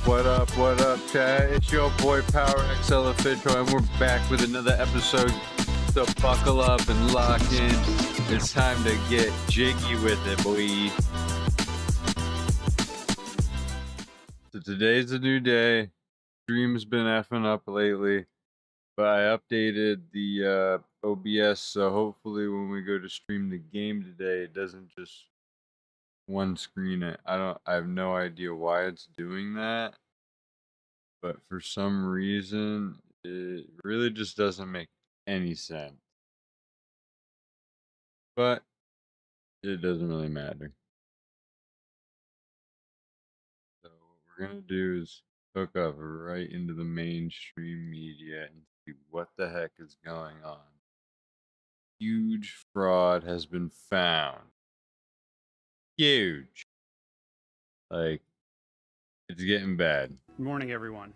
What up, chat? It's your boy ThePowerXLofficial, and we're back with another episode. So buckle up and lock in. It's time to get jiggy with it, boy. So today's a new day. Stream's been effing up lately, but I updated the OBS, so hopefully when we go to stream the game today, it doesn't just one screen it. I have no idea why it's doing that. But for some reason, it really just doesn't make any sense. But it doesn't really matter. So what we're going to do is hook up right into the mainstream media and see what the heck is going on. Huge fraud has been found. Huge. Like, it's getting bad. Good morning, everyone.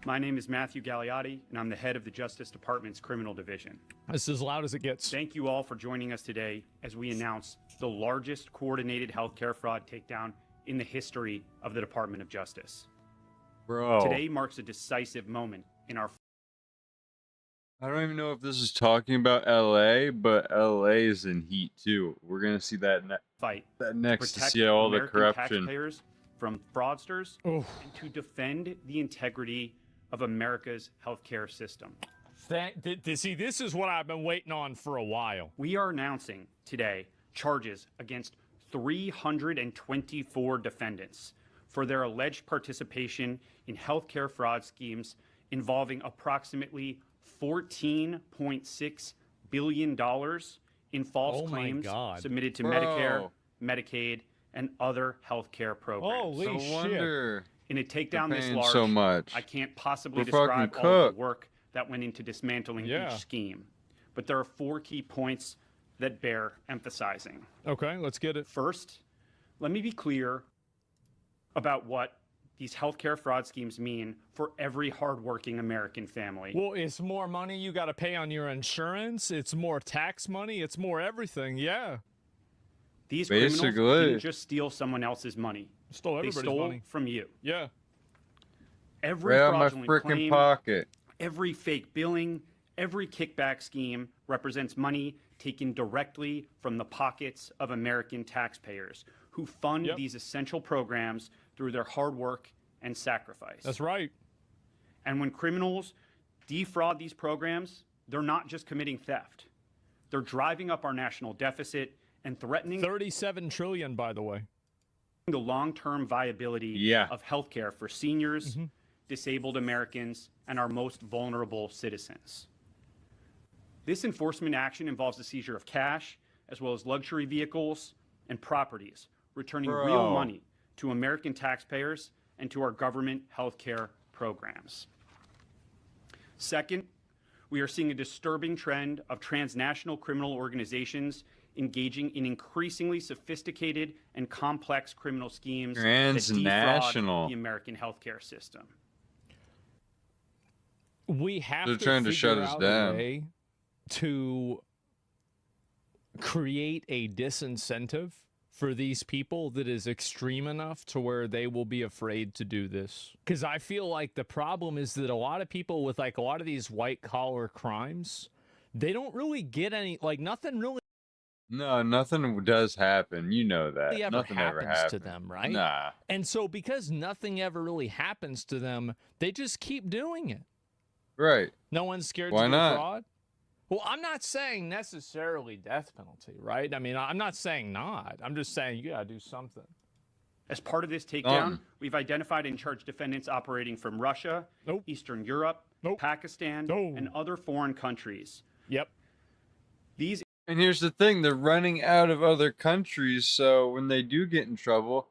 My name is Matthew Gagliotti, and I'm the head of the Justice Department's Criminal Division. This is as loud as it gets. Thank you all for joining us today as we announce the largest coordinated healthcare fraud takedown in the history of the Department of Justice. Bro. Today marks a decisive moment in our... I don't even know if this is talking about LA, but LA is in heat too. We're going to see that fight next to see all the corruption. Taxpayers from fraudsters and to defend the integrity of America's healthcare system. See, this is what I've been waiting on for a while. We are announcing today charges against 324 defendants for their alleged participation in healthcare fraud schemes involving approximately $14.6 billion in false claims submitted to Medicare, Medicaid, and other healthcare programs. Holy shit. In a takedown this large, so much. I can't possibly describe all of the work that went into dismantling each scheme. But there are 4 key points that bear emphasizing. Okay, let's get it. First, let me be clear about what these healthcare fraud schemes mean for every hardworking American family. Well, it's more money you got to pay on your insurance. It's more tax money. It's more everything. Yeah. These criminals didn't just steal someone else's money. Stole everybody's they stole money from you. Yeah. Every right out my fraudulent freaking claim, pocket. every fake billing, every kickback scheme represents money taken directly from the pockets of American taxpayers who fund these essential programs through their hard work and sacrifice. That's right. And when criminals defraud these programs, they're not just committing theft. They're driving up our national deficit and threatening 37 trillion, by the way, the long-term viability of healthcare for seniors, disabled Americans, and our most vulnerable citizens. This enforcement action involves the seizure of cash, as well as luxury vehicles and properties, returning real money to American taxpayers and to our government healthcare programs. Second, we are seeing a disturbing trend of transnational criminal organizations engaging in increasingly sophisticated and complex criminal schemes that defraud the American healthcare system. We have They're trying to shut us down. A way to create a disincentive for these people that is extreme enough to where they will be afraid to do this. Because I feel like the problem is that a lot of people with like a lot of these white collar crimes, they don't really get any, like nothing really. No, nothing does happen. You know that. Nothing ever happens to them, right? Nah. And so because nothing ever really happens to them, they just keep doing it. Right. No one's scared Why to do not? fraud? Well, I'm not saying necessarily death penalty, right? I mean, I'm not saying not. I'm just saying you got to do something. As part of this takedown, we've identified and charged defendants operating from Russia, Eastern Europe, Pakistan, and other foreign countries. Yep. And here's the thing, they're running out of other countries, so when they do get in trouble,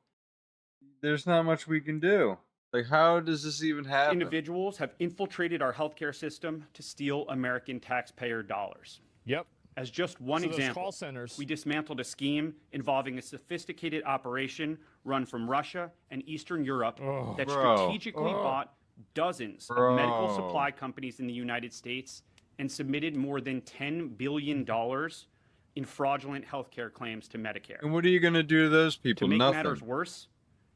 there's not much we can do. Like, how does this even happen? Individuals have infiltrated our healthcare system to steal American taxpayer dollars. Yep. As just one example, call centers. We dismantled a scheme involving a sophisticated operation run from Russia and Eastern Europe that strategically bought dozens of medical supply companies in the United States and submitted more than $10 billion in fraudulent healthcare claims to Medicare. And what are you going to do to those people? To make Nothing. matters worse,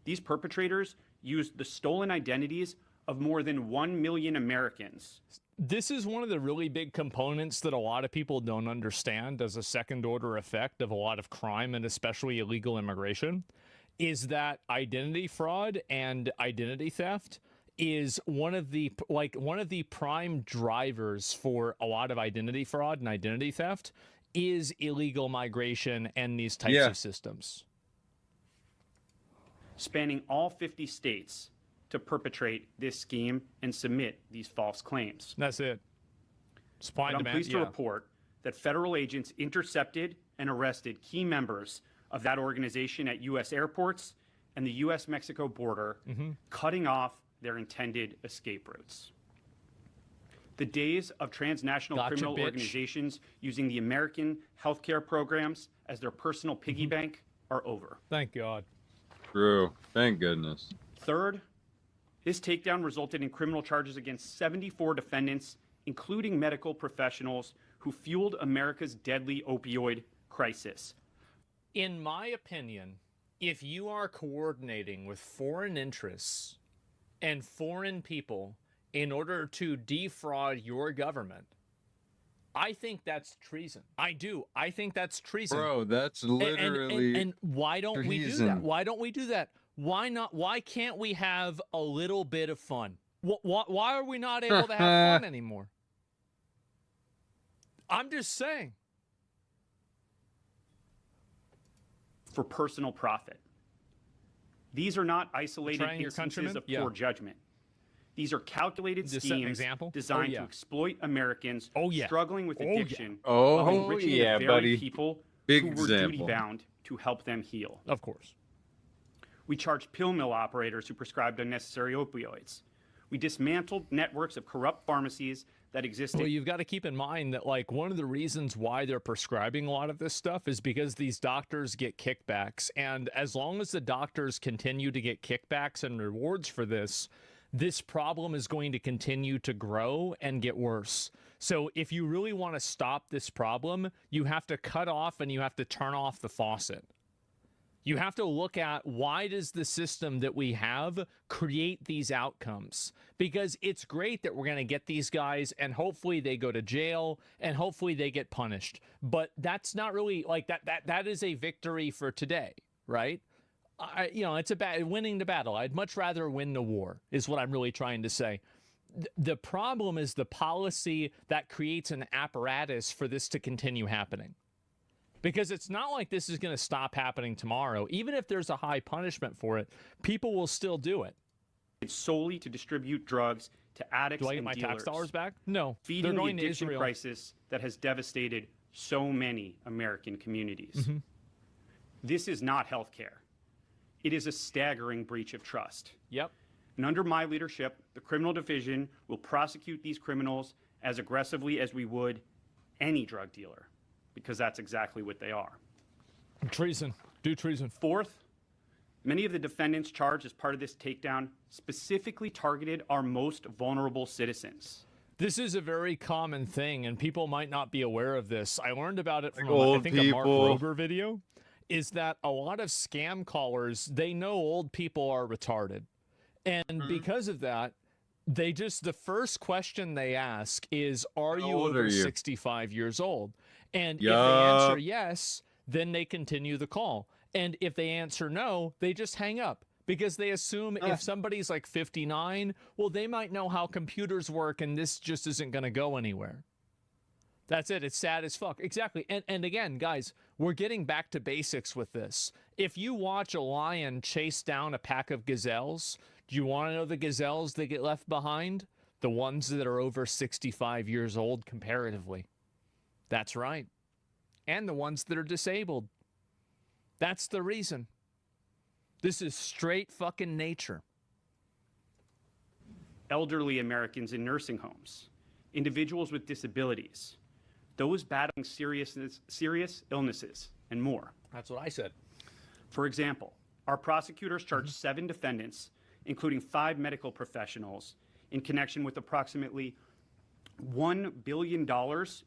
these perpetrators used the stolen identities of more than 1 million Americans. This is one of the really big components that a lot of people don't understand as a second-order effect of a lot of crime and especially illegal immigration, is that identity fraud and identity theft is one of the prime drivers for a lot of identity fraud and identity theft is illegal migration and these types of systems. Spanning all 50 states to perpetrate this scheme and submit these false claims. That's it. Supply and I'm demand, pleased to report that federal agents intercepted and arrested key members of that organization at U.S. airports and the U.S.-Mexico border, cutting off their intended escape routes. The days of transnational criminal organizations using the American healthcare programs as their personal piggy bank are over. Thank God. True. Thank goodness. Third, this takedown resulted in criminal charges against 74 defendants, including medical professionals who fueled America's deadly opioid crisis. In my opinion, if you are coordinating with foreign interests and foreign people in order to defraud your government, I think that's treason. I do. I think that's treason. Bro, that's literally and why don't we do that? Why don't we do that? Why not? Why can't we have a little bit of fun? Why are we not able to have fun anymore? I'm just saying. For personal profit. These are not isolated instances of poor judgment. These are calculated schemes designed to exploit Americans struggling with addiction while enriching the very people who were duty-bound to help them heal. Of course. We charged pill mill operators who prescribed unnecessary opioids. We dismantled networks of corrupt pharmacies that existed. Well, you've got to keep in mind that, like, one of the reasons why they're prescribing a lot of this stuff is because these doctors get kickbacks. And as long as the doctors continue to get kickbacks and rewards for this, this problem is going to continue to grow and get worse. So if you really want to stop this problem, you have to cut off and you have to turn off the faucet. You have to look at, why does the system that we have create these outcomes? Because it's great that we're going to get these guys and hopefully they go to jail and hopefully they get punished. But that's not really like that is a victory for today, right? It's winning the battle. I'd much rather win the war is what I'm really trying to say. The problem is the policy that creates an apparatus for this to continue happening. Because it's not like this is going to stop happening tomorrow. Even if there's a high punishment for it, people will still do it. It's solely to distribute drugs to addicts and dealers. Do I get my tax dollars back? No. Feeding the addiction crisis that has devastated so many American communities. This is not healthcare. It is a staggering breach of trust. Yep. And under my leadership, the criminal division will prosecute these criminals as aggressively as we would any drug dealer, because that's exactly what they are. Treason. Do treason. Fourth, many of the defendants charged as part of this takedown specifically targeted our most vulnerable citizens. This is a very common thing, and people might not be aware of this. I learned about it from, I think, a Mark Rober video, is that a lot of scam callers, they know old people are retarded. And because of that, they just, the first question they ask is, are you over 65 years old? And if they answer yes, then they continue the call. And if they answer no, they just hang up. Because they assume if somebody's like 59, well, they might know how computers work and this just isn't going to go anywhere. That's it. It's sad as fuck. Exactly. And again, guys, we're getting back to basics with this. If you watch a lion chase down a pack of gazelles, do you want to know the gazelles that get left behind? The ones that are over 65 years old comparatively. That's right. And the ones that are disabled. That's the reason. This is straight fucking nature. Elderly Americans in nursing homes, individuals with disabilities, those battling serious illnesses, and more. That's what I said. For example, our prosecutors charged 7 defendants, including 5 medical professionals, in connection with approximately $1 billion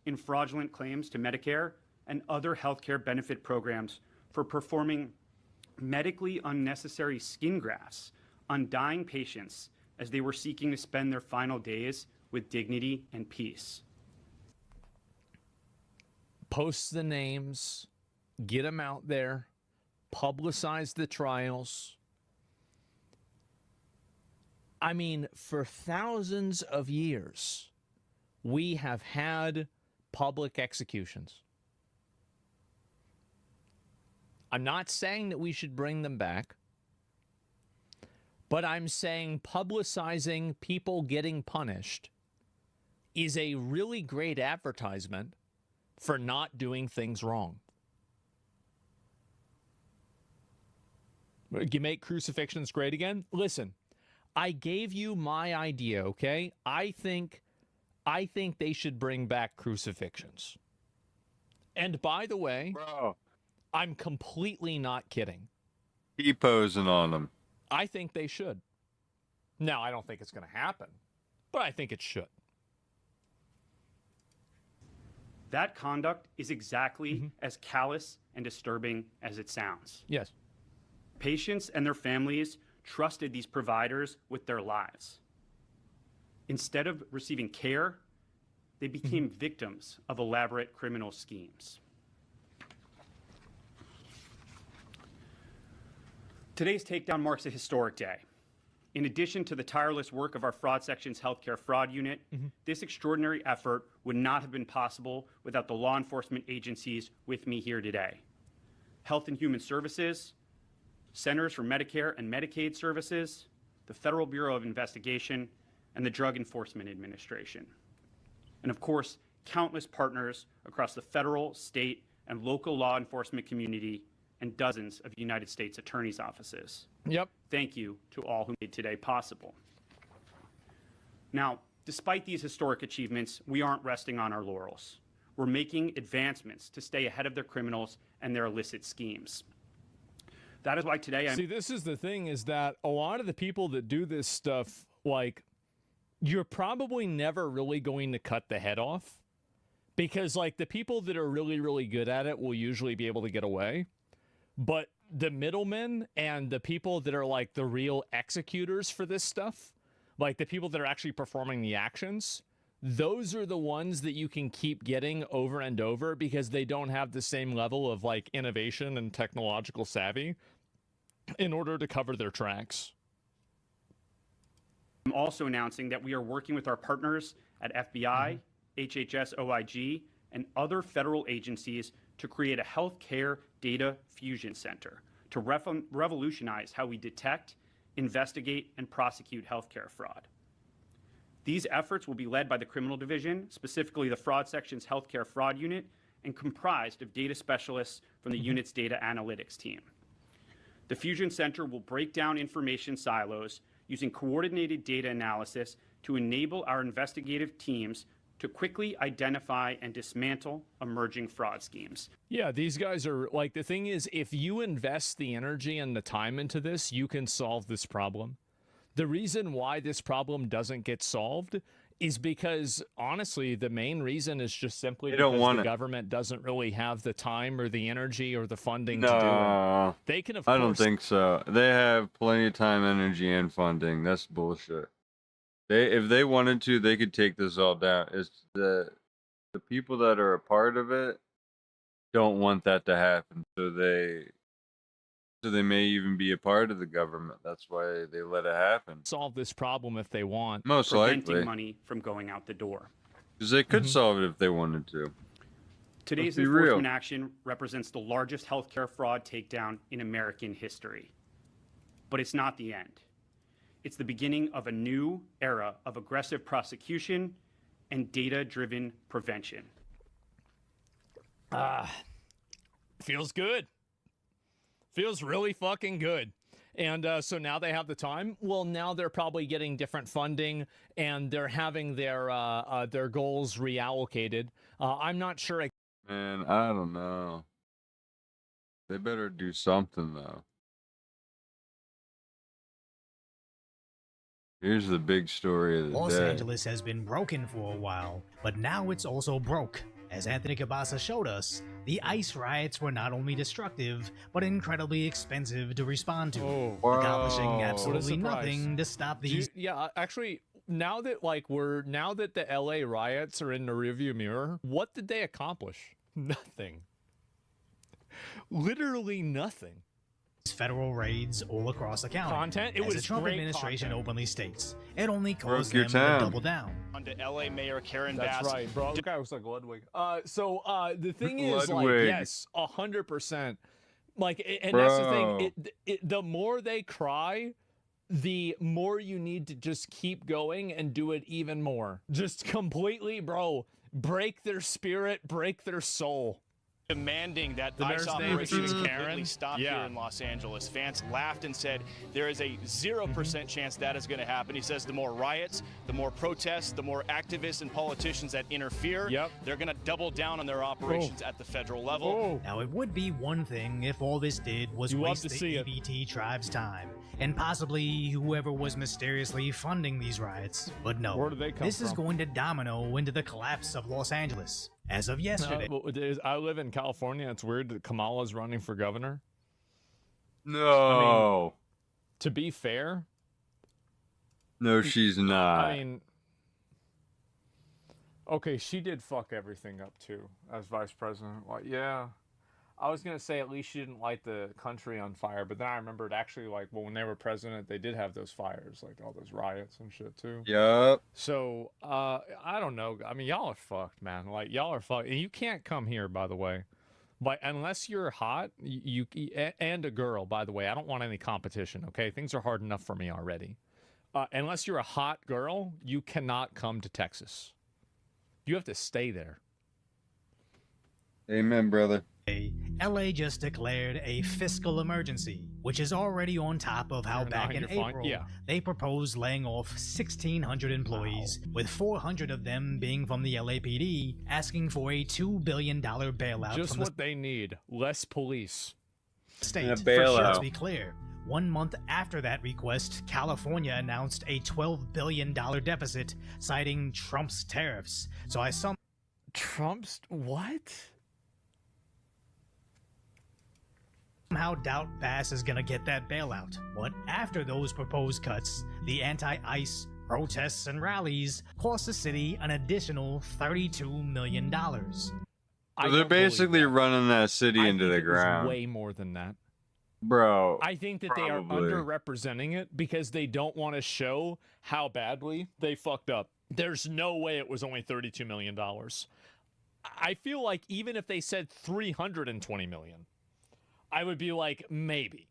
in fraudulent claims to Medicare and other healthcare benefit programs for performing medically unnecessary skin grafts undying patients as they were seeking to spend their final days with dignity and peace. Post the names, get them out there, publicize the trials. I mean, for thousands of years, we have had public executions. I'm not saying that we should bring them back, but I'm saying publicizing people getting punished is a really great advertisement for not doing things wrong. You make crucifixions great again? Listen, I gave you my idea, okay? I think they should bring back crucifixions. And by the way, Bro, I'm completely not kidding. keep posing on them. I think they should. Now, I don't think it's going to happen, but I think it should. That conduct is exactly as callous and disturbing as it sounds. Yes. Patients and their families trusted these providers with their lives. Instead of receiving care, they became victims of elaborate criminal schemes. Today's takedown marks a historic day. In addition to the tireless work of our Fraud Section's Healthcare Fraud Unit, this extraordinary effort would not have been possible without the law enforcement agencies with me here today. Health and Human Services, Centers for Medicare and Medicaid Services, the Federal Bureau of Investigation, and the Drug Enforcement Administration. And of course, countless partners across the federal, state, and local law enforcement community and dozens of United States attorneys' offices. Yep. Thank you to all who made today possible. Now, despite these historic achievements, we aren't resting on our laurels. We're making advancements to stay ahead of their criminals and their illicit schemes. That is why today I'm... See, this is the thing, is that a lot of the people that do this stuff, like, you're probably never really going to cut the head off, because, like, the people that are really, really good at it will usually be able to get away. But the middlemen and the people that are, like, the real executors for this stuff, like the people that are actually performing the actions, those are the ones that you can keep getting over and over because they don't have the same level of, like, innovation and technological savvy in order to cover their tracks. I'm also announcing that we are working with our partners at FBI, HHS OIG, and other federal agencies to create a healthcare data fusion center to revolutionize how we detect, investigate, and prosecute healthcare fraud. These efforts will be led by the Criminal Division, specifically the Fraud Section's Healthcare Fraud Unit, and comprised of data specialists from the unit's data analytics team. The Fusion Center will break down information silos using coordinated data analysis to enable our investigative teams to quickly identify and dismantle emerging fraud schemes. Yeah, these guys are, like, the thing is, if you invest the energy and the time into this, you can solve this problem. The reason why this problem doesn't get solved is because, honestly, the main reason is just simply because the government doesn't really have the time or the energy or the funding to do it. They can, of course... I don't think so. They have plenty of time, energy, and funding. That's bullshit. If they wanted to, they could take this all down. It's the people that are a part of it don't want that to happen. So they may even be a part of the government. That's why they let it happen. Solve this problem if they want. Most preventing likely. money from going out the door. Because they could solve it if they wanted to. Today's enforcement action represents the largest healthcare fraud takedown in American history. But it's not the end. It's the beginning of a new era of aggressive prosecution and data-driven prevention. Feels good. Feels really fucking good. And so now they have the time. Well, now they're probably getting different funding, and they're having their goals reallocated. I'm not sure. Man, I don't know. They better do something, though. Here's the big story of the day. Los Angeles has been broken for a while, but now it's also broke. As Anthony Cabasa showed us, the ICE riots were not only destructive, but incredibly expensive to respond to, accomplishing absolutely nothing to stop these. Actually, now that the LA riots are in the rearview mirror, what did they accomplish? Nothing. Literally nothing. Federal raids all across the county. Content? It As was the Trump great administration content. openly states, it only caused your them town. to double down. On to LA Mayor Karen That's Bass. right, bro. The guy was like Ludwig. The thing is, like, Ludwig. yes, 100%. Like, and that's the thing. The more they cry, the more you need to just keep going and do it even more. Just completely, bro, break their spirit, break their soul. Demanding that The ICE mayor's name operations is completely Karen? stop Yeah. here in Los Angeles. Fans laughed and said there is a 0% chance that is going to happen. He says the more riots, the more protests, the more activists and politicians that interfere, they're going to double down on their operations at the federal level. Now, it would be one thing if all this did was waste the EBT tribe's time, and possibly whoever was mysteriously funding these riots. But no, Where do they come this is from? going to domino into the collapse of Los Angeles. As of yesterday, I live in California. It's weird that Kamala's running for governor. No. To be fair, No, she's not. I mean, okay, she did fuck everything up too as vice president. Like, yeah, I was gonna say at least she didn't light the country on fire, but then I remembered actually, like, well, when they were president, they did have those fires, like all those riots and shit too. Yep. So, I don't know. I mean, y'all are fucked, man. Like, y'all are fucked. You can't come here, by the way. But unless you're hot, and a girl, by the way. I don't want any competition, okay? Things are hard enough for me already. Unless you're a hot girl, you cannot come to Texas. You have to stay there. Amen, brother. LA just declared a fiscal emergency, which is already on top of how back in April they proposed laying off 1,600 employees, with 400 of them being from the LAPD, asking for a $2 billion bailout Just from what they need. Less police. the state. And a For sure, bailout. to be clear, 1 month after that request, California announced a $12 billion deficit, citing Trump's tariffs. So I Trump's what? somehow doubt Bass is gonna get that bailout. But after those proposed cuts, the anti-ICE protests and rallies cost the city an additional $32 million. So they're basically running that city into the ground. Way more than that. Bro. I think that they are underrepresenting it because they don't want to show how badly they fucked up. There's no way it was only $32 million. I feel like even if they said $320 million, I would be like, maybe.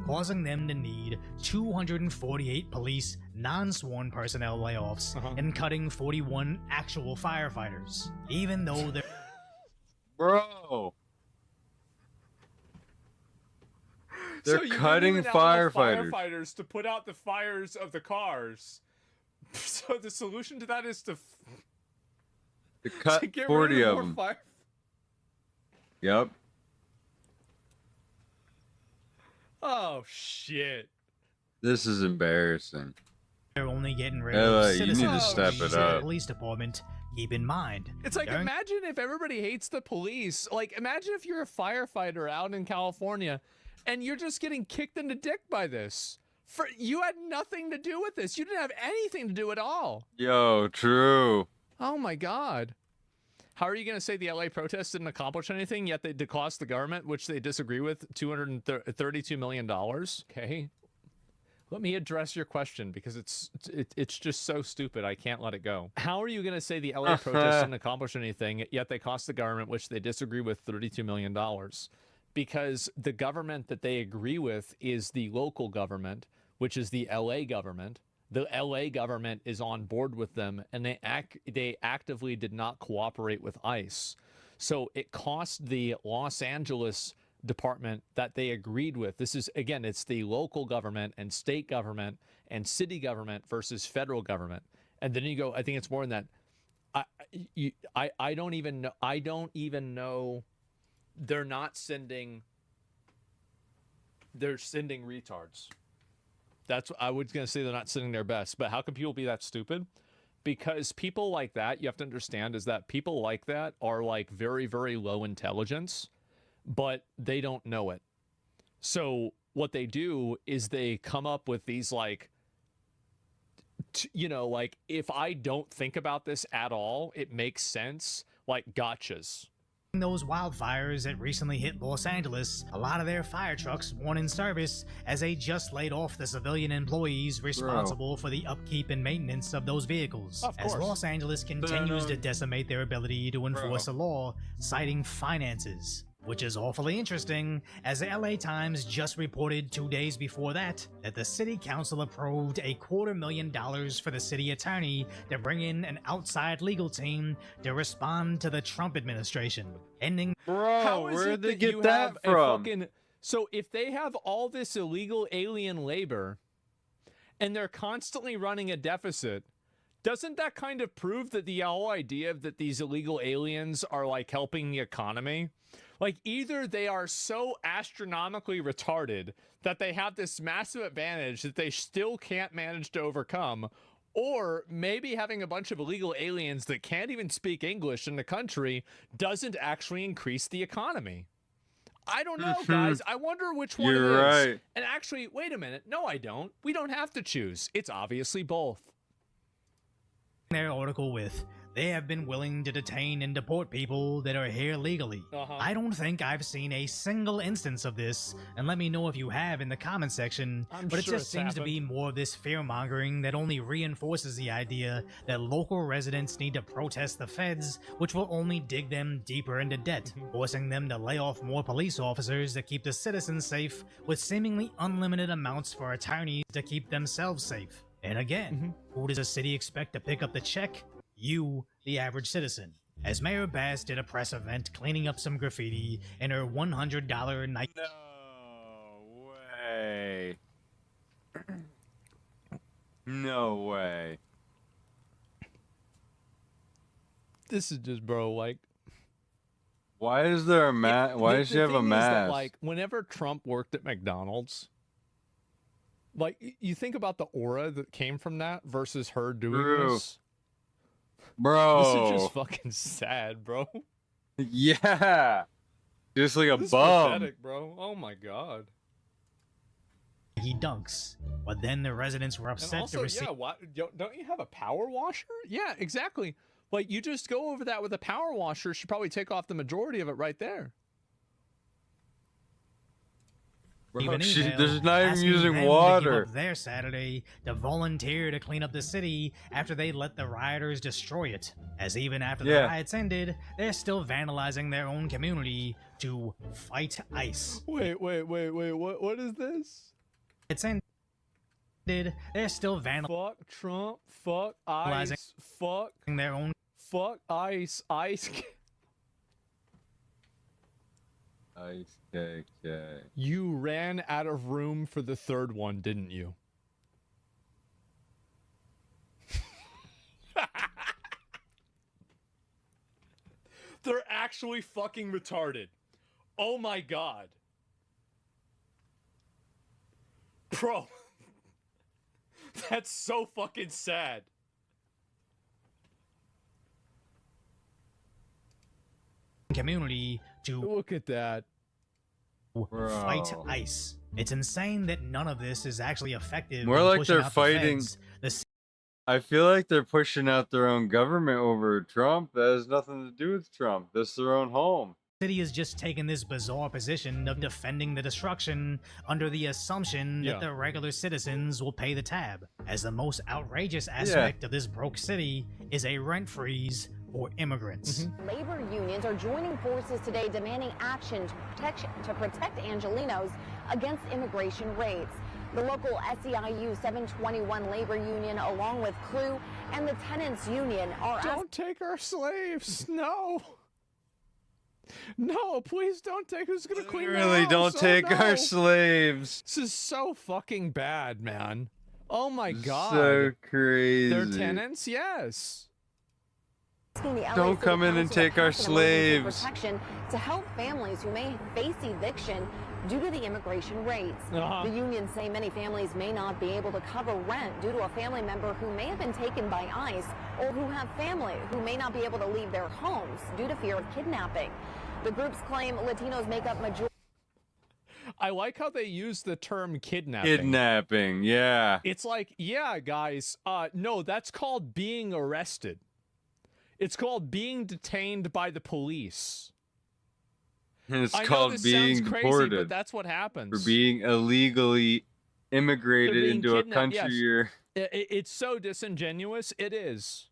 Causing them to need 248 police non-sworn personnel layoffs and cutting 41 actual firefighters. Even though they're... Bro. So They're cutting firefighters to put out the fires of the cars. So the solution to that is to cut get 40 rid of of them. Yep. Oh shit. This is embarrassing. They're only getting rid LA, of you need citizens to step it of the up. police department. Keep in mind, It's like, during- imagine if everybody hates the police. Like, imagine if you're a firefighter out in California and you're just getting kicked in the dick by this. You had nothing to do with this. You didn't have anything to do at all. Yo, true. Oh my God. How are you going to say the LA protests didn't accomplish anything, yet they cost the government, which they disagree with, $232 million? Okay. Let me address your question because it's just so stupid. I can't let it go. How are you going to say the LA protests didn't accomplish anything, yet they cost the government, which they disagree with, $32 million? Because the government that they agree with is the local government, which is the LA government. The LA government is on board with them, and they actively did not cooperate with ICE. So it cost the Los Angeles department that they agreed with. This is, again, it's the local government and state government and city government versus federal government. And then you go, I think it's more than that. I don't even know. I don't even know. They're sending retards. That's, I was going to say they're not sending their best, but how can people be that stupid? because people like that, you have to understand, is that people like that are like very, very low intelligence, but they don't know it. So what they do is they come up with these like, you know, like if I don't think about this at all, it makes sense, like gotchas. Those wildfires that recently hit Los Angeles, a lot of their fire trucks weren't in service as they just laid off the civilian employees responsible for the upkeep and maintenance of those vehicles. As Los Angeles continues to decimate their ability to enforce the law, citing finances. Which is awfully interesting, as the LA Times just reported 2 days before that the city council approved $250,000 for the city attorney to bring in an outside legal team to respond to the Trump administration, ending. Bro, where did they get that from? So if they have all this illegal alien labor and they're constantly running a deficit, doesn't that kind of prove that the whole idea that these illegal aliens are like helping the economy? Like, either they are so astronomically retarded that they have this massive advantage that they still can't manage to overcome, or maybe having a bunch of illegal aliens that can't even speak English in the country doesn't actually increase the economy. I don't know, guys. I wonder which one it is. You're right. And actually, wait a minute. No, I don't. We don't have to choose. It's obviously both. Their article with, they have been willing to detain and deport people that are here legally. I don't think I've seen a single instance of this, and let me know if you have in the comment section, but it just seems to be more of this fear-mongering that only reinforces the idea that local residents need to protest the feds, which will only dig them deeper into debt, forcing them to lay off more police officers to keep the citizens safe, with seemingly unlimited amounts for attorneys to keep themselves safe. And again, who does a city expect to pick up the check? You, the average citizen. As Mayor Bass did a press event cleaning up some graffiti in her $100 night. No way. No way. This is just, bro, like. Why is there a mask? Why does she have a mask? That, like, whenever Trump worked at McDonald's, like, you think about the aura that came from that versus her doing this. Bro. This is just fucking sad, bro. Yeah. Just like a this bum. Is pathetic, bro. Oh my god. He dunks. But then the residents were upset also, to receive. Yeah, don't you have a power washer? Yeah, exactly. Like, you just go over that with a power washer. Should probably take off the majority of it right there. Bro, there's not even using water. To give up their Saturday to volunteer to clean up the city after they let the rioters destroy it. As even after the riots ended, they're still vandalizing their own community to fight ICE. Wait. What is this? It's ended. They're still vandalizing. Fuck Trump. Fuck ICE. Fuck their own. Fuck ICE. ICE. ICE KK. You ran out of room for the third one, didn't you? They're actually fucking retarded. Oh my god. Bro. That's so fucking sad. Community to look at that. Fight ICE. It's insane that none of this is actually effective. More like they're fighting. I feel like they're pushing out their own government over Trump. That has nothing to do with Trump. That's their own home. The city has just taken this bizarre position of defending the destruction under the assumption that the regular citizens will pay the tab, as the most outrageous aspect of this broke city is a rent freeze for immigrants. Labor unions are joining forces today demanding action to protect Angelenos against immigration raids. The local SEIU 721 labor union, along with crew and the tenants union, are don't take our slaves. No. No, please don't take. Who's gonna clean the house? Really, don't take our slaves. This is so fucking bad, man. Oh my god. So crazy. They're tenants, yes. Don't come in and take our slaves. Protection to help families who may face eviction due to the immigration rates. The unions say many families may not be able to cover rent due to a family member who may have been taken by ICE, or who have family who may not be able to leave their homes due to fear of kidnapping. The groups claim Latinos make up majority. I like how they use the term kidnapping. Kidnapping, yeah. It's like, yeah, guys, no, that's called being arrested. It's called being detained by the police. And it's I called know this being sounds crazy, deported. but that's what happens. For being illegally immigrated into a country you're... It's so disingenuous. It is.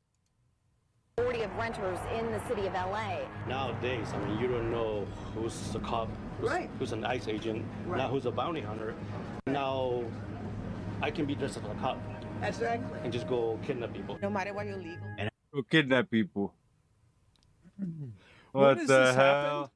Majority of renters in the city of LA. Nowadays, I mean, you don't know who's a cop, who's an ICE agent, now who's a bounty hunter. Now, I can be dressed as a cop. Exactly. And just go kidnap people. No matter what you're legal. Go kidnap people. What the this hell? happened?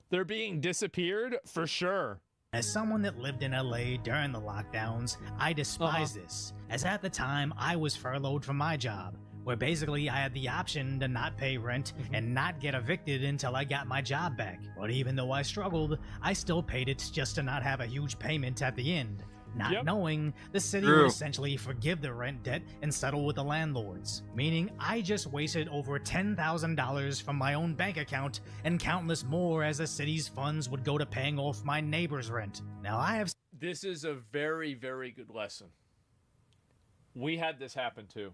They're being disappeared for sure. As someone that lived in LA during the lockdowns, I despise this, as at the time I was furloughed from my job, where basically I had the option to not pay rent and not get evicted until I got my job back. But even though I struggled, I still paid it just to not have a huge payment at the end, not knowing the city would essentially forgive the rent debt and settle with the landlords, meaning I just wasted over $10,000 from my own bank account and countless more as the city's funds would go to paying off my neighbor's rent. Now I have... This is a very, very good lesson. We had this happen too.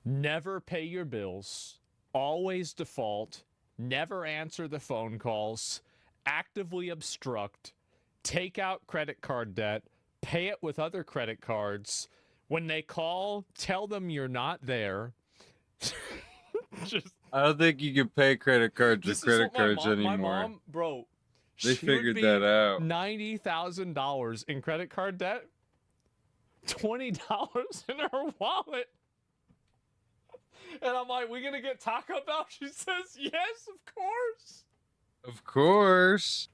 Never pay your bills, always default, never answer the phone calls, actively obstruct, take out credit card debt, pay it with other credit cards. When they call, tell them you're not there. I don't think you can pay credit cards with credit cards anymore. My mom, bro, they figured that out. $90,000 in credit card debt, $20 in her wallet. And I'm like, we gonna get Taco Bell? She says, yes, of course. Of course.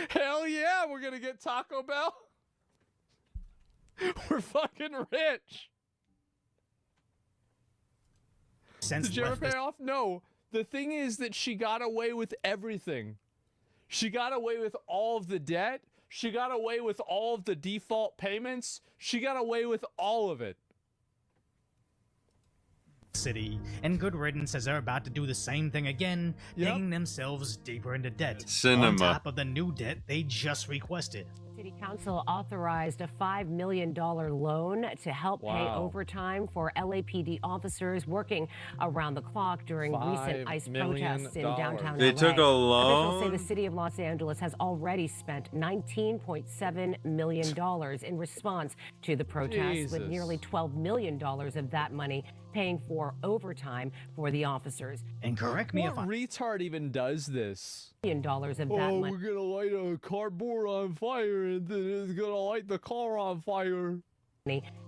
Hell yeah, we're gonna get Taco Bell. We're fucking rich. Did you ever pay off? No. The thing is that she got away with everything. She got away with all of the debt. She got away with all of the default payments. She got away with all of it. City, and good riddance as they're about to do the same thing again, digging themselves deeper into debt. Cinema. On top of the new debt they just requested. City Council authorized a $5 million loan to help pay overtime for LAPD officers working around the clock during recent ICE protests in downtown LA. They took a loan? Officials say the city of Los Angeles has already spent $19.7 million in response to the protests, with nearly $12 million of that money paying for overtime for the officers. And correct me if What retard even does this? $1 million of that money. We're gonna light a cardboard on fire and then it's gonna light the car on fire.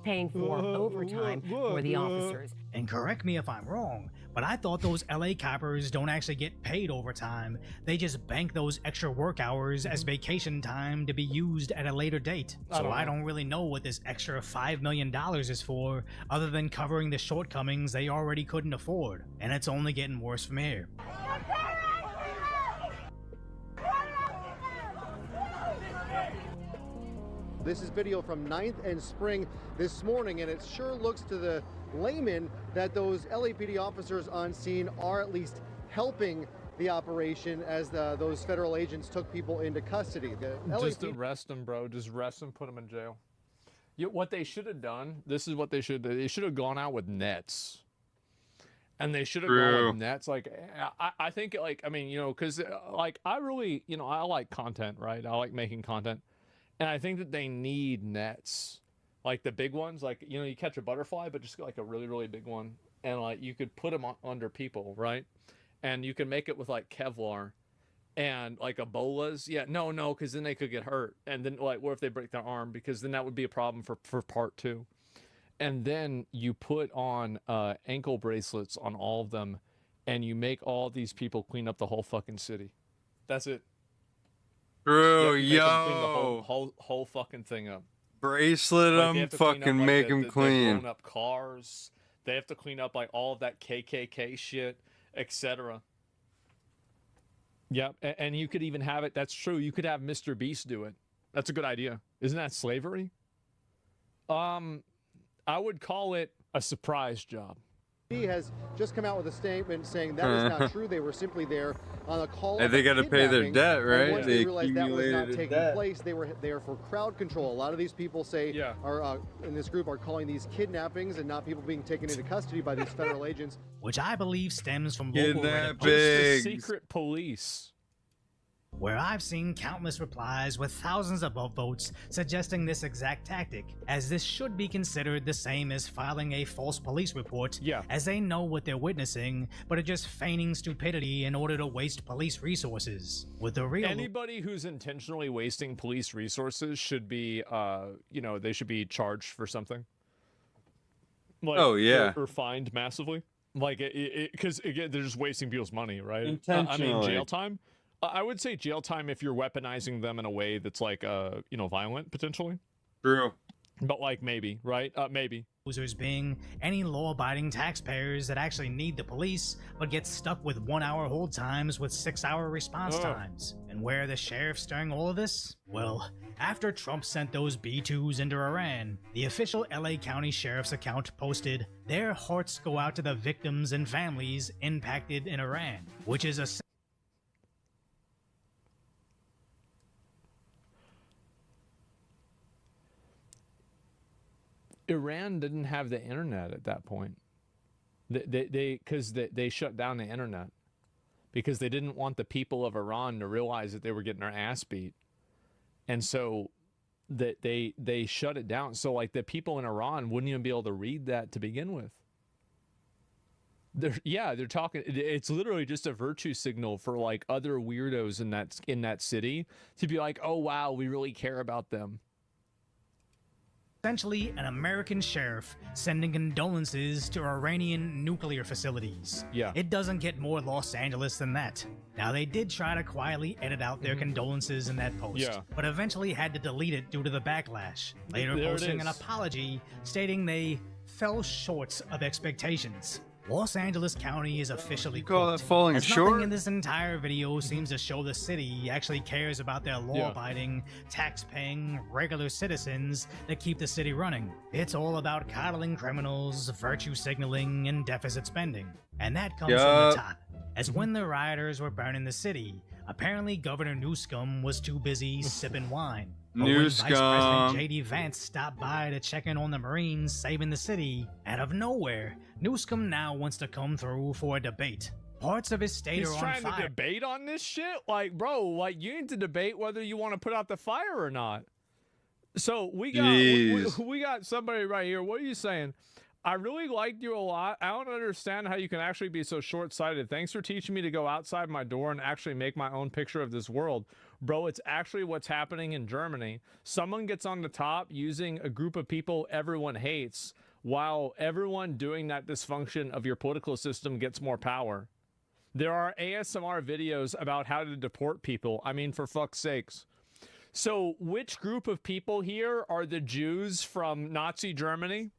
Paying for overtime for the officers. And correct me if I'm wrong, but I thought those LA coppers don't actually get paid overtime. They just bank those extra work hours as vacation time to be used at a later date. So I don't really know what this extra $5 million is for, other than covering the shortcomings they already couldn't afford. And it's only getting worse from here. This is video from 9th and Spring this morning, and it sure looks to the layman that those LAPD officers on scene are at least helping the operation as those federal agents took people into custody. Just arrest them, bro. Just arrest them, put them in jail. What they should have done, this is what they should have. They should have gone out with nets. And they should have gone with nets. Like, I think, like, I mean, you know, because, like, I really, you know, I like content, right? I like making content. And I think that they need nets, like the big ones, like, you know, you catch a butterfly, but just like a really, really big one. And like, you could put them under people, right? And you can make it with like Kevlar and like Ebolas. Yeah, no, because then they could get hurt. And then like, what if they break their arm? Because then that would be a problem for part 2. And then you put on ankle bracelets on all of them and you make all these people clean up the whole fucking city. That's it. Bro, yo, the whole fucking thing up. Bracelet them, fucking make them clean. Blown up cars. They have to clean up like all of that KKK shit, etc. Yep, and you could even have it. That's true. You could have Mr. Beast do it. That's a good idea. Isn't that slavery? I would call it a surprise job. He has just come out with a statement saying that is not true. They were simply there on a call. And they got to pay their debt, right? Once they realized that was not taking place, they were there for crowd control. A lot of these people say are in this group are calling these kidnappings and not people being taken into custody by these federal agents, which I believe stems from local secret police. Where I've seen countless replies with thousands of upvotes suggesting this exact tactic, as this should be considered the same as filing a false police report, as they know what they're witnessing, but are just feigning stupidity in order to waste police resources. With the real anybody who's intentionally wasting police resources should be, you know, they should be charged for something. Like, or fined massively. Like, because again, they're just wasting people's money, right? Intentionally. I mean, jail time. I would say jail time if you're weaponizing them in a way that's like, you know, violent potentially. True. But like maybe, right? Maybe. Users being any law-abiding taxpayers that actually need the police, but get stuck with 1-hour hold times with 6-hour response times. And where are the sheriffs during all of this? Well, after Trump sent those B-2s into Iran, the official LA County Sheriff's account posted, "Their hearts go out to the victims and families impacted in Iran," which is a Iran didn't have the internet at that point. They shut down the internet because they didn't want the people of Iran to realize that they were getting their ass beat, and so that they shut it down. So like the people in Iran wouldn't even be able to read that to begin with. They're talking. It's literally just a virtue signal for like other weirdos in that city to be like, oh wow, we really care about them. Essentially an American sheriff sending condolences to Iranian nuclear facilities. It doesn't get more Los Angeles than that. Now, they did try to quietly edit out their condolences in that post, but eventually had to delete it due to the backlash, later posting an apology stating they fell short of expectations. Los Angeles County is officially falling short. Nothing in this entire video seems to show the city actually cares about their law-abiding, tax-paying, regular citizens that keep the city running. It's all about coddling criminals, virtue signaling, and deficit spending. And that comes from the top. As when the rioters were burning the city, apparently Governor Newsom was too busy sipping wine. But when Vice President J.D. Vance stopped by to check in on the Marines saving the city, out of nowhere, Newsom now wants to come through for a debate. Parts of his state are on fire. He's trying to debate on this shit? Like, bro, like, you need to debate whether you want to put out the fire or not. So we got somebody right here. What are you saying? I really liked you a lot. I don't understand how you can actually be so short-sighted. Thanks for teaching me to go outside my door and actually make my own picture of this world. Bro, it's actually what's happening in Germany. Someone gets on the top using a group of people everyone hates, while everyone doing that dysfunction of your political system gets more power. There are ASMR videos about how to deport people. I mean, for fuck's sakes. So which group of people here are the Jews from Nazi Germany?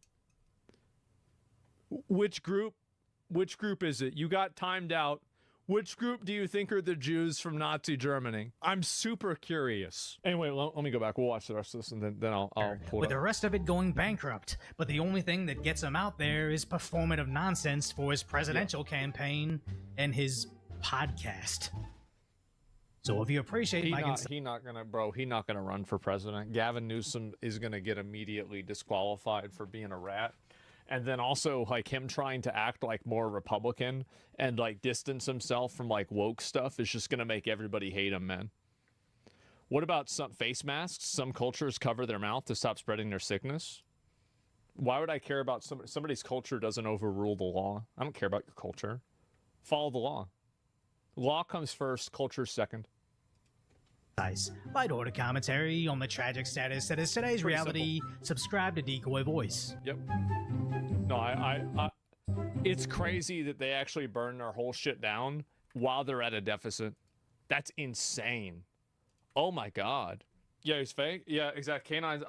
Which group is it? You got timed out. Which group do you think are the Jews from Nazi Germany? I'm super curious. Anyway, let me go back. We'll watch the rest of this, and then I'll pull it with the rest of it going bankrupt. But the only thing that gets him out there is performative nonsense for his presidential campaign and his podcast. So if you appreciate he's not gonna run for president. Gavin Newsom is gonna get immediately disqualified for being a rat. And then also, like, him trying to act like more Republican and like distance himself from like woke stuff is just gonna make everybody hate him, man. What about some face masks? Some cultures cover their mouth to stop spreading their sickness. Why would I care about somebody's culture? Doesn't overrule the law. I don't care about your culture. Follow the law. Law comes first, culture second. Light order commentary on the tragic status that is today's reality. Subscribe to Decoy Voice. Yep. No, it's crazy that they actually burn their whole shit down while they're at a deficit. That's insane. Oh my God. Yeah, he's fake. Yeah, exactly. Canines.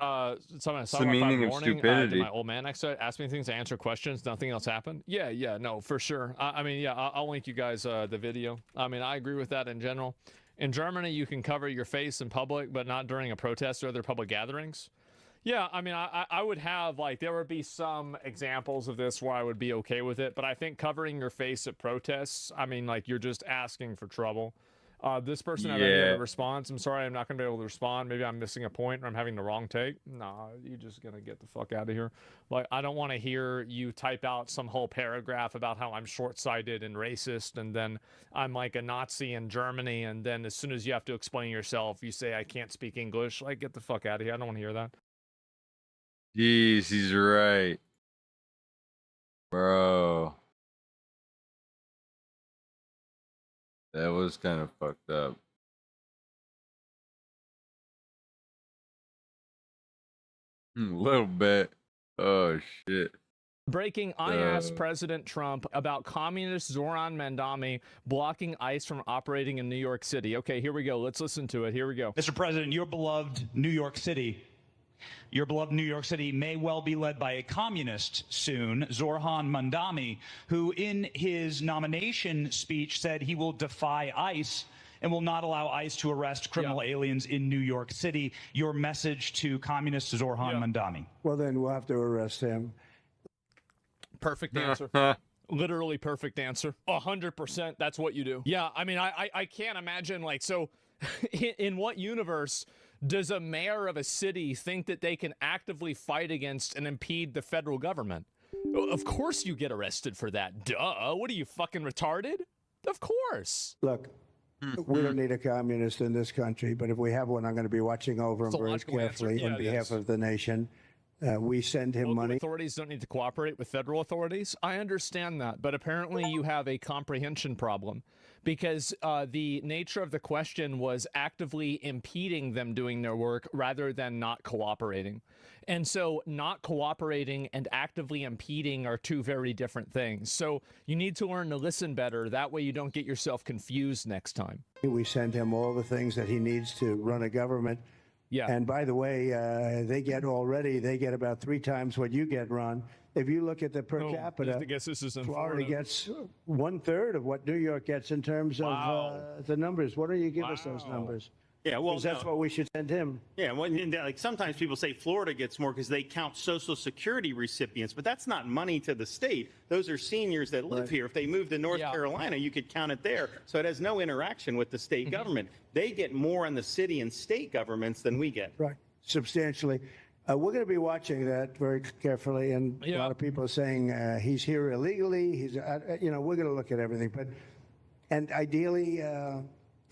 It's the meaning of stupidity. Did my old man next to it ask me things to answer questions? Nothing else happened. Yeah, no, for sure. I mean, yeah, I'll link you guys the video. I mean, I agree with that in general. In Germany, you can cover your face in public, but not during a protest or other public gatherings. Yeah, I mean, I would have, like, there would be some examples of this where I would be okay with it, but I think covering your face at protests, I mean, like, you're just asking for trouble. This person have any other response? I'm sorry, I'm not going to be able to respond. Maybe I'm missing a point or I'm having the wrong take. Nah, you're just going to get the fuck out of here. Like, I don't want to hear you type out some whole paragraph about how I'm short-sighted and racist, and then I'm like a Nazi in Germany, and then as soon as you have to explain yourself, you say I can't speak English. Like, get the fuck out of here. I don't want to hear that. Jeez, he's right. Bro. That was kind of fucked up. A little bit. Oh, shit. Breaking, I asked President Trump about communist Zoran Mandami blocking ICE from operating in New York City. Okay, here we go. Let's listen to it. Here we go. Mr. President, your beloved New York City may well be led by a communist soon, Zoran Mandami, who in his nomination speech said he will defy ICE and will not allow ICE to arrest criminal aliens in New York City. Your message to communist Zoran Mandami? Well, then we'll have to arrest him. Perfect answer. Literally perfect answer. 100%. That's what you do. Yeah, I mean, I can't imagine, like, so in what universe does a mayor of a city think that they can actively fight against and impede the federal government? Of course you get arrested for that. Duh. What are you, fucking retarded? Of course. Look, we don't need a communist in this country, but if we have one, I'm going to be watching over him very carefully on behalf of the nation. We send him money. Authorities don't need to cooperate with federal authorities. I understand that, but apparently you have a comprehension problem, because the nature of the question was actively impeding them doing their work rather than not cooperating. And so not cooperating and actively impeding are two very different things. So you need to learn to listen better. That way you don't get yourself confused next time. We send him all the things that he needs to run a government. Yeah. And by the way, they get about 3 times what you get, Ron. If you look at the per capita, I guess this is in Florida gets 1/3 of what New York gets in terms of the numbers. Why don't you give us those numbers? Yeah, well, that's what we should send him. Yeah, well, like sometimes people say Florida gets more because they count Social Security recipients, but that's not money to the state. Those are seniors that live here. If they move to North Carolina, you could count it there. So it has no interaction with the state government. They get more in the city and state governments than we get. Right, substantially. We're going to be watching that very carefully, and a lot of people are saying he's here illegally. He's, we're going to look at everything, and ideally.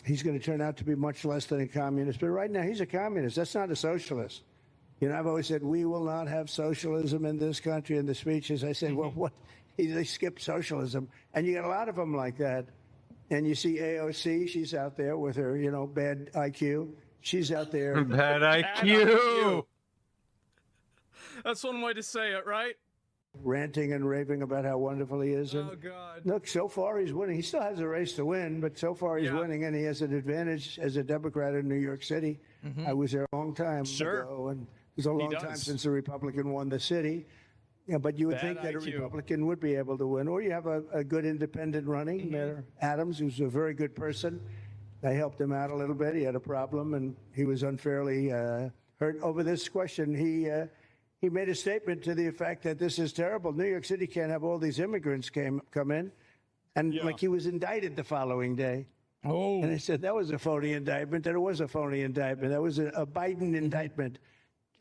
He's going to turn out to be much less than a communist. But right now, he's a communist. That's not a socialist. You know, I've always said, we will not have socialism in this country. In the speeches, I said, well, what? They skipped socialism. And you got a lot of them like that. And you see AOC, she's out there with her, bad IQ. She's out there. Bad IQ. That's one way to say it, right? Ranting and raving about how wonderful he is. Oh, God. Look, so far he's winning. He still has a race to win, but so far he's winning, and he has an advantage as a Democrat in New York City. I was there a long time ago, and it was a long time since a Republican won the city. Yeah, but you would think that a Republican would be able to win. Or you have a good independent running, Mayor Adams, who's a very good person. I helped him out a little bit. He had a problem, and he was unfairly hurt over this question. He made a statement to the effect that this is terrible. New York City can't have all these immigrants come in. And like he was indicted the following day. Oh. And I said, that was a phony indictment. And it was a phony indictment. That was a Biden indictment.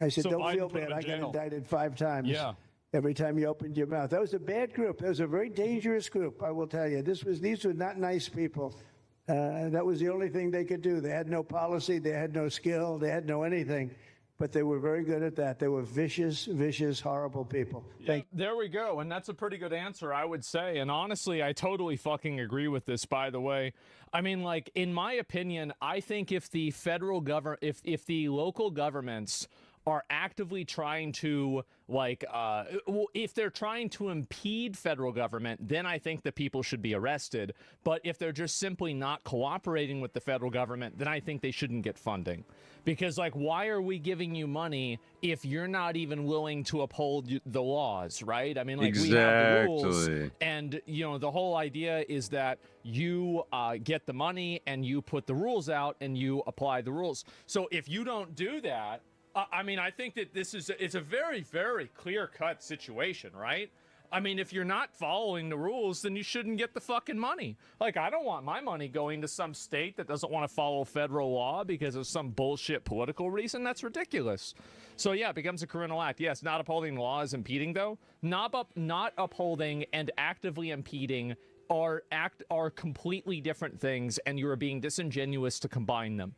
I said, don't feel bad. I got indicted 5 times. Yeah. Every time you opened your mouth. That was a bad group. That was a very dangerous group, I will tell you. These were not nice people. That was the only thing they could do. They had no policy. They had no skill. They had no anything. But they were very good at that. They were vicious, horrible people. There we go. And that's a pretty good answer, I would say. And honestly, I totally fucking agree with this, by the way. I mean, like, in my opinion, I think if the federal government, if the local governments are actively trying to, like, well, if they're trying to impede federal government, then I think that people should be arrested. But if they're just simply not cooperating with the federal government, then I think they shouldn't get funding. Because, like, why are we giving you money if you're not even willing to uphold the laws, right? I mean, like, we have the rules, and, you know, the whole idea is that you get the money and you put the rules out and you apply the rules. So if you don't do that, I mean, I think that it's a very, very clear-cut situation, right? I mean, if you're not following the rules, then you shouldn't get the fucking money. Like, I don't want my money going to some state that doesn't want to follow federal law because of some bullshit political reason. That's ridiculous. So, yeah, it becomes a criminal act. Yes, not upholding the law is impeding, though. Not upholding and actively impeding are completely different things, and you are being disingenuous to combine them.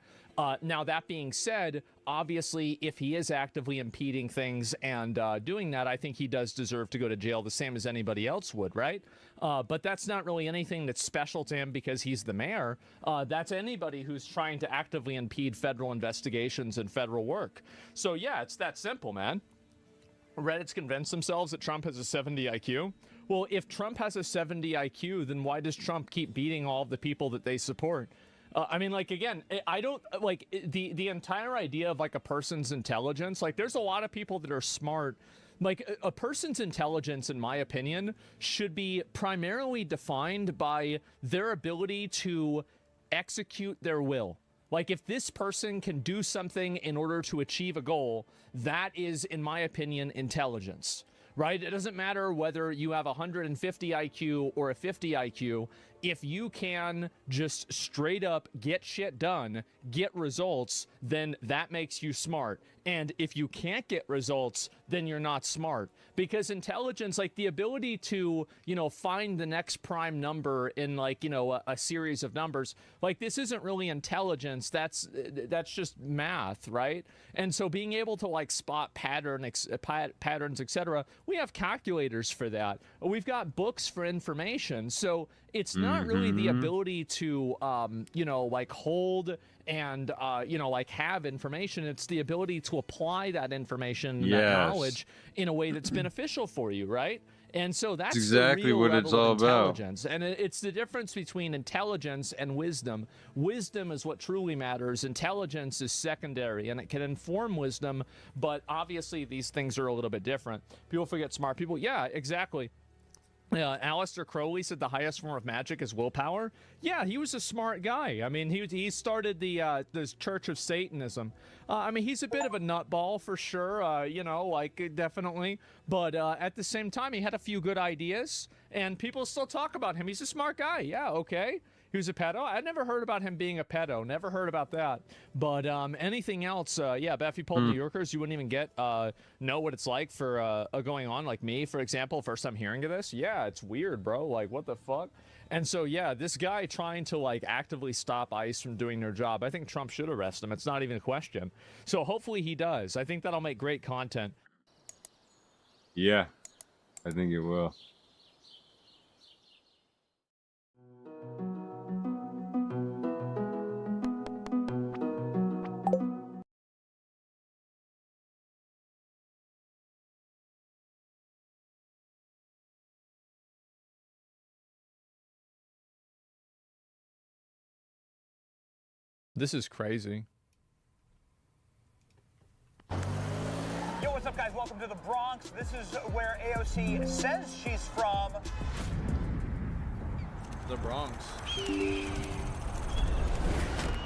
Now, that being said, obviously, if he is actively impeding things and doing that, I think he does deserve to go to jail the same as anybody else would, right? But that's not really anything that's special to him because he's the mayor. That's anybody who's trying to actively impede federal investigations and federal work. So, yeah, it's that simple, man. Reddit's convinced themselves that Trump has a 70 IQ. Well, if Trump has a 70 IQ, then why does Trump keep beating all of the people that they support? I mean, like, again, I don't, like, the entire idea of, like, a person's intelligence, like, there's a lot of people that are smart. Like, a person's intelligence, in my opinion, should be primarily defined by their ability to execute their will. Like, if this person can do something in order to achieve a goal, that is, in my opinion, intelligence, right? It doesn't matter whether you have 150 IQ or a 50 IQ. If you can just straight up get shit done, get results, then that makes you smart. And if you can't get results, then you're not smart. Because intelligence, like the ability to, you know, find the next prime number in, like, you know, a series of numbers, like, this isn't really intelligence. That's just math, right? And so being able to, like, spot patterns, etc., we have calculators for that. We've got books for information. So it's not really the ability to, you know, like, hold and, you know, like, have information. It's the ability to apply that information, that knowledge, in a way that's beneficial for you, right? And so that's exactly what it's all about. And it's the difference between intelligence and wisdom. Wisdom is what truly matters. Intelligence is secondary, and it can inform wisdom, but obviously these things are a little bit different. People forget smart people. Yeah, exactly. Aleister Crowley said the highest form of magic is willpower. Yeah, he was a smart guy. I mean, he started this Church of Satanism. I mean, he's a bit of a nutball for sure, you know, like, definitely. But at the same time, he had a few good ideas, and people still talk about him. He's a smart guy. Yeah, okay. He was a pedo. I never heard about him being a pedo. Never heard about that. But anything else, yeah, but if you polled New Yorkers, you wouldn't even know what it's like for going on, like me, for example, first time hearing of this. Yeah, it's weird, bro. Like, what the fuck? And so, yeah, this guy trying to, like, actively stop ICE from doing their job, I think Trump should arrest him. It's not even a question. So hopefully he does. I think that'll make great content. Yeah, I think it will. This is crazy. Yo, what's up, guys? Welcome to the Bronx. This is where AOC says she's from. The Bronx.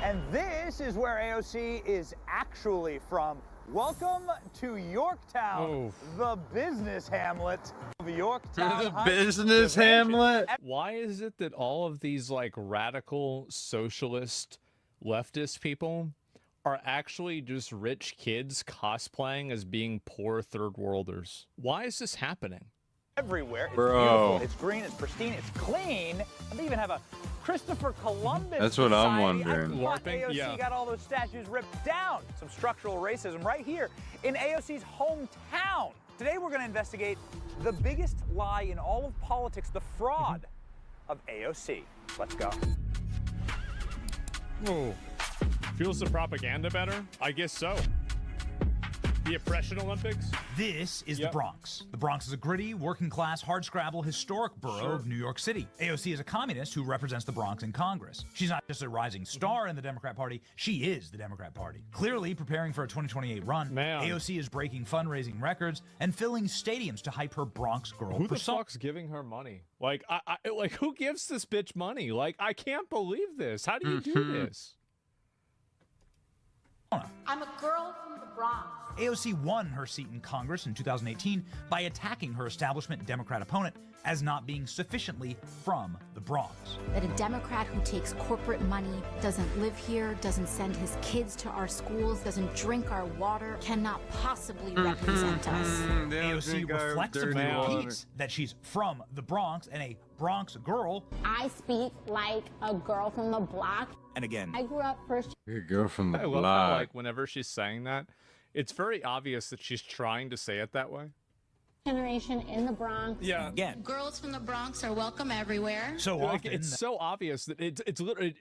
And this is where AOC is actually from. Welcome to Yorktown, the business hamlet of Yorktown. The business hamlet? Why is it that all of these, like, radical socialist leftist people are actually just rich kids cosplaying as being poor third worlders? Why is this happening? Everywhere. It's beautiful, it's green, it's pristine, it's clean. And they even have a Christopher Columbus That's what society. I'm wondering. AOC got all those statues ripped down. Some structural racism right here in AOC's hometown. Today we're going to investigate the biggest lie in all of politics, the fraud of AOC. Let's go. Oh, feels the propaganda better? I guess so. The Oppression Olympics? This is the Bronx. The Bronx is a gritty, working-class, hardscrabble, historic borough of New York City. AOC is a communist who represents the Bronx in Congress. She's not just a rising star in the Democrat Party, she is the Democrat Party. Clearly preparing for a 2028 run, AOC is breaking fundraising records and filling stadiums to hype her Bronx girl Who the persona. fuck's giving her money? Like, like, who gives this bitch money? Like, I can't believe this. How do you do this? I'm a girl from the Bronx. AOC won her seat in Congress in 2018 by attacking her establishment Democrat opponent as not being sufficiently from the Bronx. That a Democrat who takes corporate money, doesn't live here, doesn't send his kids to our schools, doesn't drink our water, cannot possibly represent us. AOC reflexively repeats that she's from the Bronx and a Bronx girl. I speak like a girl from the block. And again, I grew up first. Good girl from the I block. love how, like, whenever she's saying that, it's very obvious that she's trying to say it that way. Generation in the Bronx. Yeah. Again. Girls from the Bronx are welcome everywhere. So like, often. it's so obvious that it's literally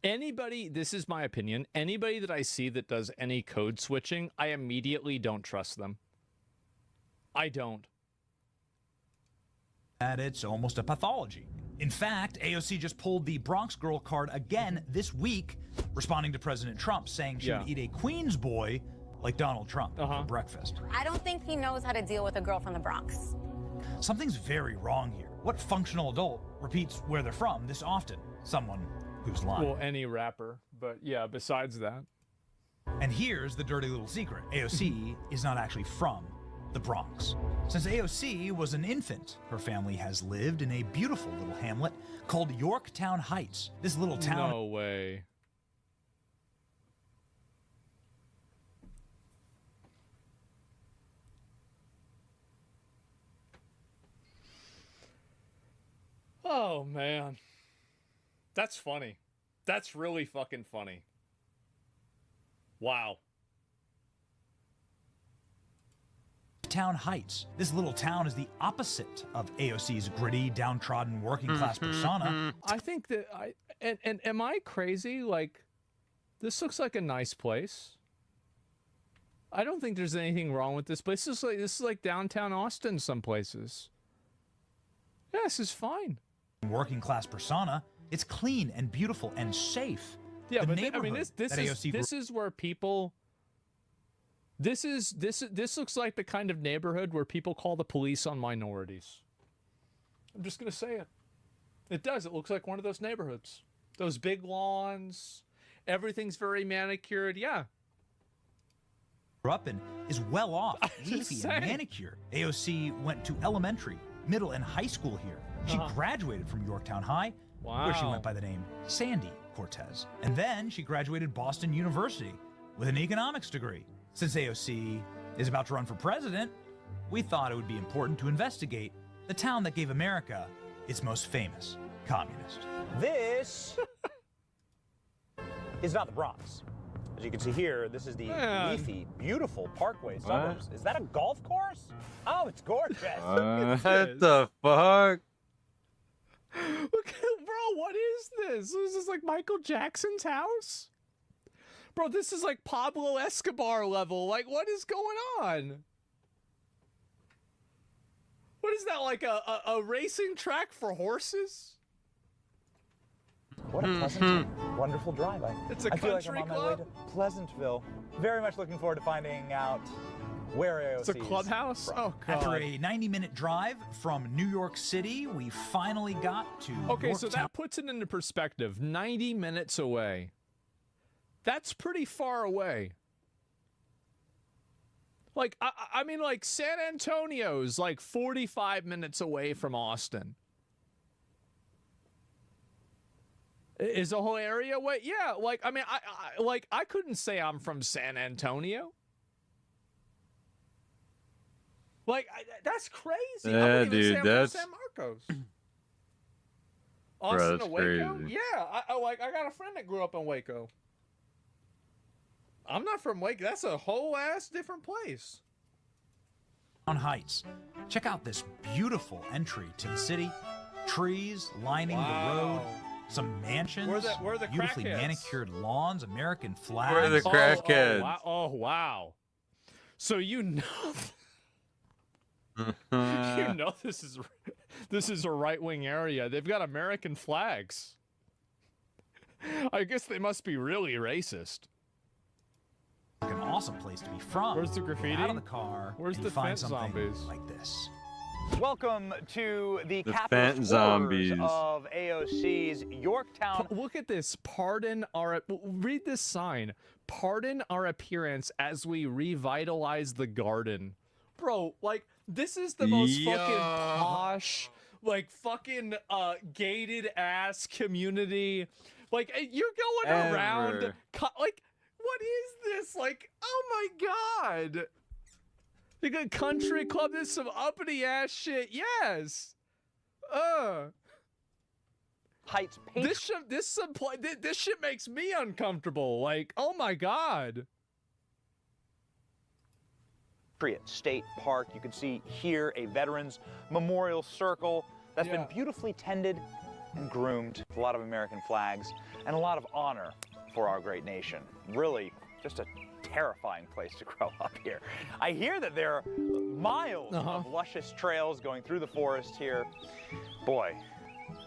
anybody. This is my opinion. Anybody that I see that does any code switching, I immediately don't trust them. I don't. That it's almost a pathology. In fact, AOC just pulled the Bronx girl card again this week, responding to President Trump, saying she would eat a Queens boy like Donald Trump for breakfast. I don't think he knows how to deal with a girl from the Bronx. Something's very wrong here. What functional adult repeats where they're from this often? Someone who's lying. Well, any rapper, but yeah, besides that. And here's the dirty little secret. AOC is not actually from the Bronx. Since AOC was an infant, her family has lived in a beautiful little hamlet called Yorktown Heights. This little town... No way. Oh, man. That's funny. That's really fucking funny. Wow. Town Heights. This little town is the opposite of AOC's gritty, downtrodden, working-class persona. I think that and am I crazy? Like, this looks like a nice place. I don't think there's anything wrong with this place. This is like downtown Austin some places. Yeah, this is fine. Working-class persona. It's clean and beautiful and safe. Yeah, the but neighborhood this is where people... This looks like the kind of neighborhood where people call the police on minorities. I'm just gonna say it. It does. It looks like one of those neighborhoods. Those big lawns. Everything's very manicured. Yeah. Grew up in is well off, leafy and manicured. AOC went to elementary, middle, and high school here. She graduated from Yorktown High, where she went by the name Sandy Cortez. And then she graduated Boston University with an economics degree. Since AOC is about to run for president, we thought it would be important to investigate the town that gave America its most famous communist. This is not the Bronx. As you can see here, this is the leafy, beautiful Parkway suburbs. Is that a golf course? Oh, it's gorgeous. What the fuck? Look, bro, what is this? Is this like Michael Jackson's house? Bro, this is like Pablo Escobar level. Like, what is going on? What is that, like a racing track for horses? What a pleasant, wonderful drive. It's a I feel like I'm country on my way to Pleasantville. Very much looking forward to finding out where AOC It's a clubhouse? is. Oh, God. After a 90-minute drive from New York City, we finally got to Okay, so Yorktown. that puts it into perspective. 90 minutes away. That's pretty far away. Like, I mean, like, San Antonio's like 45 minutes away from Austin. Is the whole area away? Yeah, like, I mean, I couldn't say I'm from San Antonio. Like, that's crazy. Yeah, dude, that's... San Marcos. Austin that's to Waco? crazy. Yeah, I got a friend that grew up in Waco. I'm not from Waco. That's a whole ass different place. On Heights. Check out this beautiful entry to the city. Trees lining the road. Some mansions. Where the beautifully crackheads? manicured lawns. American flags. Where are the crackheads? Oh, wow. So you know this is a right-wing area. They've got American flags. I guess they must be really racist. An awesome place to be from. Where's the graffiti? Out of the car. Where's and the find fence something zombies? like this. Welcome to the fence capital zombies of AOC's Yorktown. Look at this. Pardon our... Read this sign. Pardon our appearance as we revitalize the garden. Bro, like, this is the most fucking posh, like, fucking gated-ass community. Like, you're going around... Like, what is this? Like, oh my god! You got country club, this some uppity ass shit. Yes. Heights. This shit makes me uncomfortable. Like, oh my god. Patriot State Park. You can see here a Veterans Memorial Circle that's been beautifully tended and groomed with a lot of American flags and a lot of honor for our great nation. Really, just a terrifying place to grow up here. I hear that there are miles of luscious trails going through the forest here. Boy,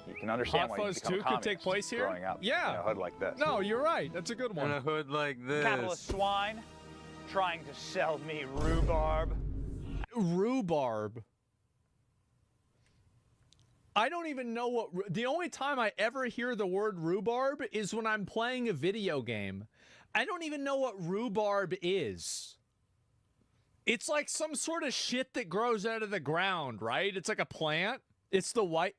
you can understand why you become a communist could take place here. Growing up yeah, in a hood like this. No, you're right. That's a good one. In a hood like this. Capitalist swine trying to sell me rhubarb. Rhubarb. I don't even know what... The only time I ever hear the word rhubarb is when I'm playing a video game. I don't even know what rhubarb is. It's like some sort of shit that grows out of the ground, right? It's like a plant. It's the white...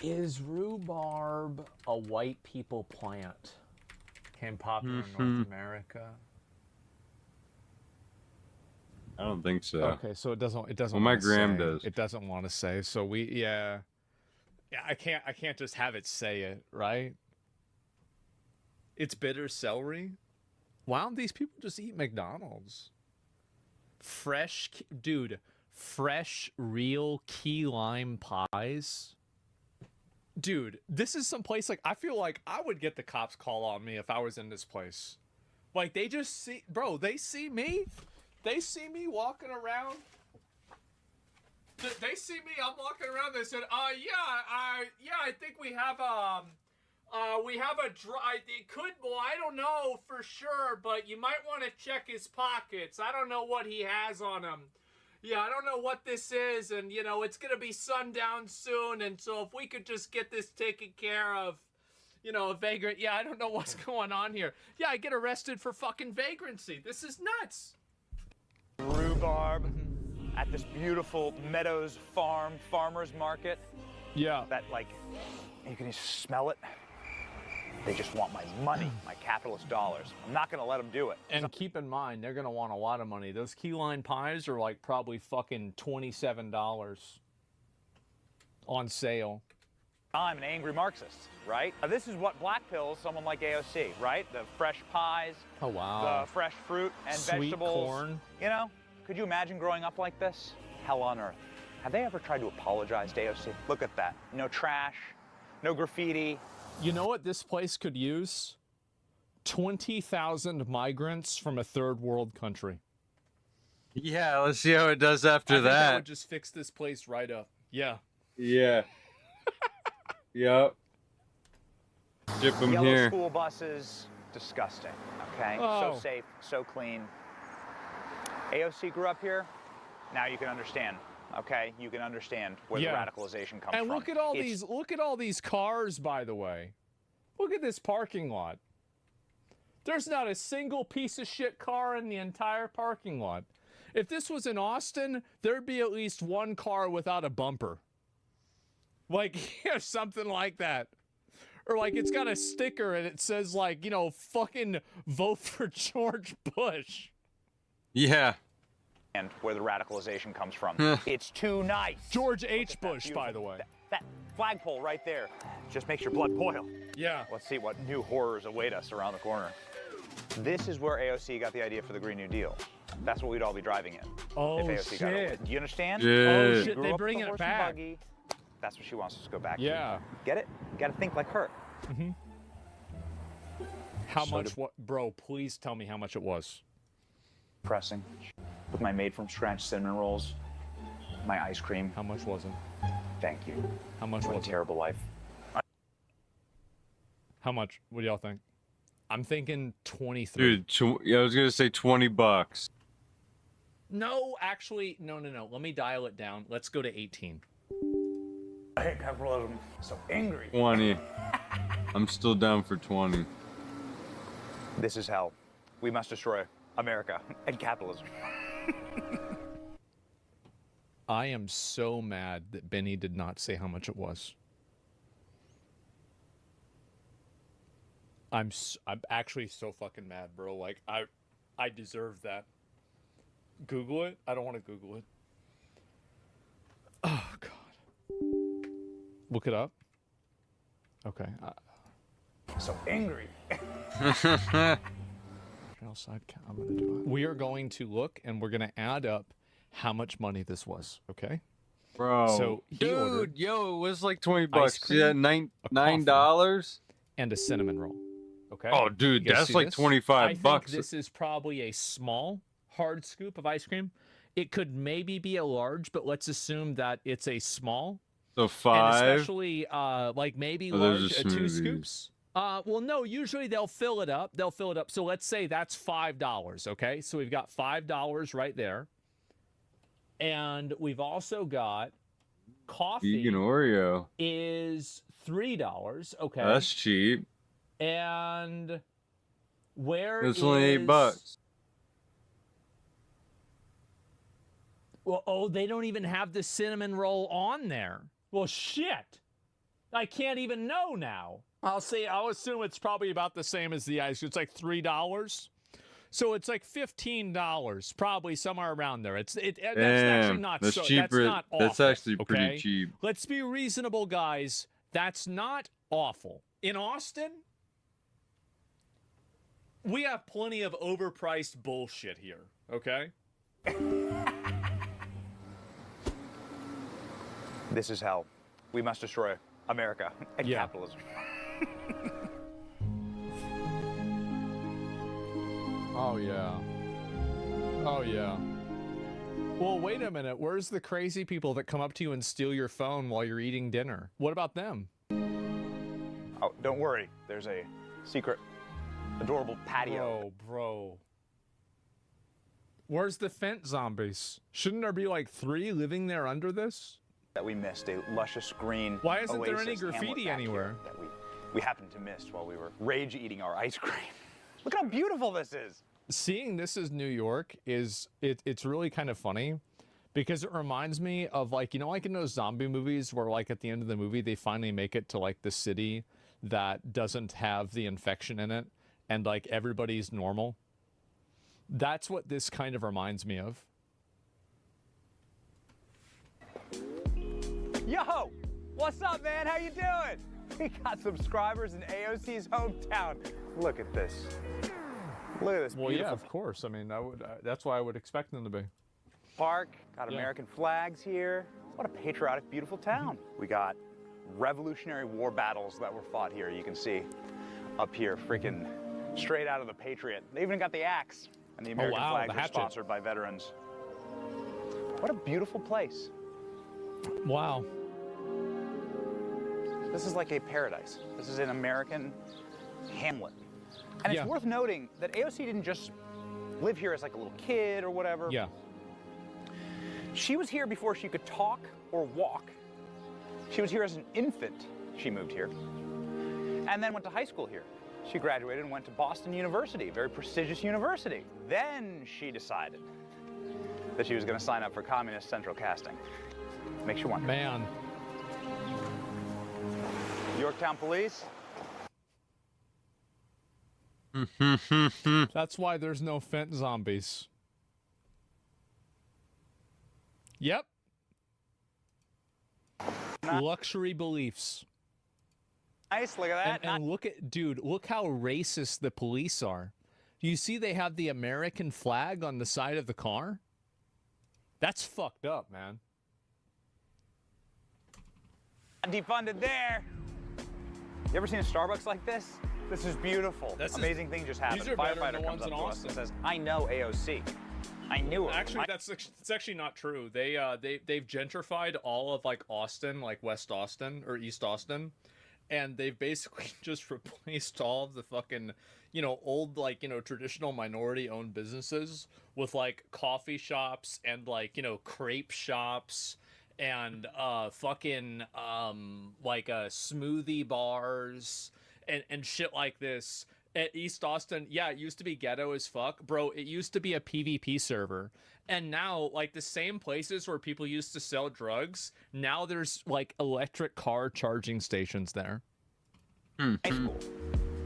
Is rhubarb a white people plant? Became popular in North America. I don't think so. Okay, so it doesn't. Well, my gram does. It doesn't want to say. So yeah. I can't just have it say it, right? It's bitter celery. Why don't these people just eat McDonald's? Fresh, real key lime pies. Dude, this is some place, like, I feel like I would get the cops call on me if I was in this place. Like, they just see, bro, they see me walking around. They see me, I'm walking around, they said, I think we have it could, well, I don't know for sure, but you might want to check his pockets. I don't know what he has on him. Yeah, I don't know what this is, and, you know, it's going to be sundown soon, and so if we could just get this taken care of, you know, a vagrant, yeah, I don't know what's going on here. Yeah, I get arrested for fucking vagrancy. This is nuts. Rhubarb at this beautiful Meadows Farm farmer's market. Yeah. That, like, you can just smell it. They just want my money, my capitalist dollars. I'm not going to let them do it. And keep in mind, they're going to want a lot of money. Those key lime pies are like probably fucking $27 on sale. I'm an angry Marxist, right? Now, this is what black pills someone like AOC, right? The fresh pies. Oh, wow. The fresh fruit and sweet vegetables. Corn. You know, could you imagine growing up like this? Hell on earth. Have they ever tried to apologize to AOC? Look at that. No trash, no graffiti. You know what this place could use? 20,000 migrants from a third world country. Yeah, let's see how it does after I think that. That would just fix this place right up. Yeah. Yeah. Yep. Ship them Yellow here. School buses, disgusting. Okay, Oh. so safe, so clean. AOC grew up here. Now you can understand. Okay, you can understand where the radicalization comes from. And look at all these cars, by the way. Look at this parking lot. There's not a single piece of shit car in the entire parking lot. If this was in Austin, there'd be at least one car without a bumper. Like, yeah, something like that. Or like it's got a sticker and it says like, you know, fucking vote for George Bush. Yeah. And where the radicalization comes from. It's too nice. George H. Bush, by the way. That flagpole right there just makes your blood boil. Yeah. Let's see what new horrors await us around the corner. This is where AOC got the idea for the Green New Deal. That's what we'd all be driving in. Oh, if AOC got it. Do you understand? Yeah. Oh, shit, Grew they're up bringing with it a horse and back. buggy. That's what she wants us to go back Yeah. to. Get it? You gotta think like her. How much? What, bro? Please tell me how much it was. Pressing with my made from scratch cinnamon rolls, my ice cream. How much was it? Thank you. How much What was a terrible life. How much? What do y'all think? I'm thinking 23. Dude, yeah, I was gonna say $20. No, actually, no. Let me dial it down. Let's go to 18. I hate capitalism. So angry. 20. I'm still down for 20. This is hell. We must destroy America and capitalism. I am so mad that Benny did not say how much it was. I'm actually so fucking mad, bro. Like, I deserve that. Google it? I don't want to Google it. Oh, God. Look it up? Okay. So angry. I'm gonna do it. We are going to look, and we're going to add up how much money this was, okay? Bro. So he ordered yo, it was like $20. cream, Yeah, $9. And a cinnamon roll. Okay. Oh, dude, You guys that's see like this? 25 I bucks. think this is probably a small hard scoop of ice cream. It could maybe be a large, but let's assume that it's a small. So 5. And especially like maybe large 2 scoops. Well, no, usually they'll fill it up. So let's say that's $5, okay? So we've got $5 right there. And we've also got coffee. Vegan Oreo is $3, okay? That's cheap. And where It's only $8. Well, they don't even have the cinnamon roll on there. Well, shit. I can't even know now. I'll assume it's probably about the same as the ice cream. It's like $3. So it's like $15, probably somewhere around there. That's actually not that's so. cheaper. That's not awful. That's actually okay? pretty cheap. Let's be reasonable, guys. That's not awful. In Austin, we have plenty of overpriced bullshit here, okay? This is hell. We must destroy America and capitalism. Oh, yeah. Oh, yeah. Well, wait a minute. Where's the crazy people that come up to you and steal your phone while you're eating dinner? What about them? Oh, don't worry. There's a secret, adorable patio. Bro. Where's the Fent zombies? Shouldn't there be like 3 living there under this? That we missed, a luscious green Why isn't there oasis any graffiti anywhere? That we happened to miss while we were rage eating our ice cream. Look how beautiful this is. Seeing this as New York it's really kind of funny because it reminds me of like, you know, like in those zombie movies where like at the end of the movie they finally make it to like the city that doesn't have the infection in it and like everybody's normal. That's what this kind of reminds me of. Yo, what's up, man? How you doing? We got subscribers in AOC's hometown. Look at this. Look at this. Well, beautiful yeah, of course. I mean, that's why I would expect them to be. Park, got American flags here. What a patriotic, beautiful town. We got Revolutionary War battles that were fought here. You can see up here, freaking straight out of the Patriot. They even got the axe, and the American flags are sponsored by veterans. What a beautiful place. Wow. This is like a paradise. This is an American hamlet. And it's worth noting that AOC didn't just live here as like a little kid or whatever. Yeah. She was here before she could talk or walk. She was here as an infant. She moved here. And then went to high school here. She graduated and went to Boston University, a very prestigious university. Then she decided that she was going to sign up for Communist Central Casting. Makes you wonder. Man. Yorktown Police. That's why there's no Fent zombies. Yep. Luxury beliefs. Nice, look at that. And look at, dude, look how racist the police are. Do you see they have the American flag on the side of the car? That's fucked up, man. Defunded there. You ever seen a Starbucks like this? This is beautiful. Amazing thing just happened. These are better than Firefighter the comes ones up in to us Austin. and says, "I know AOC. I knew her." Actually, that's actually not true. They've gentrified all of like Austin, like West Austin or East Austin, and they've basically just replaced all of the fucking, old, like, traditional minority-owned businesses with like coffee shops and like, crepe shops and fucking like smoothie bars and shit like this. At East Austin, yeah, it used to be ghetto as fuck. Bro, it used to be a PvP server. And now, like, the same places where people used to sell drugs, now there's, like, electric car charging stations there. High school.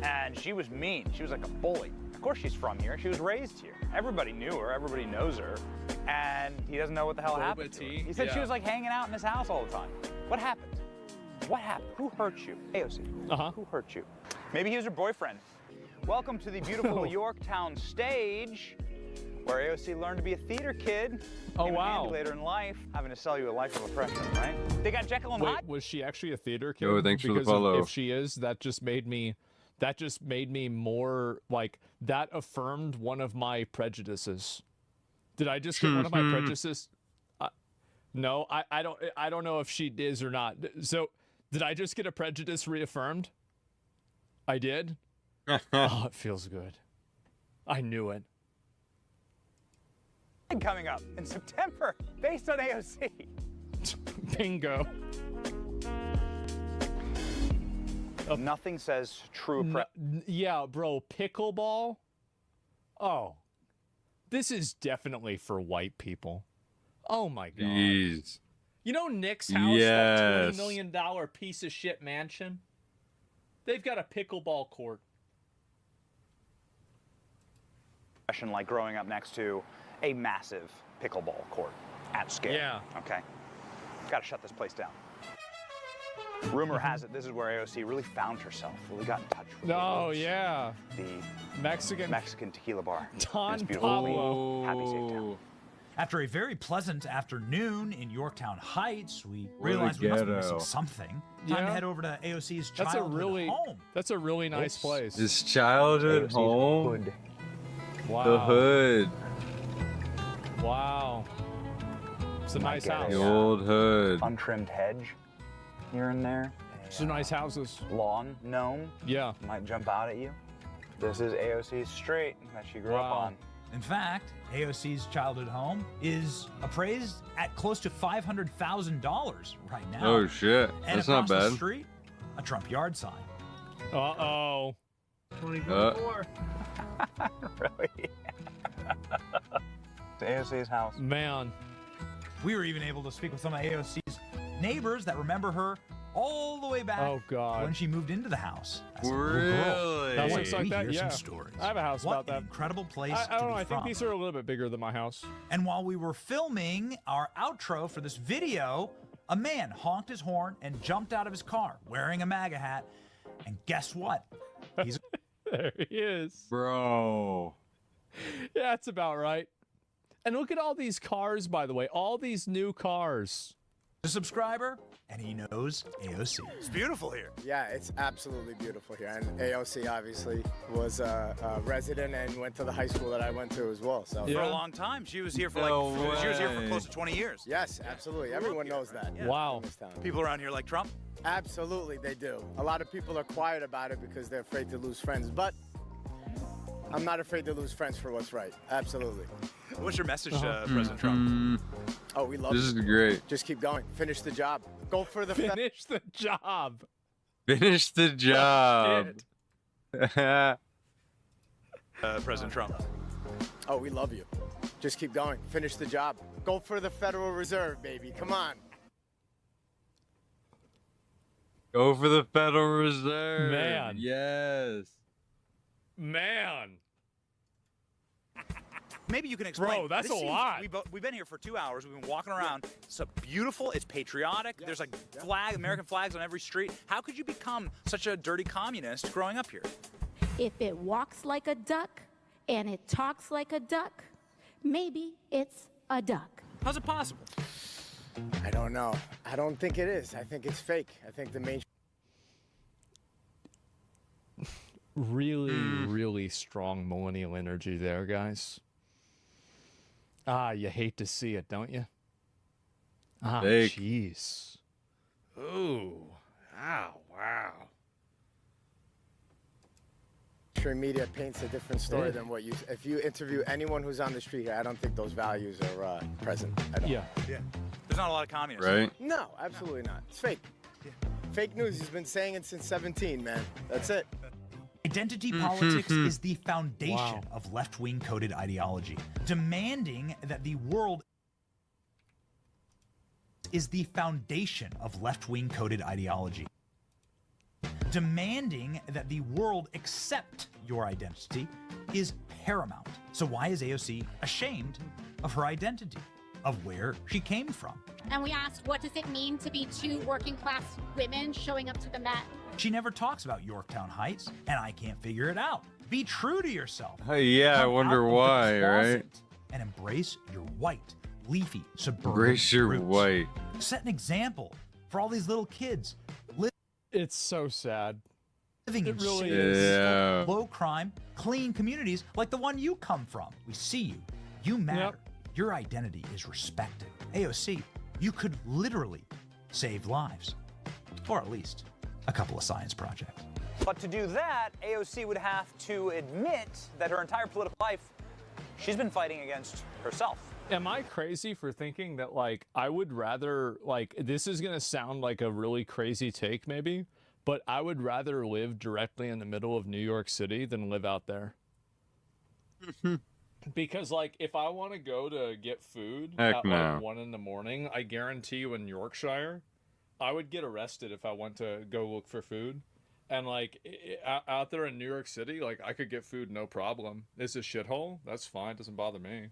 And she was mean. She was like a bully. Of course she's from here. She was raised here. Everybody knew her. Everybody knows her. And he doesn't know what the hell happened to her. He said she was, like, hanging out in his house all the time. What happened? What happened? Who hurt you? AOC. Who hurt you? Maybe he was her boyfriend. Welcome to the beautiful Yorktown stage, where AOC learned to be a theater kid. Oh, wow. Later in life, having to sell you a life of oppression, right? They got Jekyll and Hyde. Wait, was she actually a theater kid? Oh, thanks for the Because follow. if she is, that just made me more, like, that affirmed one of my prejudices. Did I just get one of my prejudices? No, I don't know if she is or not. So, did I just get a prejudice reaffirmed? I did? Oh, it feels good. I knew it. Coming up in September, based on AOC. Bingo. Nothing says true. Yeah, bro, pickleball? Oh, this is definitely for white people. Oh my god. Jeez. You know Nick's house, that $20 million piece of shit mansion? They've got a pickleball court. Like growing up next to a massive pickleball court at scale. Yeah. Okay. Got to shut this place down. Rumor has it this is where AOC really found herself, really got in touch with yeah. the Mexican tequila bar. Don Beautiful, Pablo. happy, safe town. After a very pleasant afternoon in Yorktown Heights, we realized we must be missing something. Time to head over to AOC's childhood home. That's a really nice place. His childhood home. Hood. Wow. The hood. Wow. It's a nice house. The old hood. Untrimmed hedge here and there. Some nice houses. Lawn gnome. Yeah. Might jump out at you. This is AOC's street that she grew up on. In fact, AOC's childhood home is appraised at close to $500,000 right now. Oh shit, and that's not across the bad. street, a Trump yard sign. Uh-oh. 2024. Really? It's AOC's house. Man. We were even able to speak with some of AOC's neighbors that remember her all the way back when she moved into the house. Really? That looks like that, Hear yeah. some stories. I have a house What about that. an incredible place I don't know, to be I think from. these are a little bit bigger than my house. And while we were filming our outro for this video, a man honked his horn and jumped out of his car wearing a MAGA hat. And guess what? He's There he is. Bro. Yeah, that's about right. And look at all these cars, by the way. All these new cars. a subscriber, and he knows AOC. It's beautiful here. Yeah, it's absolutely beautiful here. And AOC obviously was a resident and went to the high school that I went to as well. So For a long time. She was here for she was here for close to 20 years. Yes, absolutely. Everyone knows that. Yeah. Wow. In this town. People around here like Trump? Absolutely, they do. A lot of people are quiet about it because they're afraid to lose friends, but I'm not afraid to lose friends for what's right. Absolutely. What's your message to President Trump? Oh, we love This is great. Just keep going. Finish the job. Go for the Finish the job. Finish the job. President Trump. Oh, we love you. Just keep going. Finish the job. Go for the Federal Reserve, baby. Come on. Go for the Federal Reserve. Man. Yes. Man. Maybe you can explain. Bro, that's This a seems- lot. We've been here for 2 hours. We've been walking around. It's beautiful. It's patriotic. There's like American flags on every street. How could you become such a dirty communist growing up here? If it walks like a duck and it talks like a duck, maybe it's a duck. How's it possible? I don't know. I don't think it is. I think it's fake. I think the main. Really strong millennial energy there, guys. Ah, you hate to see it, don't you? Ah, jeez. Ooh. Ow, wow. Mainstream media paints a different story than what you. If you interview anyone who's on the street here, I don't think those values are present at all. Yeah. There's not a lot of communists. Right? No, absolutely not. It's fake. Yeah. Fake news. He's been saying it since 17, man. That's it. Identity politics is the foundation of left-wing coded ideology, demanding that the world is the foundation of left-wing coded ideology. Demanding that the world accept your identity is paramount. So why is AOC ashamed of her identity, of where she came from? And we asked, what does it mean to be two working class women showing up to the Met? She never talks about Yorktown Heights, and I can't figure it out. Be true to yourself. Yeah, I wonder why, right? And embrace your white, leafy, suburban Embrace your roots. white. Set an example for all these little kids. It's so sad. Living in really safe, low crime, clean communities like the one you come from. We see you. You matter. Your identity is respected. AOC, you could literally save lives. Or at least a couple of science projects. But to do that, AOC would have to admit that her entire political life, she's been fighting against herself. Am I crazy for thinking that, like, I would rather, like, this is going to sound like a really crazy take maybe, but I would rather live directly in the middle of New York City than live out there. Because, like, if I want to go to get food at like 1 in the morning, I guarantee you in Yorkshire, I would get arrested if I went to go look for food. And, like, out there in New York City, like, I could get food no problem. It's a shithole. That's fine. Doesn't bother me.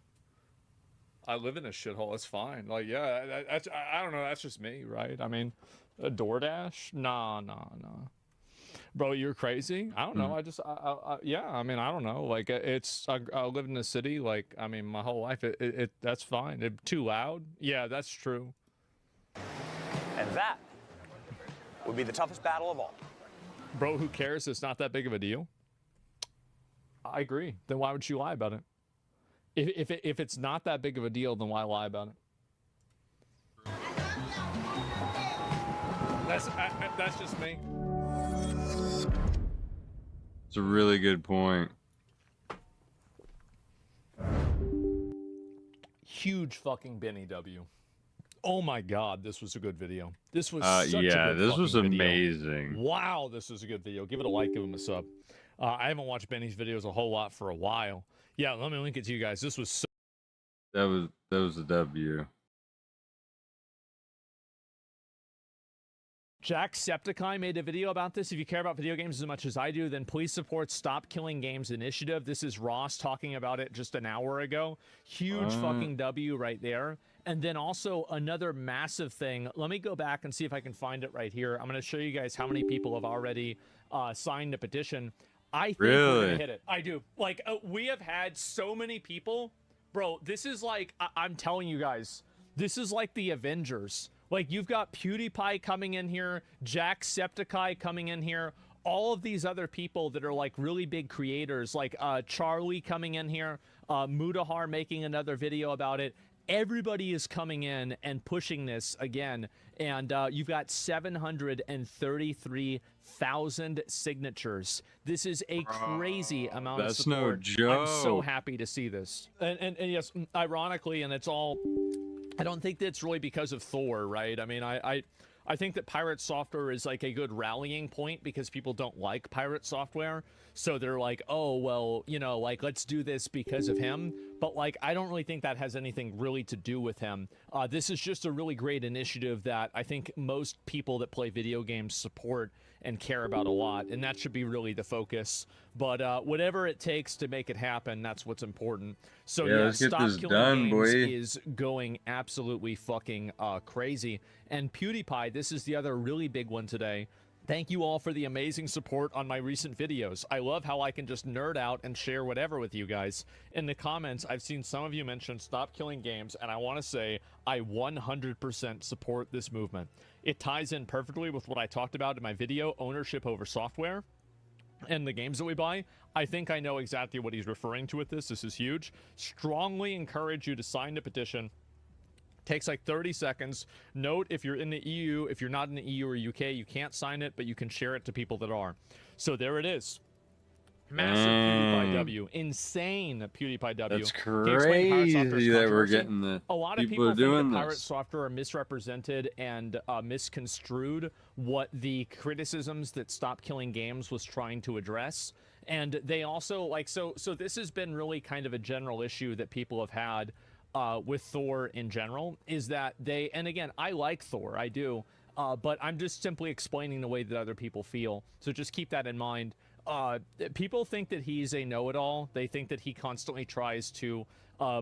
I live in a shithole. It's fine. Like, yeah, I don't know. That's just me, right? I mean, a DoorDash? Nah. Bro, you're crazy? I don't know. Yeah, I mean, I don't know. Like, I lived in a city, like, I mean, my whole life. That's fine. Too loud? Yeah, that's true. And that would be the toughest battle of all. Bro, who cares? It's not that big of a deal. I agree. Then why would you lie about it? If it's not that big of a deal, then why lie about it? That's just me. It's a really good point. Huge fucking Benny W. Oh my God, this was a good video. This was such a good this was amazing. Video. Wow, this was a good video. Give it a like, give him a sub. I haven't watched Benny's videos a whole lot for a while. Yeah, let me link it to you guys. This was so... That was a W. Jacksepticeye made a video about this. If you care about video games as much as I do, then please support Stop Killing Games Initiative. This is Ross talking about it just an hour ago. Huge fucking W right there. And then also another massive thing. Let me go back and see if I can find it right here. I'm going to show you guys how many people have already signed a petition. I think we're going to hit it. I do. Like, we have had so many people. Bro, this is like, I'm telling you guys, this is like the Avengers. Like, you've got PewDiePie coming in here, Jacksepticeye coming in here, all of these other people that are like really big creators, like Charlie coming in here, Mudahar making another video about it. Everybody is coming in and pushing this again, and you've got 733,000 signatures. This is a crazy amount of support. That's no joke. I'm so happy to see this. And yes, ironically, and it's all... I don't think that's really because of Thor, right? I mean, I think that Pirate Software is like a good rallying point because people don't like Pirate Software. So they're like, oh, well, you know, like, let's do this because of him. But, like, I don't really think that has anything really to do with him. This is just a really great initiative that I think most people that play video games support and care about a lot. And that should be really the focus. But whatever it takes to make it happen, that's what's important. So, yeah, Stop Killing Games is going absolutely fucking crazy. And PewDiePie, this is the other really big one today. Thank you all for the amazing support on my recent videos. I love how I can just nerd out and share whatever with you guys. In the comments, I've seen some of you mention Stop Killing Games, and I want to say I 100% support this movement. It ties in perfectly with what I talked about in my video, Ownership Over Software. and the games that we buy. I think I know exactly what he's referring to with this. This is huge. Strongly encourage you to sign the petition. Takes like 30 seconds. Note, if you're in the EU, if you're not in the EU or UK, you can't sign it, but you can share it to people that are. So there it is. Massive PewDiePie W. Insane PewDiePie W. That's crazy that we're getting the a lot of people people doing think that pirate this. software are misrepresented and misconstrued what the criticisms that Stop Killing Games was trying to address. And they also, like, so this has been really kind of a general issue that people have had with Thor in general, is that they, and again, I like Thor, I do, but I'm just simply explaining the way that other people feel. So just keep that in mind. People think that he's a know-it-all. They think that he constantly tries to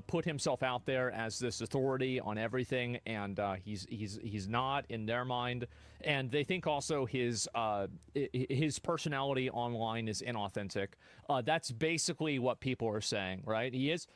put himself out there as this authority on everything, and he's not in their mind. And they think also his personality online is inauthentic. That's basically what people are saying, right? He is.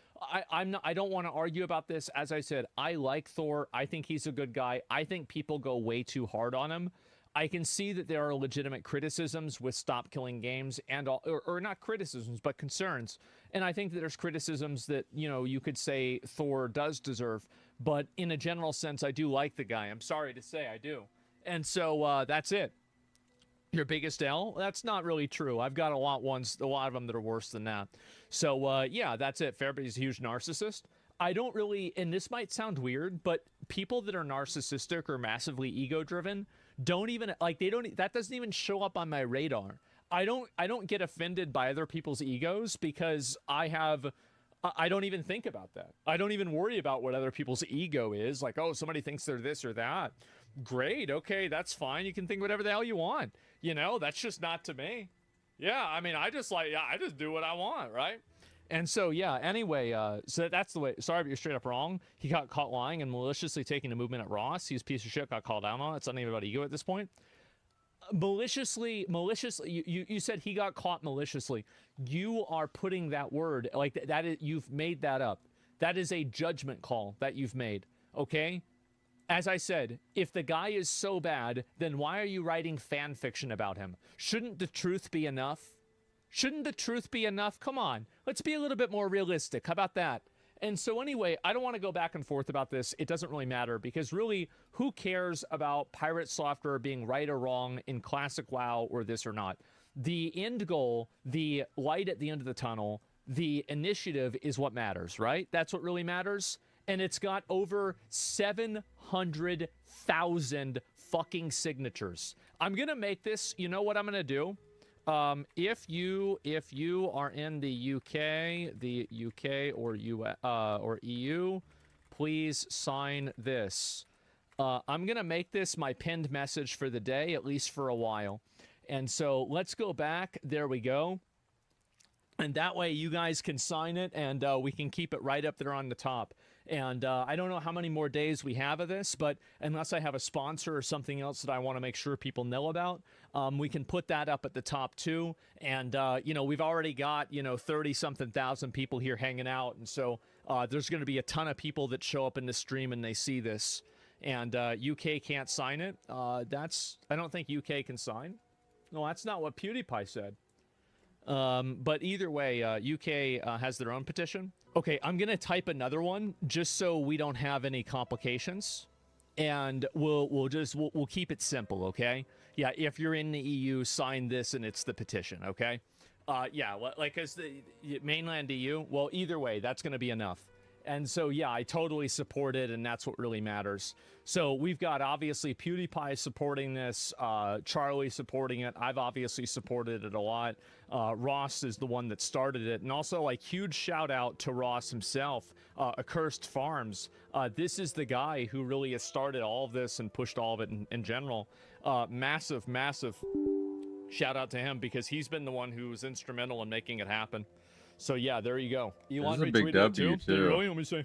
I don't want to argue about this. As I said, I like Thor. I think he's a good guy. I think people go way too hard on him. I can see that there are legitimate criticisms with Stop Killing Games and all, or not criticisms, but concerns. And I think that there's criticisms that, you know, you could say Thor does deserve. But in a general sense, I do like the guy. I'm sorry to say I do. And so that's it. Your biggest L? That's not really true. I've got a lot of them that are worse than that. So yeah, that's it. Fairby's a huge narcissist. I don't really, and this might sound weird, but people that are narcissistic or massively ego-driven don't even, like, that doesn't even show up on my radar. I don't get offended by other people's egos because I don't even think about that. I don't even worry about what other people's ego is. Like, oh, somebody thinks they're this or that. Great. Okay, that's fine. You can think whatever the hell you want. You know, that's just not to me. Yeah, I mean, I just do what I want, right? And so, yeah, anyway, so that's the way. Sorry if you're straight up wrong. He got caught lying and maliciously taking a movement at Ross. He's a piece of shit, got called out on it. It's not even about ego at this point. Maliciously, you said he got caught maliciously. You are putting that word, like, that is, you've made that up. That is a judgment call that you've made, okay? As I said, if the guy is so bad, then why are you writing fan fiction about him? Shouldn't the truth be enough? Shouldn't the truth be enough? Come on, let's be a little bit more realistic. How about that? And so anyway, I don't want to go back and forth about this. It doesn't really matter because really, who cares about pirate software being right or wrong in classic WoW or this or not? The end goal, the light at the end of the tunnel, the initiative is what matters, right? That's what really matters. And it's got over 700,000 fucking signatures. I'm going to make this, you know what I'm going to do? If you are in the UK or EU, please sign this. I'm gonna make this my pinned message for the day, at least for a while. And so let's go back. There we go. And that way you guys can sign it, and we can keep it right up there on the top. And I don't know how many more days we have of this, but unless I have a sponsor or something else that I want to make sure people know about, we can put that up at the top too. And, you know, we've already got, 30-something thousand people here hanging out. And so there's going to be a ton of people that show up in the stream and they see this. And UK can't sign it. I don't think UK can sign. No, that's not what PewDiePie said. But either way, UK has their own petition. Okay, I'm gonna type another one just so we don't have any complications, and we'll keep it simple. Okay? Yeah, if you're in the EU, sign this, and it's the petition. Okay? Yeah, like as the mainland EU. Well, either way, that's gonna be enough. And so, yeah, I totally support it, and that's what really matters. So we've got, obviously, PewDiePie supporting this, Charlie supporting it. I've obviously supported it a lot. Ross is the one that started it. And also, like, huge shout-out to Ross himself, Accursed Farms. This is the guy who really has started all of this and pushed all of it in general. Massive, massive shout-out to him because he's been the one who was instrumental in making it happen. So yeah, there you go. Elon retweeted big W it too. Really? Let me see.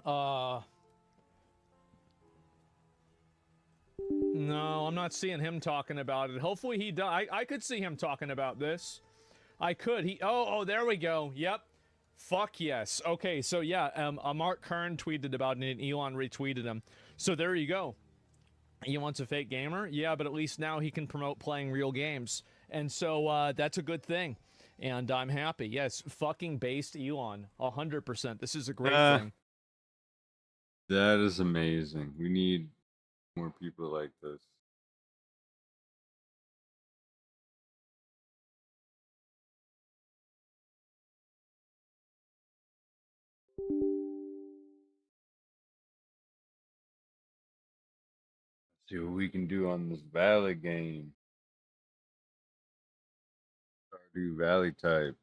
No, I'm not seeing him talking about it. Hopefully he does. I could see him talking about this. I could. Oh, there we go. Yep. Fuck yes. Okay, so yeah, Mark Kern tweeted about it and Elon retweeted him. So there you go. Elon's a fake gamer? Yeah, but at least now he can promote playing real games. And so that's a good thing. And I'm happy. Yes, fucking based Elon, 100%. This is a great thing. That is amazing. We need more people like this. Let's see what we can do on this Valley game. Stardew Valley type.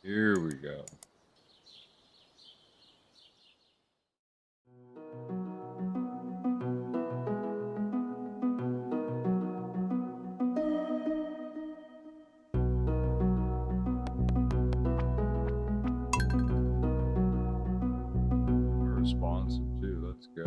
Here we go. We're responsive too. Let's go.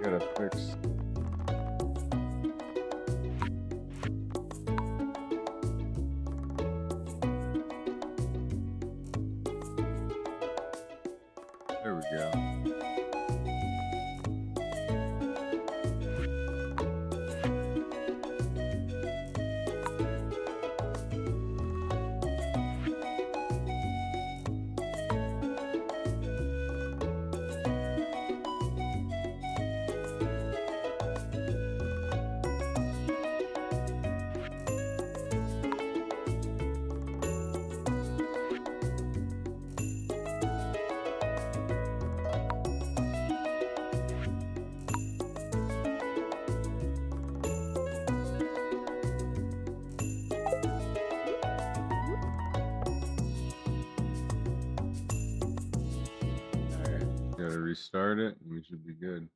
Gotta fix. There we go. Gotta restart it and we should be good.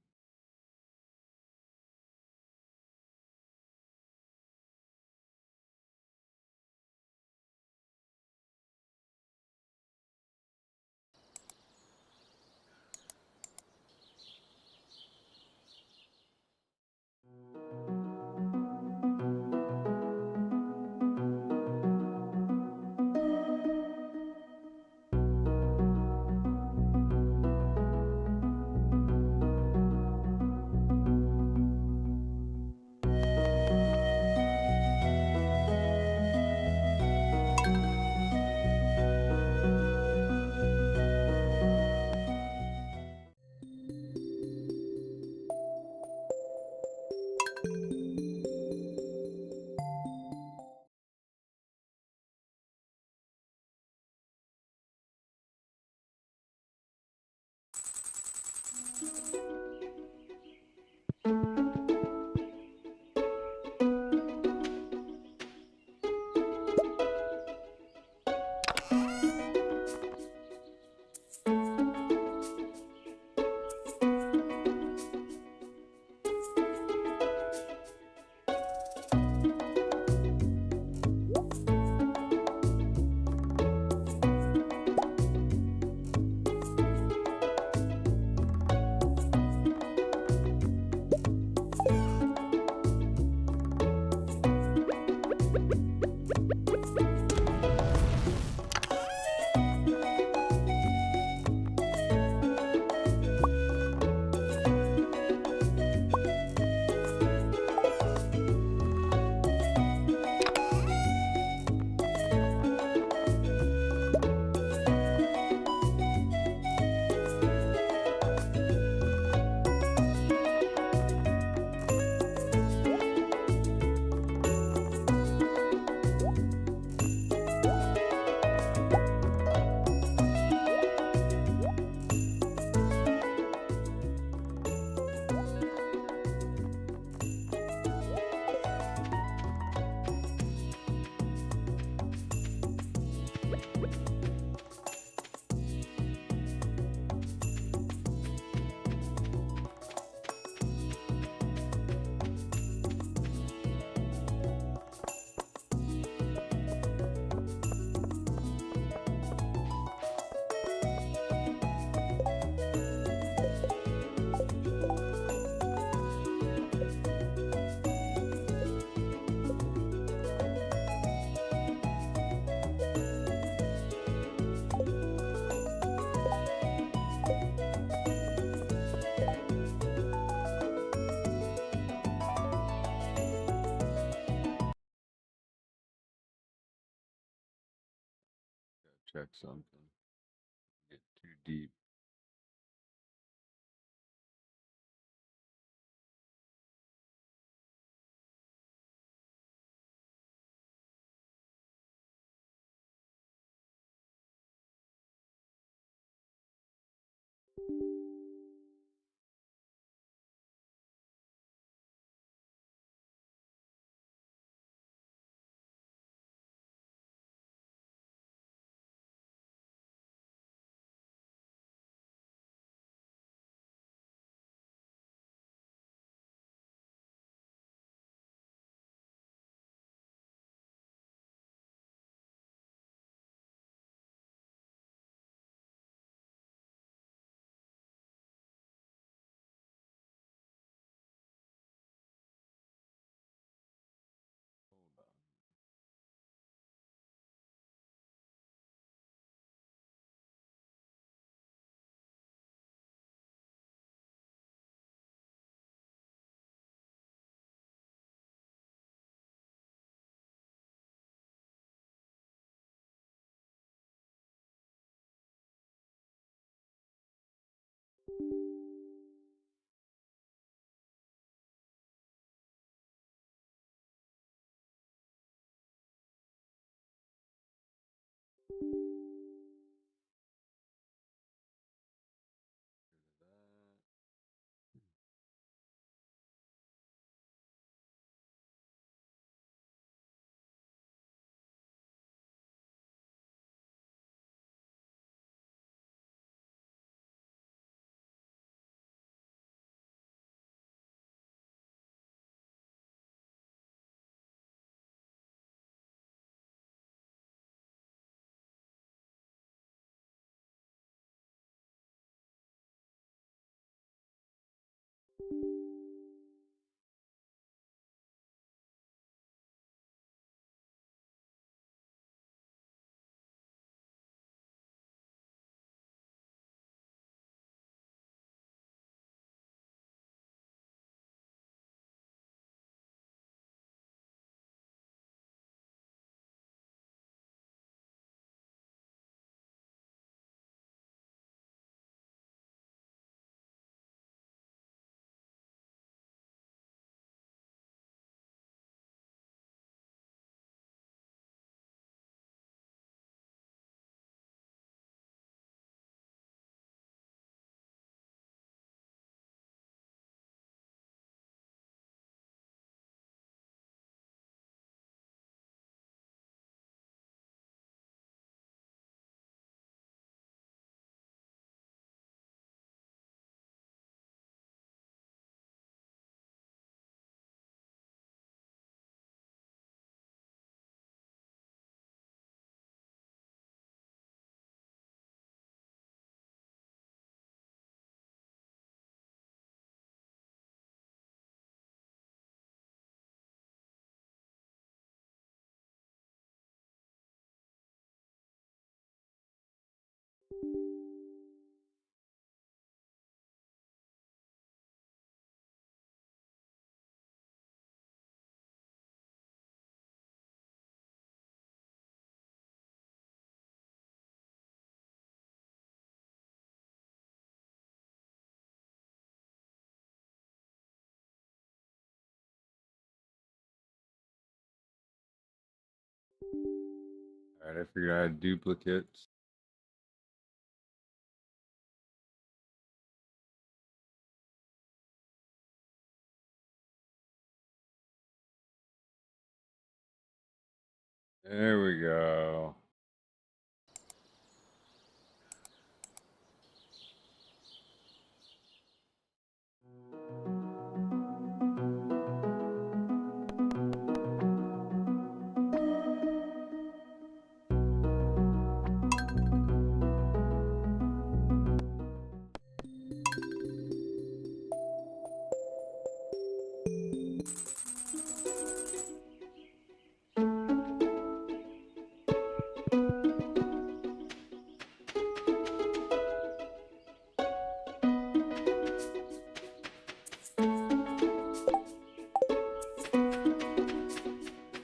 check something. Get too deep. All right, I figured I had duplicates. There we go.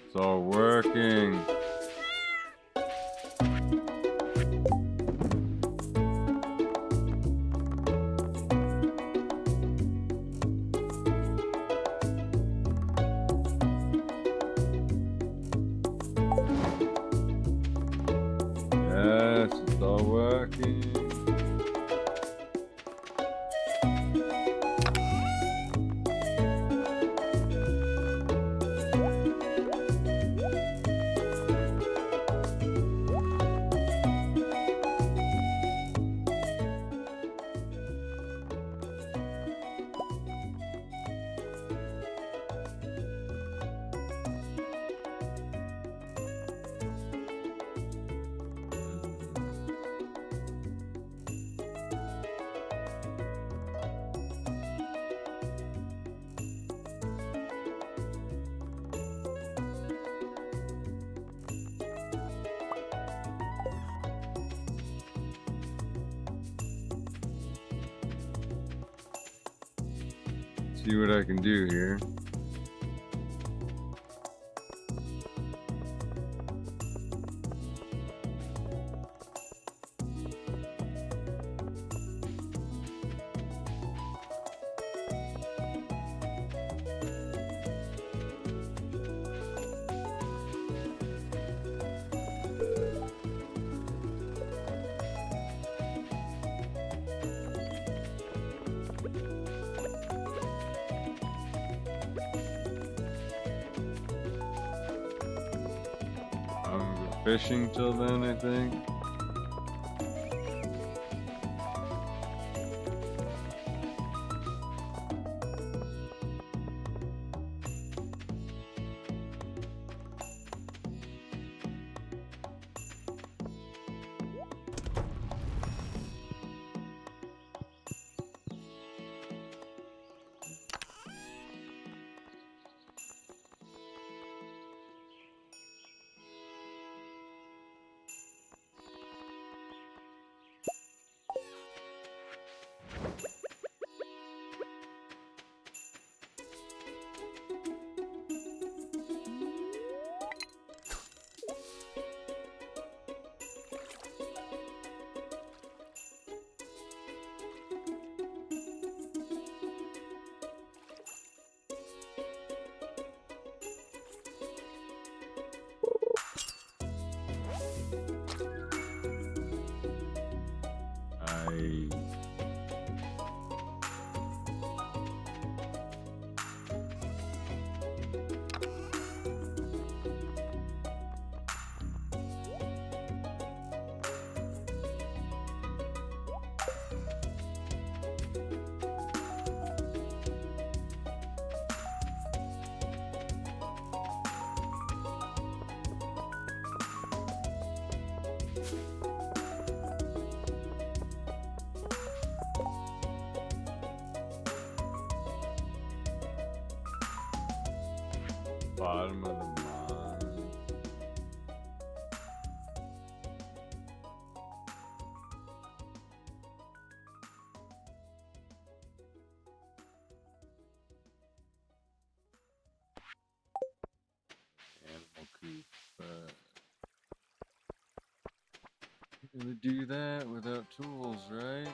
It's all working. Yes, it's all working. See what I can do here. Fishing till then, I think. Bottom of the mine. Animal coop. You're gonna do that without tools, right?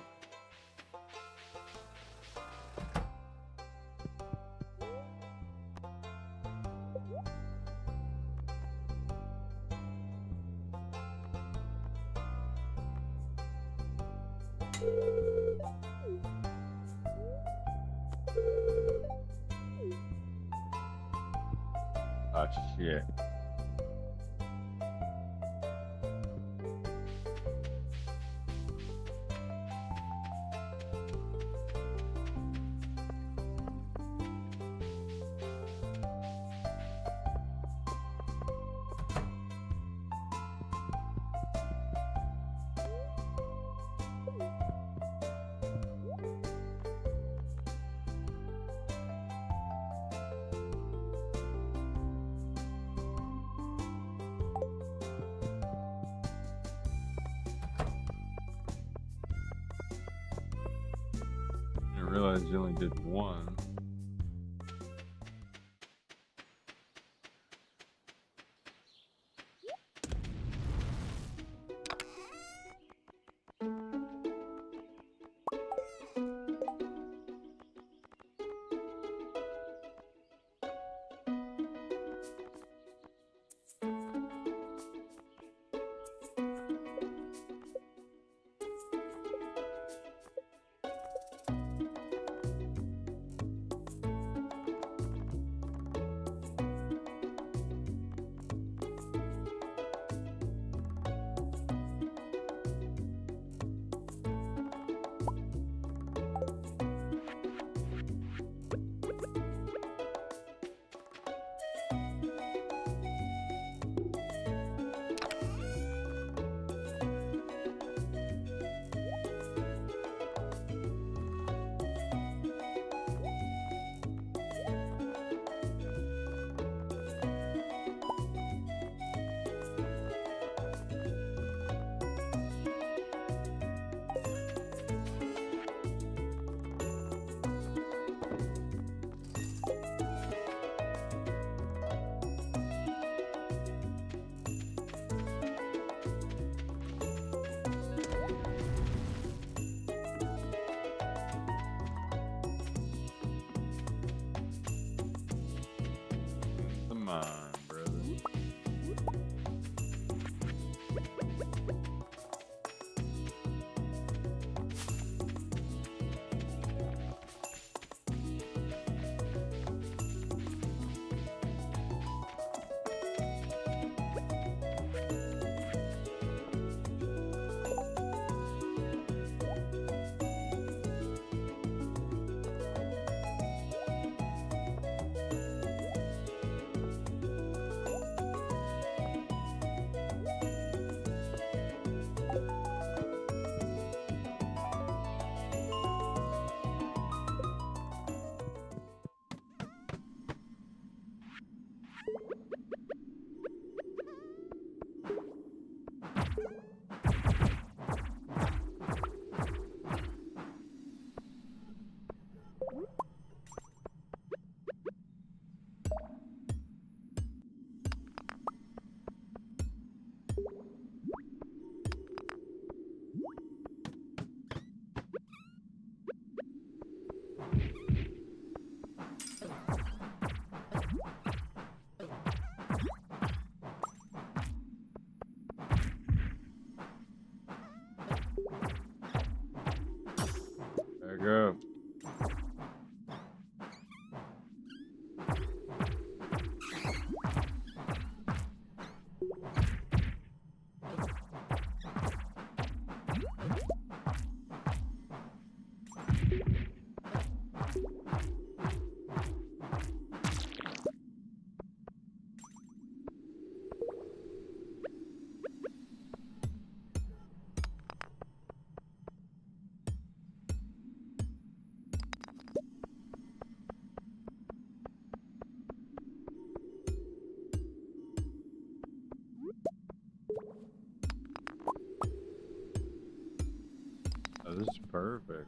Ah, shit. I realized you only did one. on, brother. There you go. Oh, this is perfect.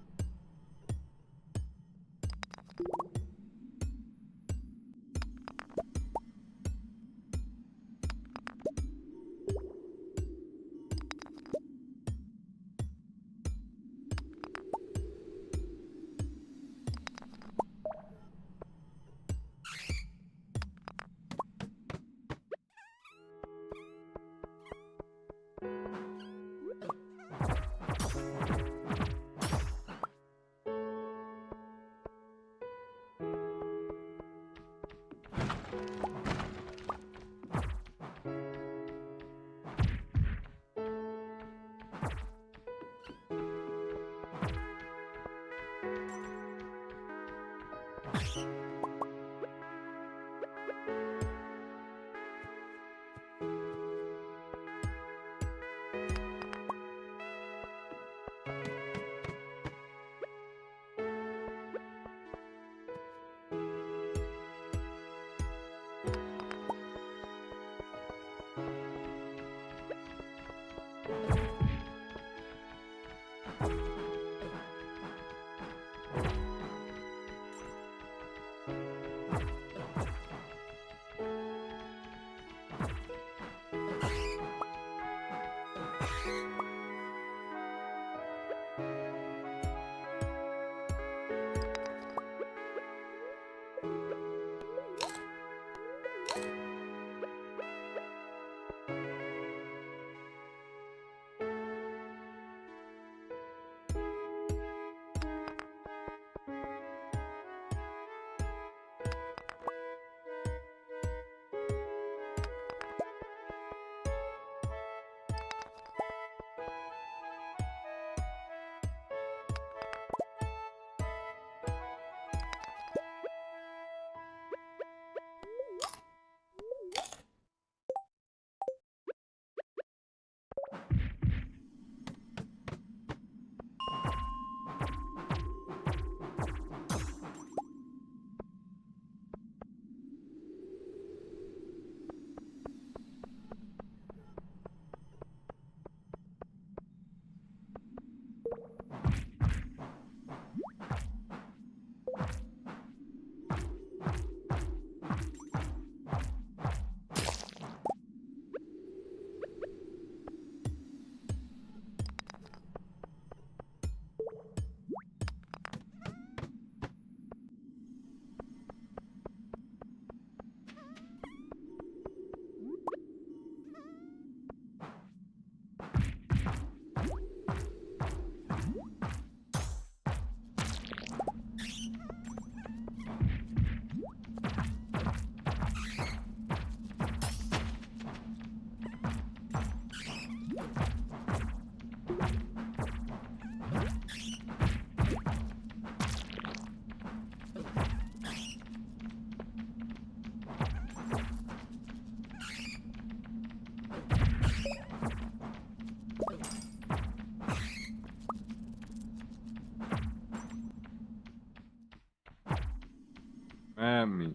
at me.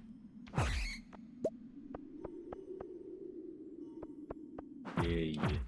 Yeah.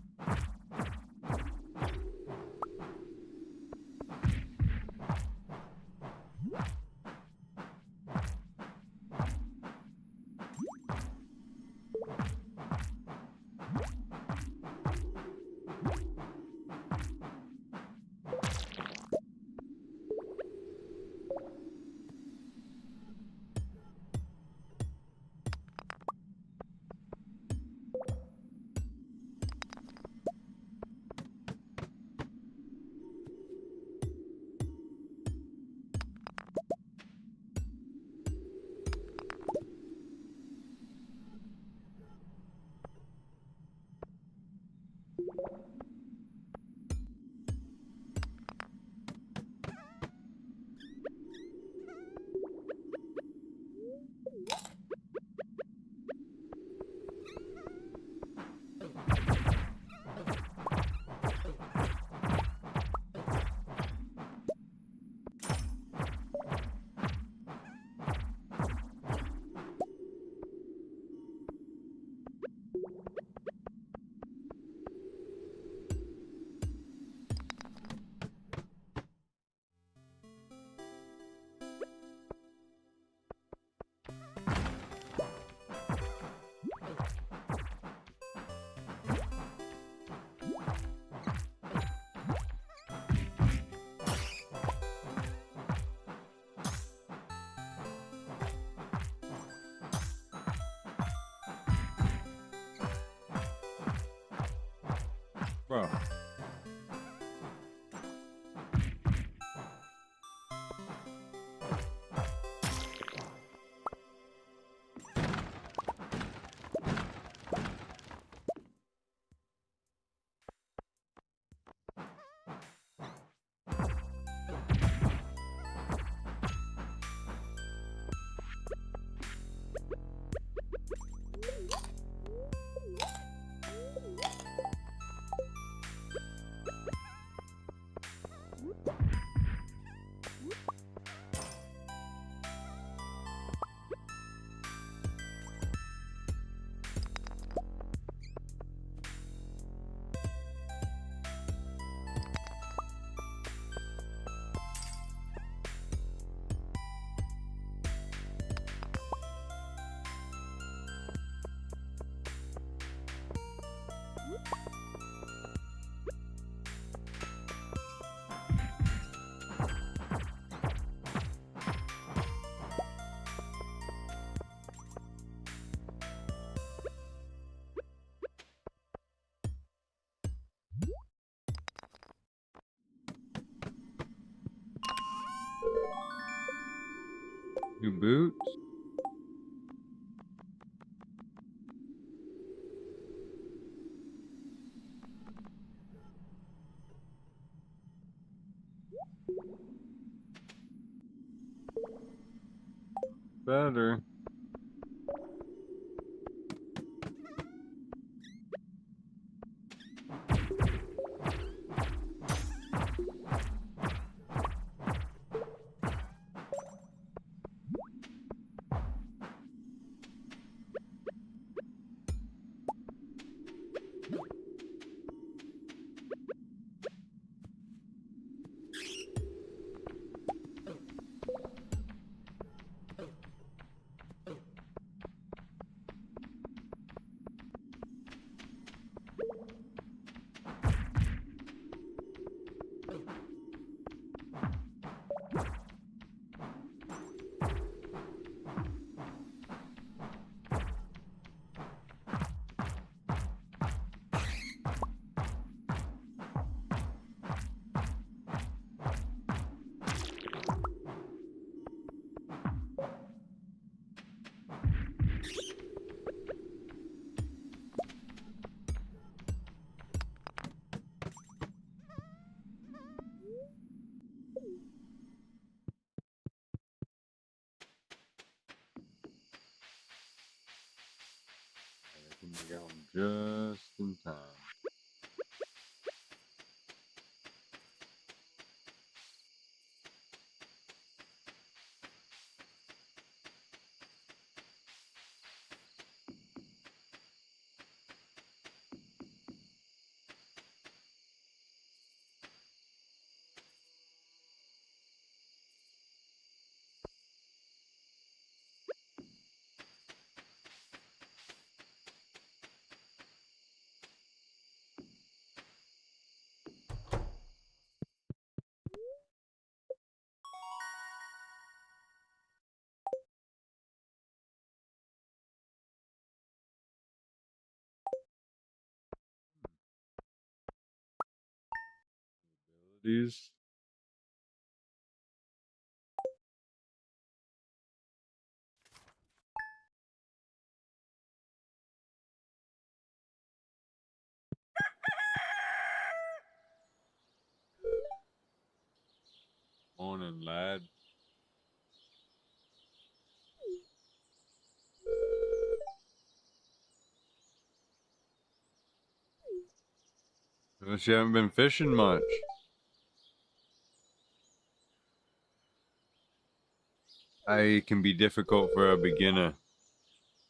Bro. New boots? Better. Got home just in time. These. Morning, lad. Guess you haven't been fishing much. It can be difficult for a beginner.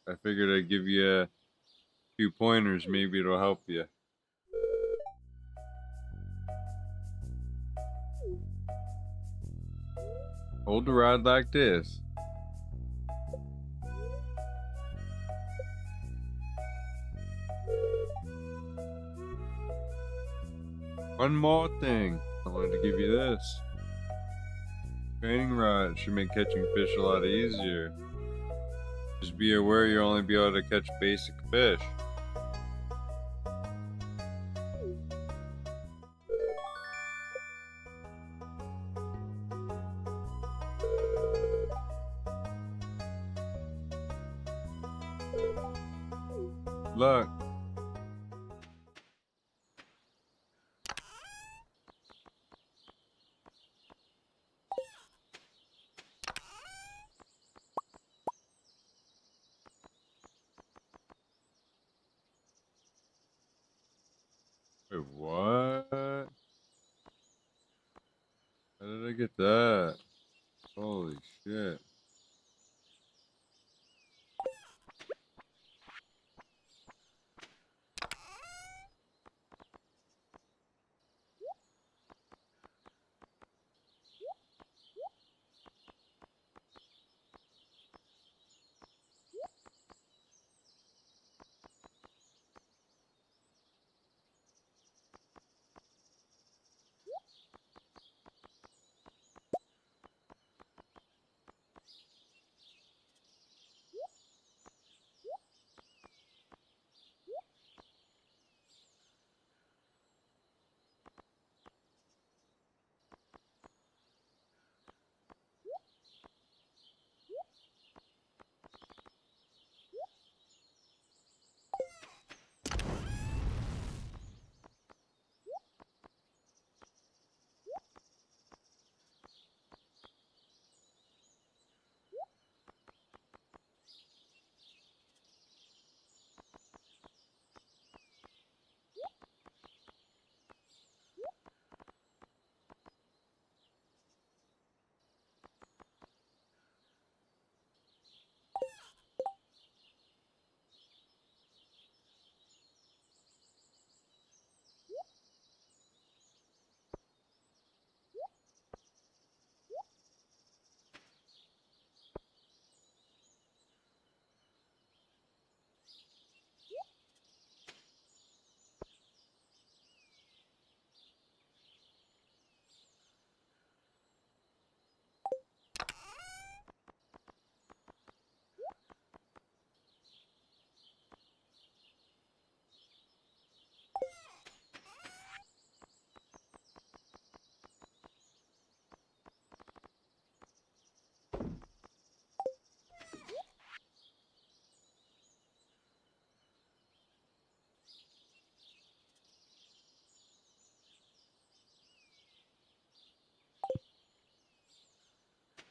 I figured I'd give you a few pointers. Maybe it'll help you. Hold the rod like this. One more thing. I wanted to give you this. Training rod should make catching fish a lot easier. Just be aware you'll only be able to catch basic fish. Look. Wait, what? How did I get that? Holy shit.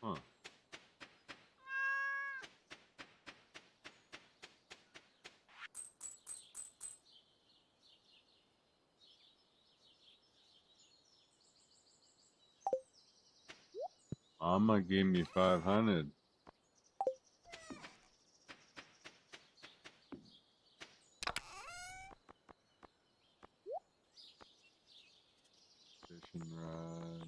Huh. Mama gave me 500. Fishing rod.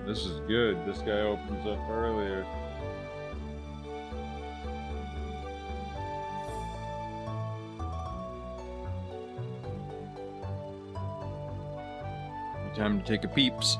This is good. This guy opens up earlier. Time to take a peeps.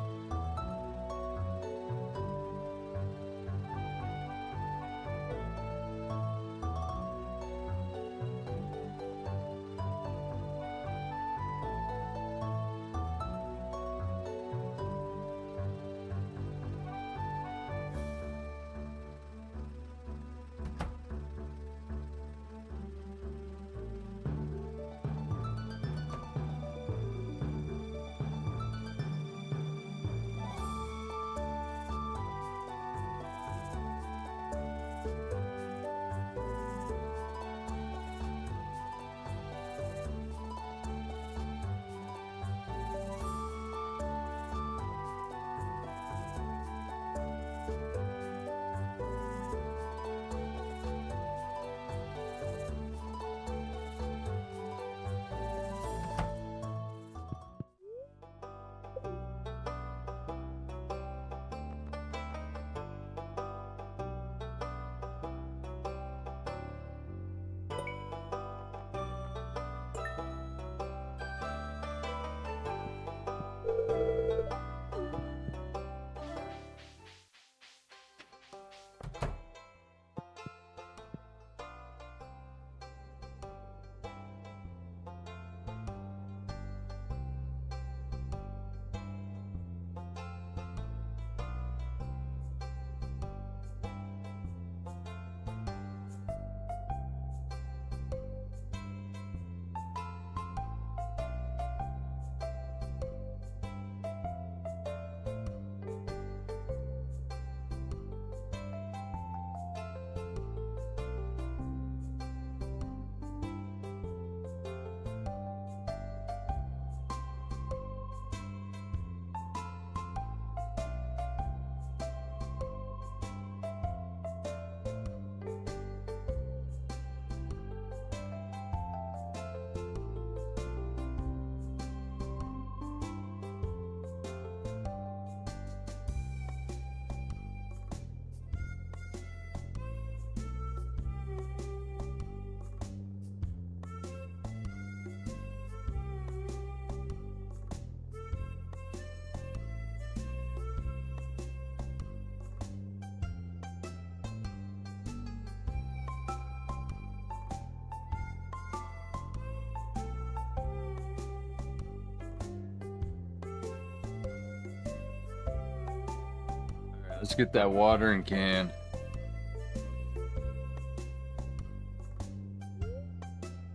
Let's get that watering can.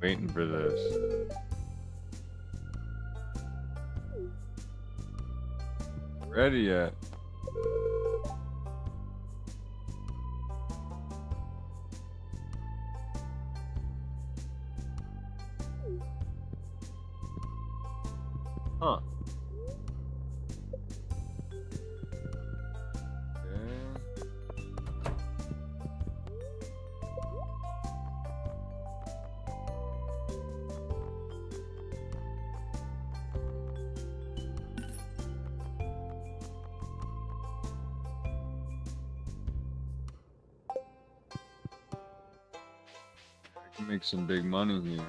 Waiting for this. Ready yet? Huh. Make some big money here.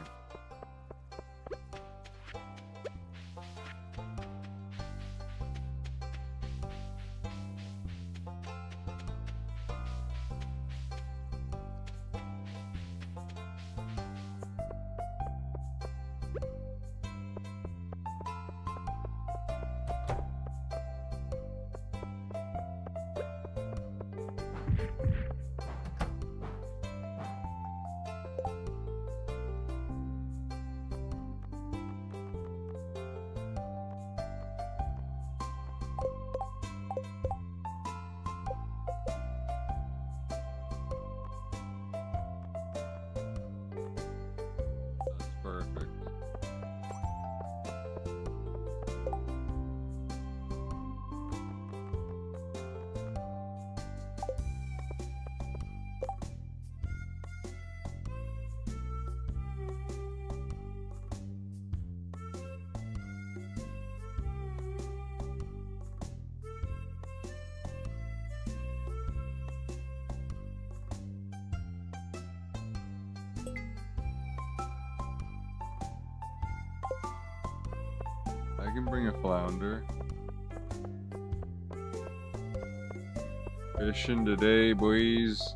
can bring a flounder. Fishing today, boys.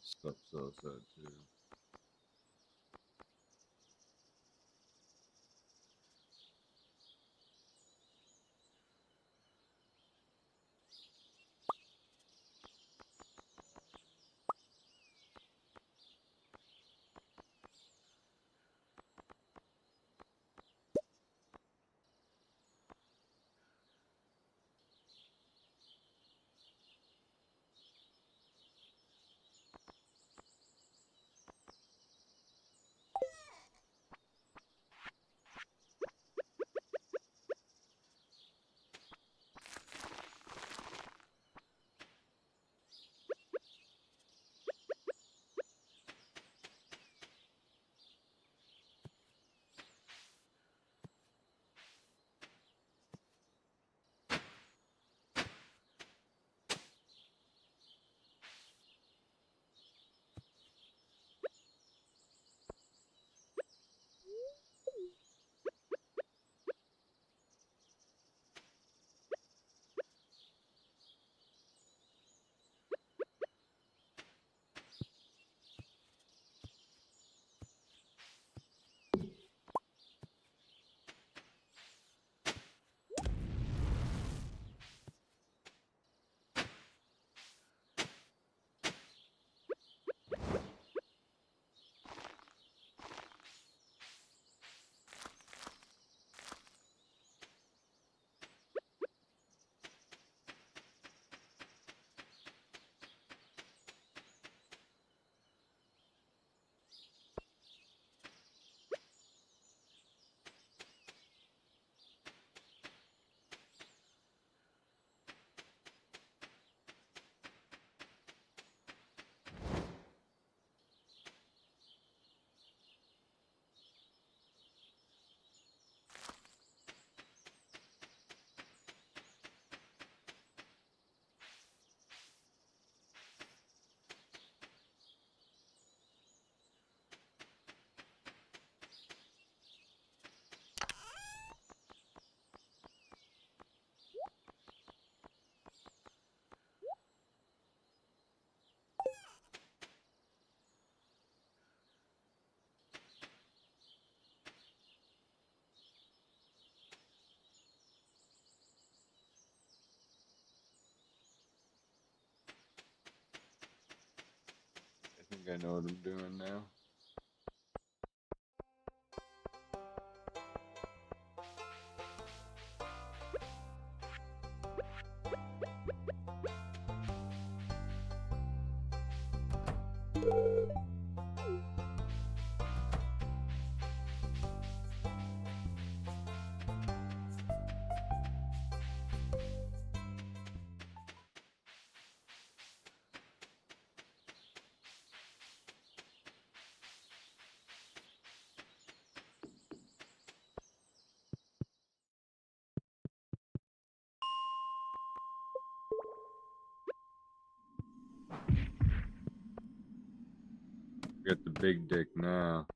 Stuff sells that too. I think I know what I'm doing now. Got the big dick now.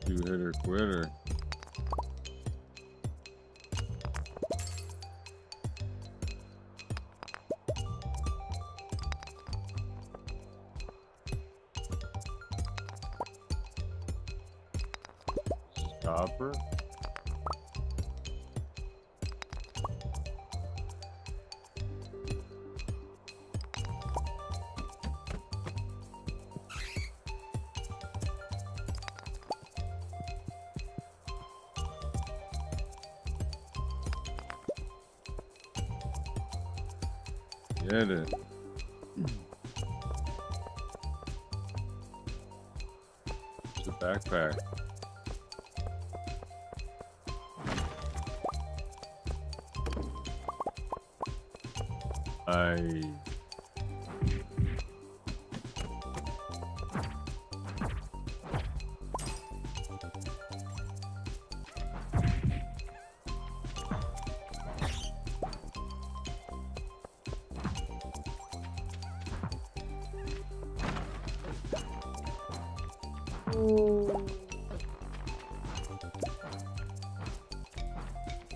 Two-hitter quitter. Copper? Get it. It's a backpack.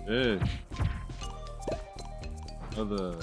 Fish. Another.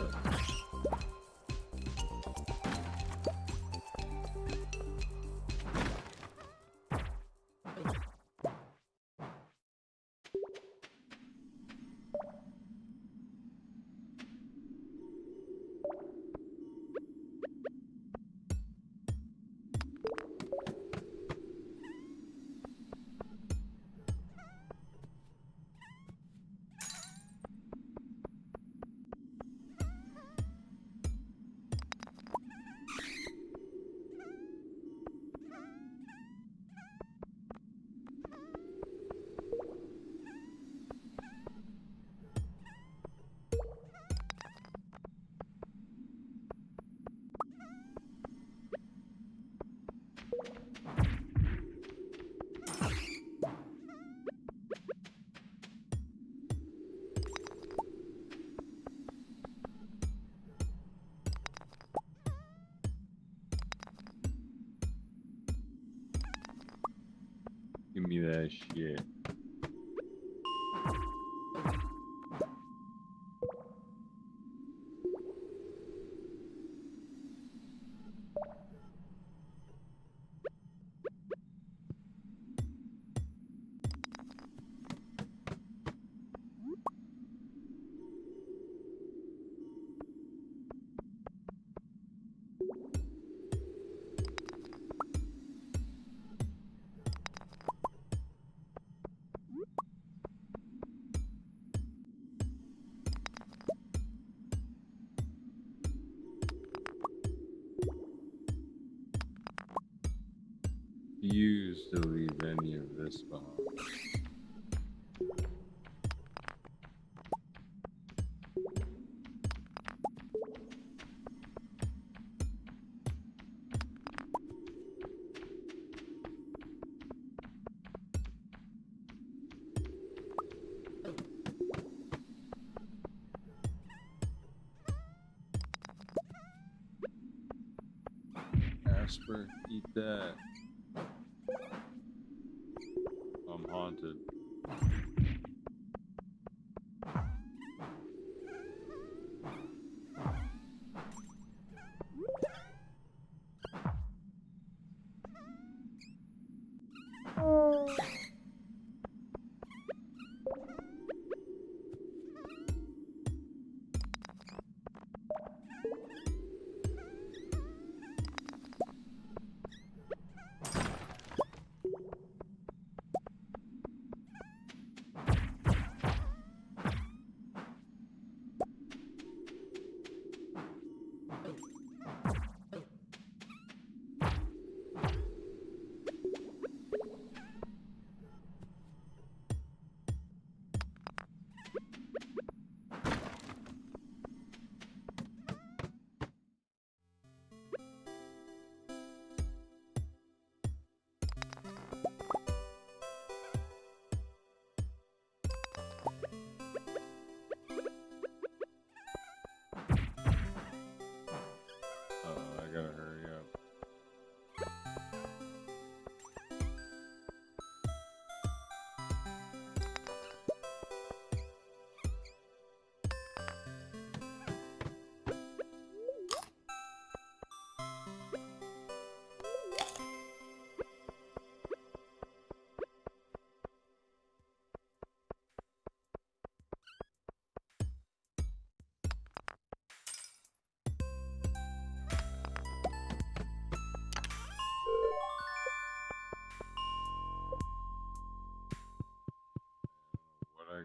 Give me that shit. Refuse to leave any of this behind. Asper, eat that. I'm haunted.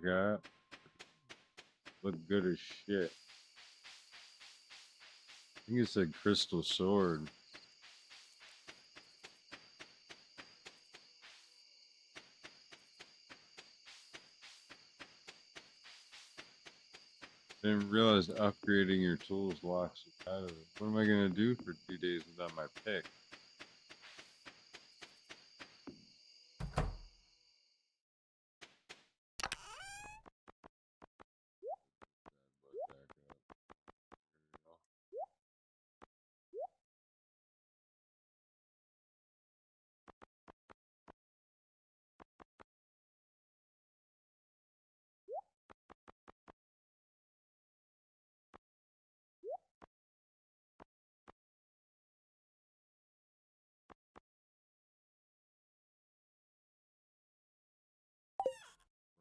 got. Look good as shit. I think it's a crystal sword. Didn't realize upgrading your tools locks you out of it. What am I gonna do for 2 days without my pick?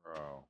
Bro.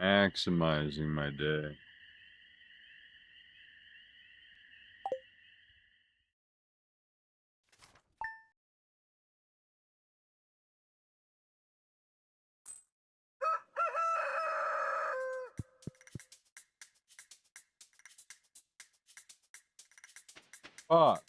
Maximizing my day. Fuck.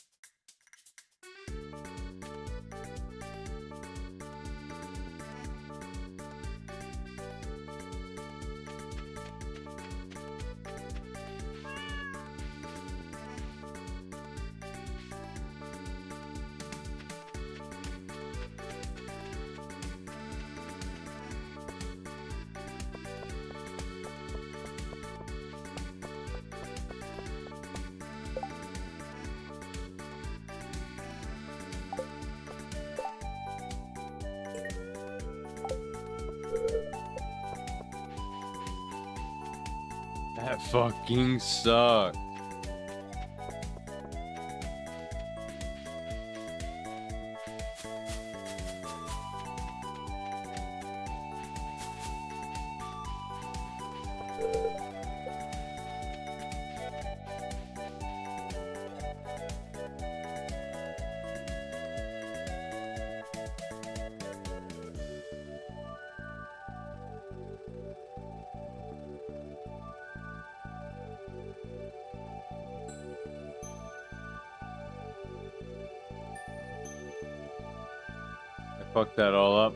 That fucking sucks. Fuck that all up.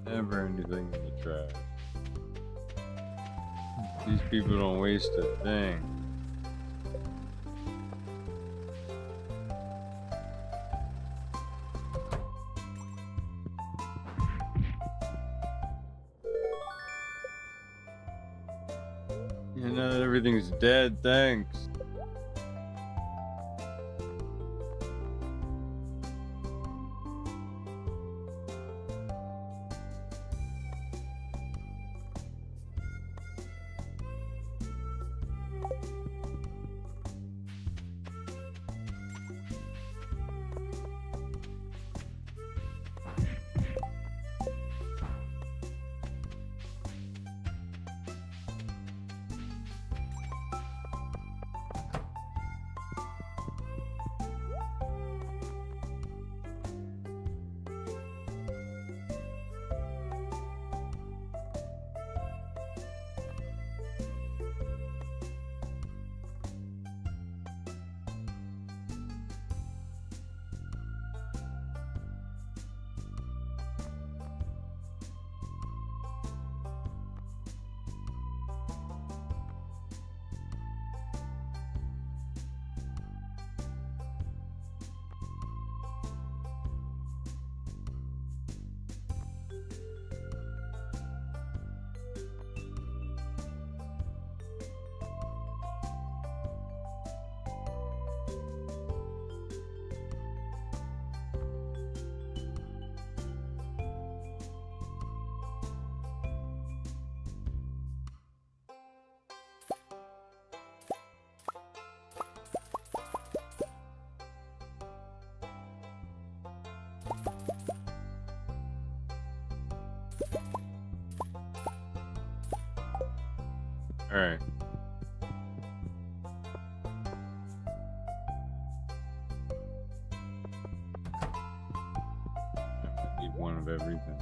Never anything in the trash. These people don't waste a thing. You know that everything's dead, thanks. All right. I need one of everything.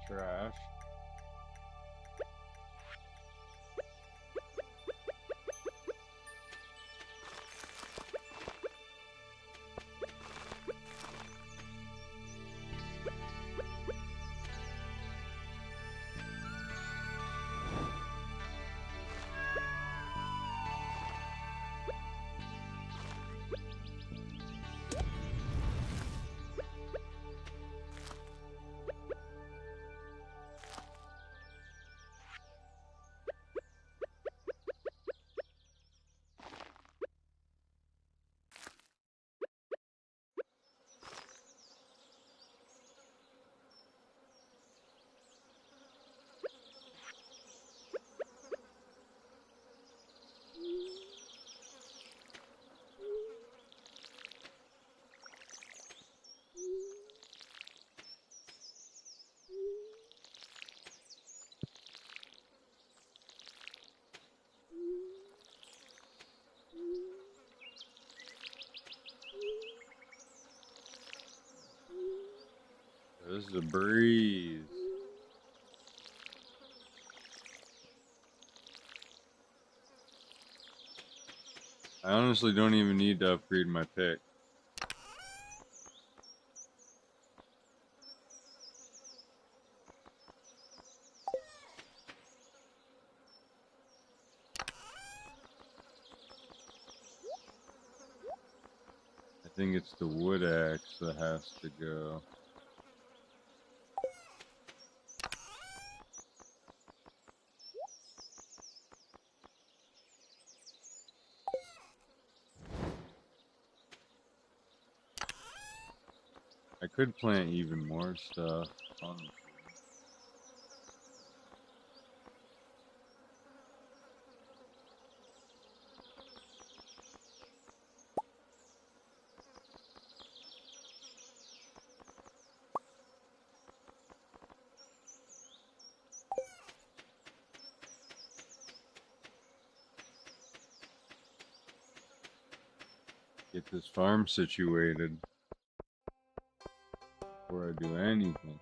trash. This is a breeze. I honestly don't even need to upgrade my pick. I think it's the wood axe that has to go. I could plant even more stuff, honestly. Get this farm situated before I do anything.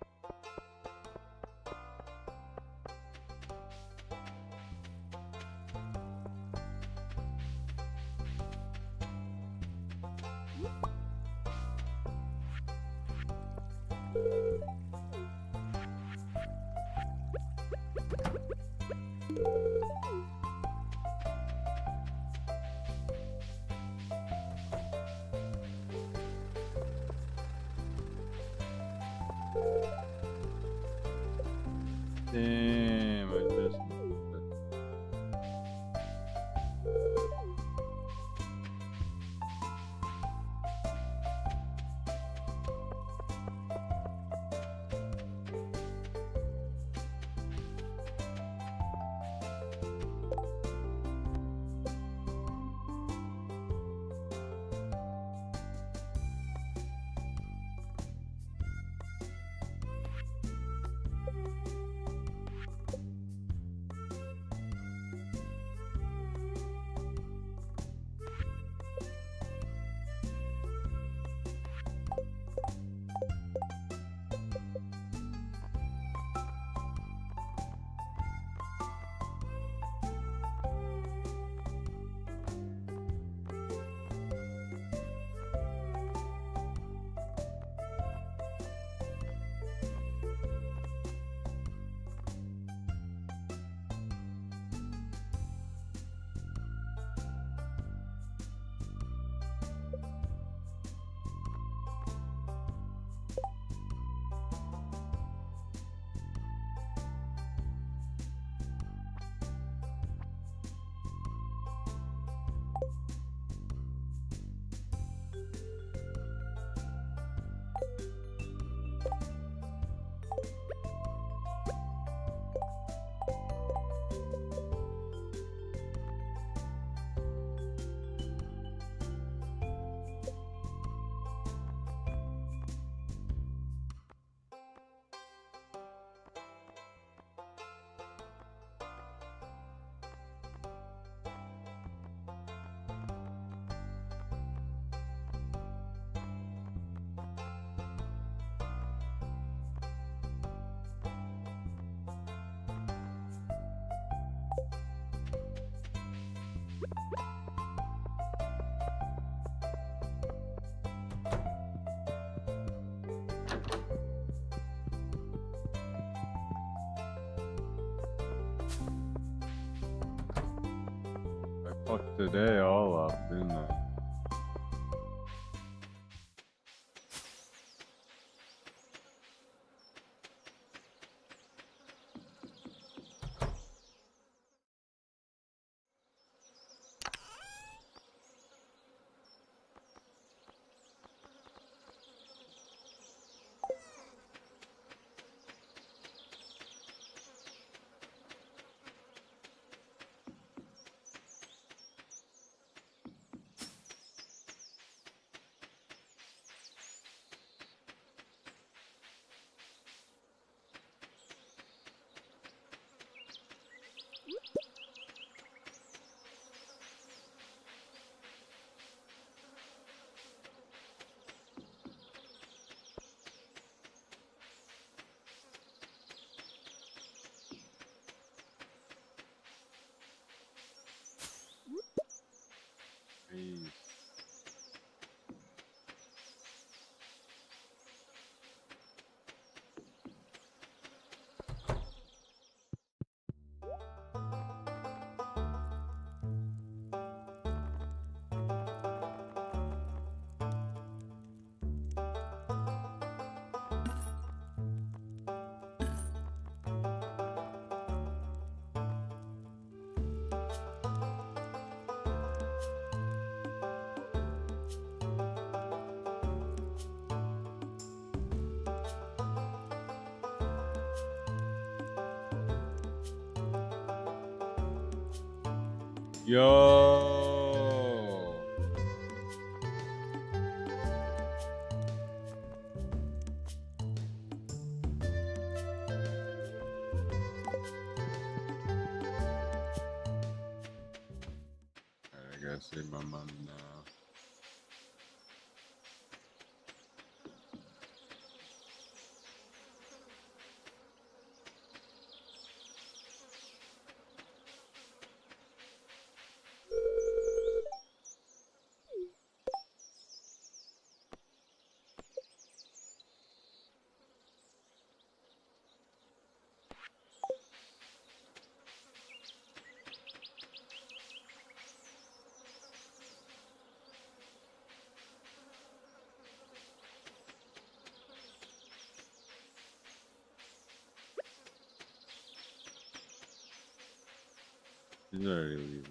Damn, I just missed it. Fuck today all up, didn't I? Jeez. Yo. Alright, I gotta save my money now. He's already leaving.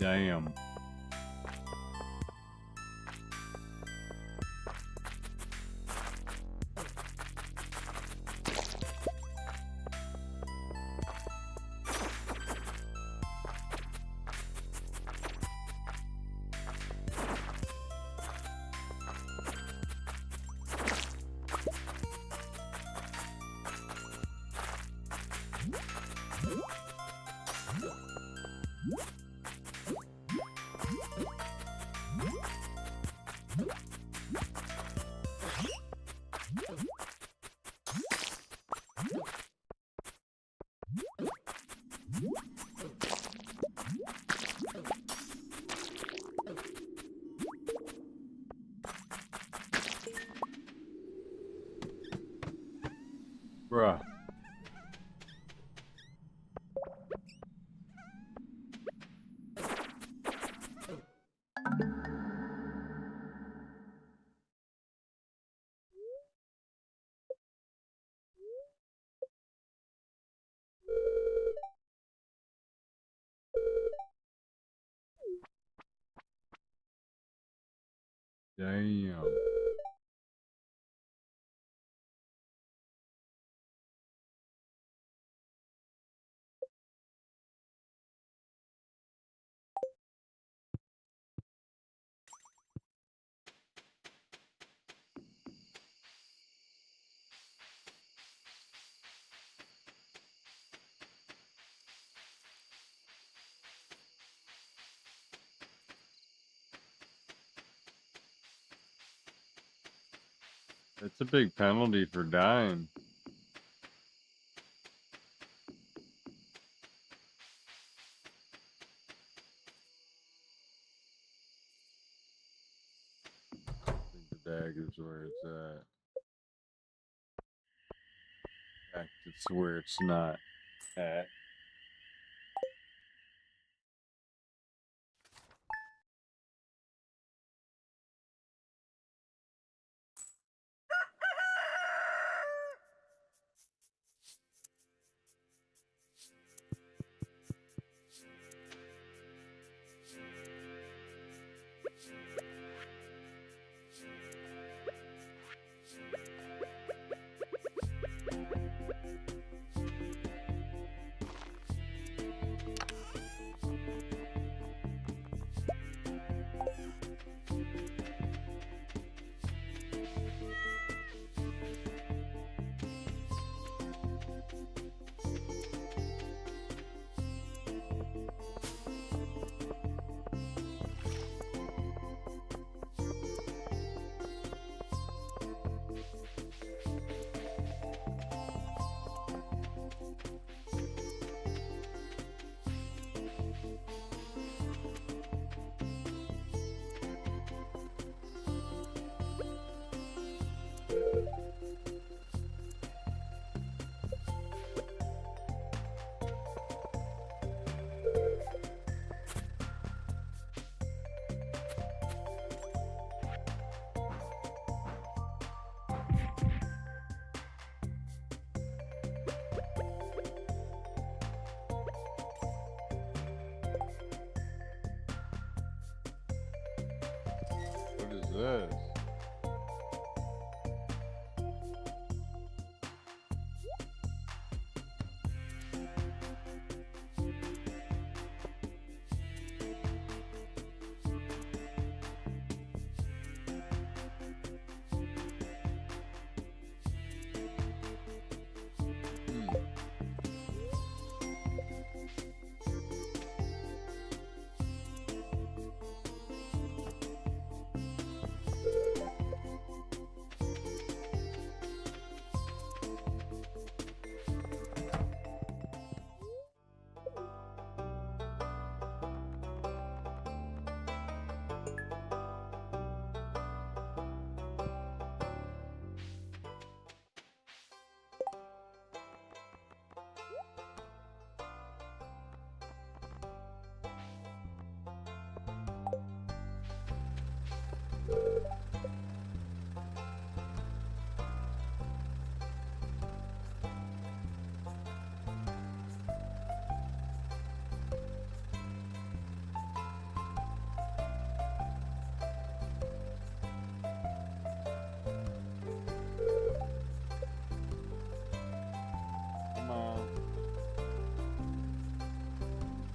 Damn. Bruh. Damn. It's a big penalty for dying. I think the dagger's where it's at. In fact, it's where it's not at. What is this?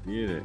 Get it.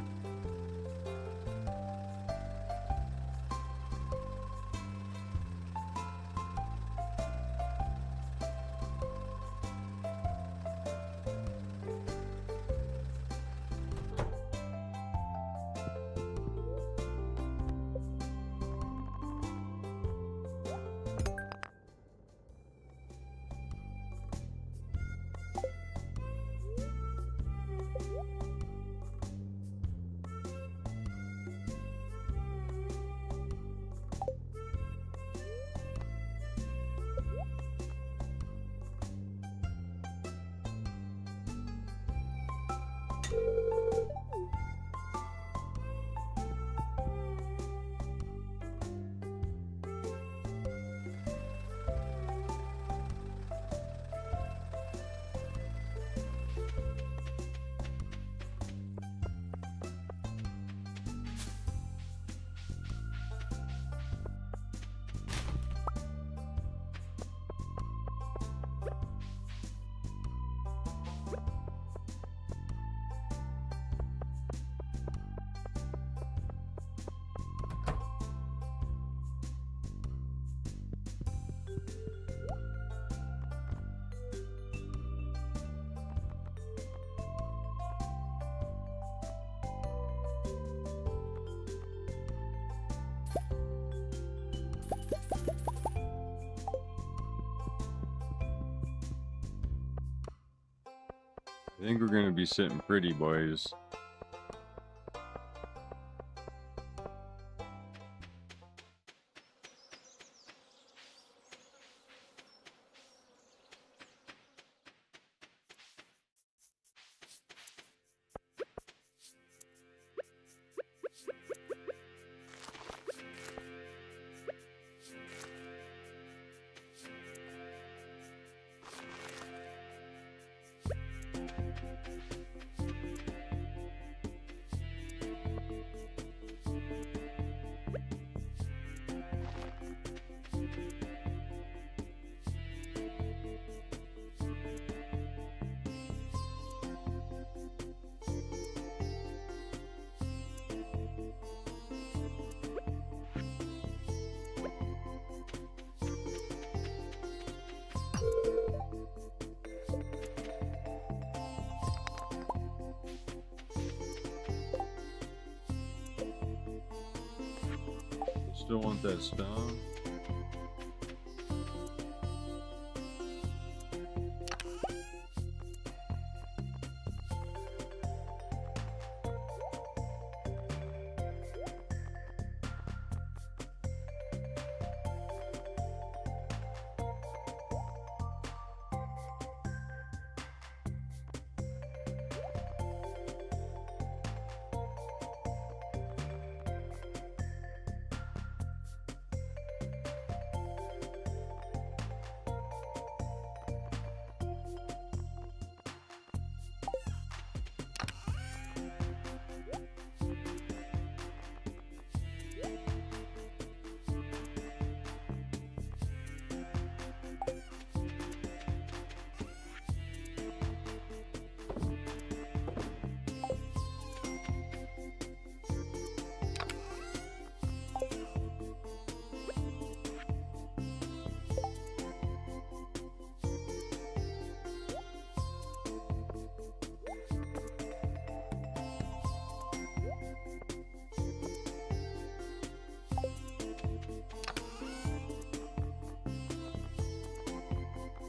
I think we're going to be sitting pretty, boys. Still want that stone.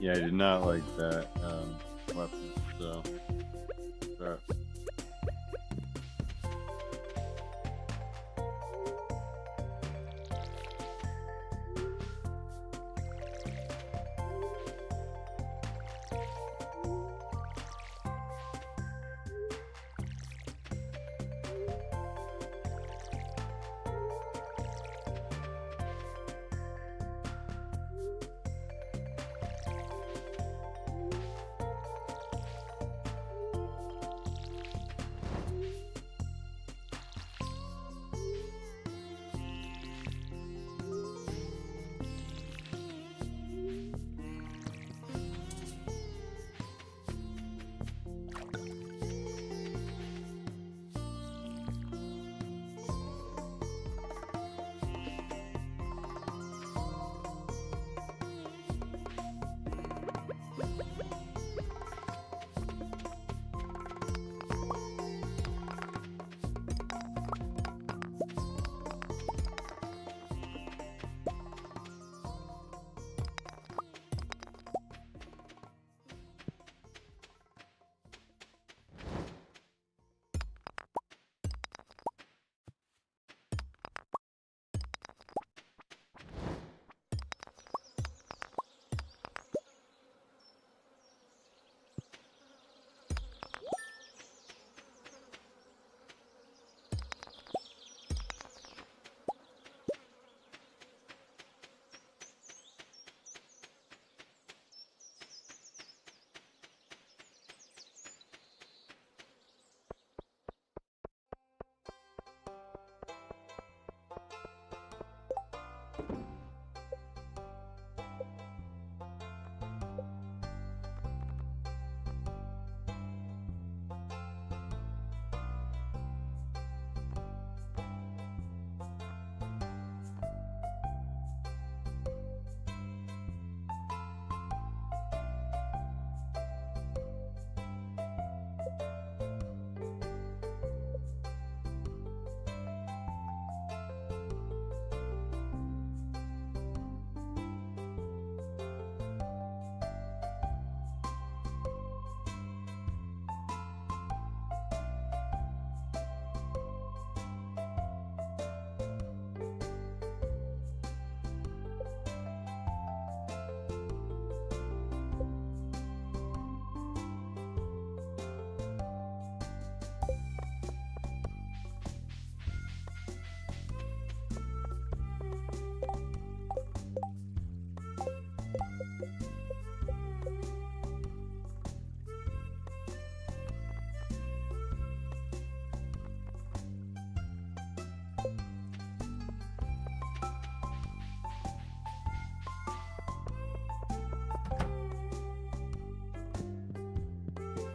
Yeah, I did not like that weapon, so.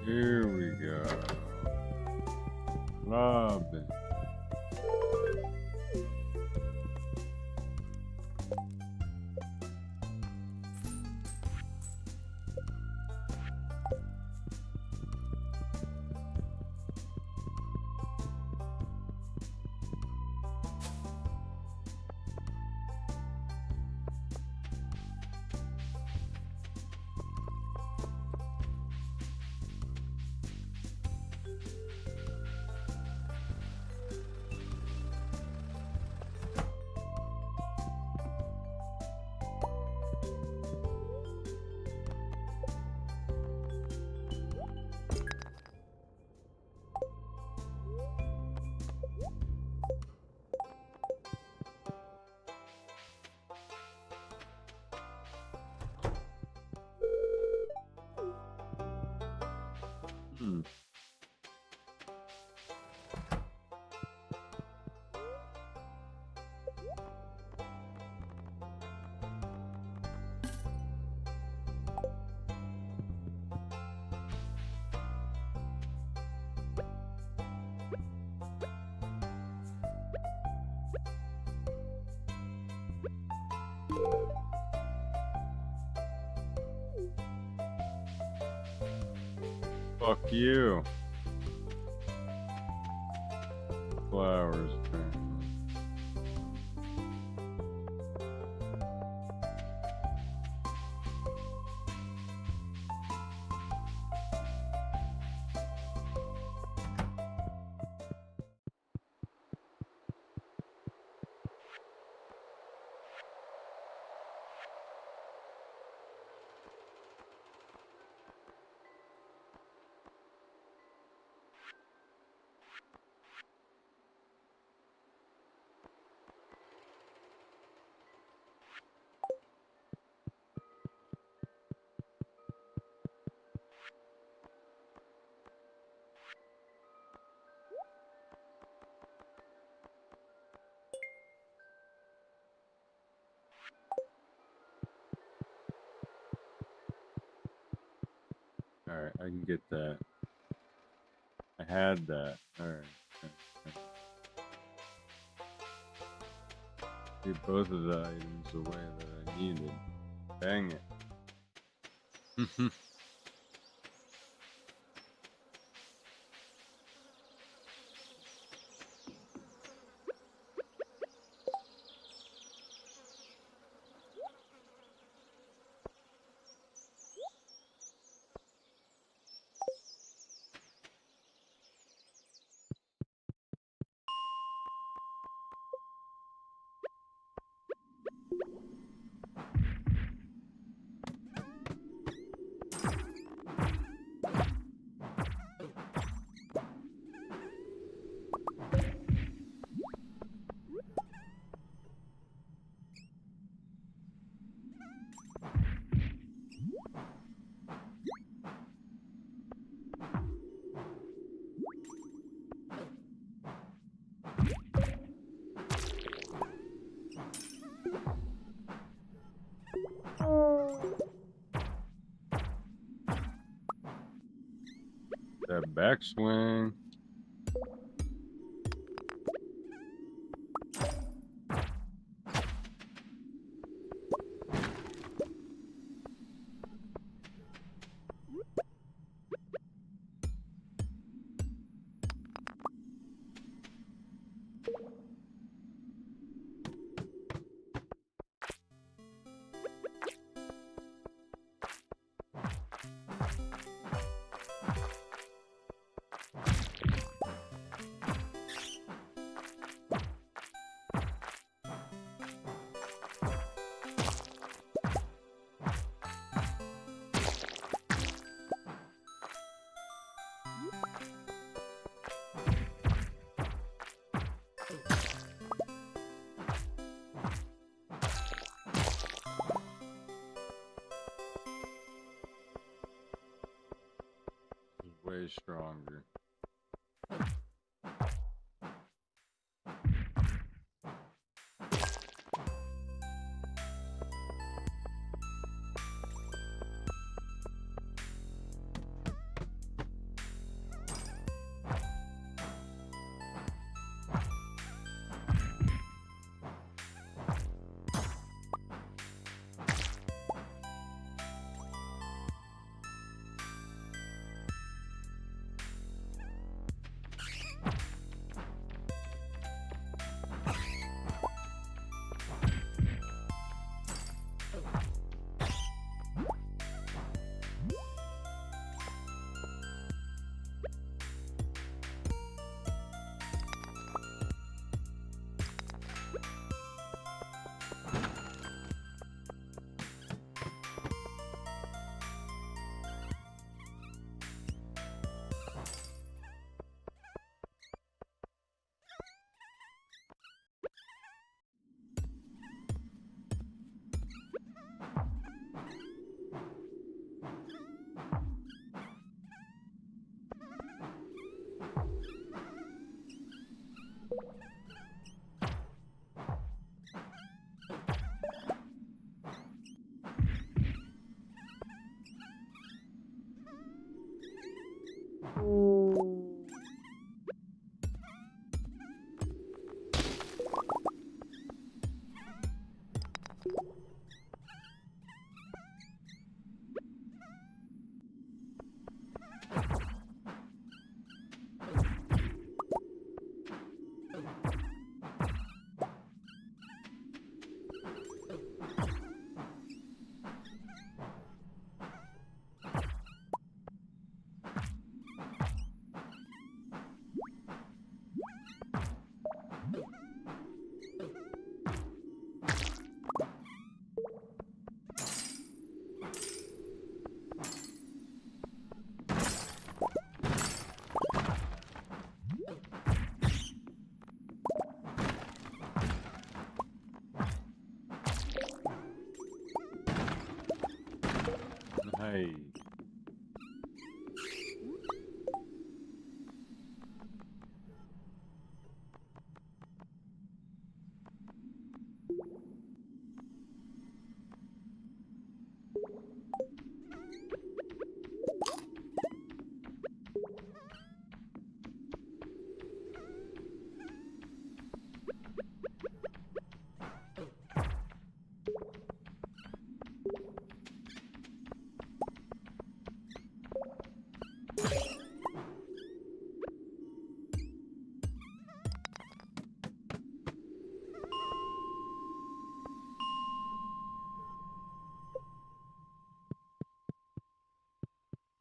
Here we go. Robin. Fuck you. Flowers. Alright, I can get that. I had that. Alright. Get both of the items away that I needed. Dang it. That backswing. Way stronger. Hey.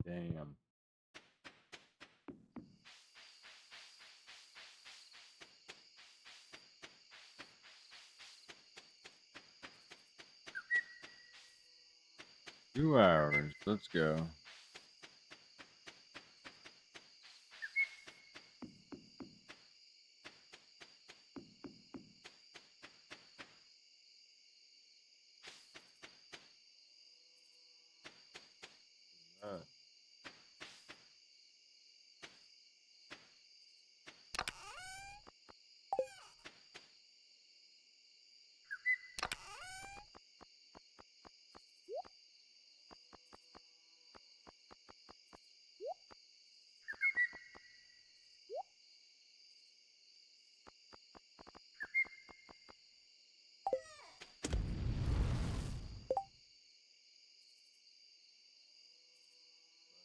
Damn. Two hours. Let's go.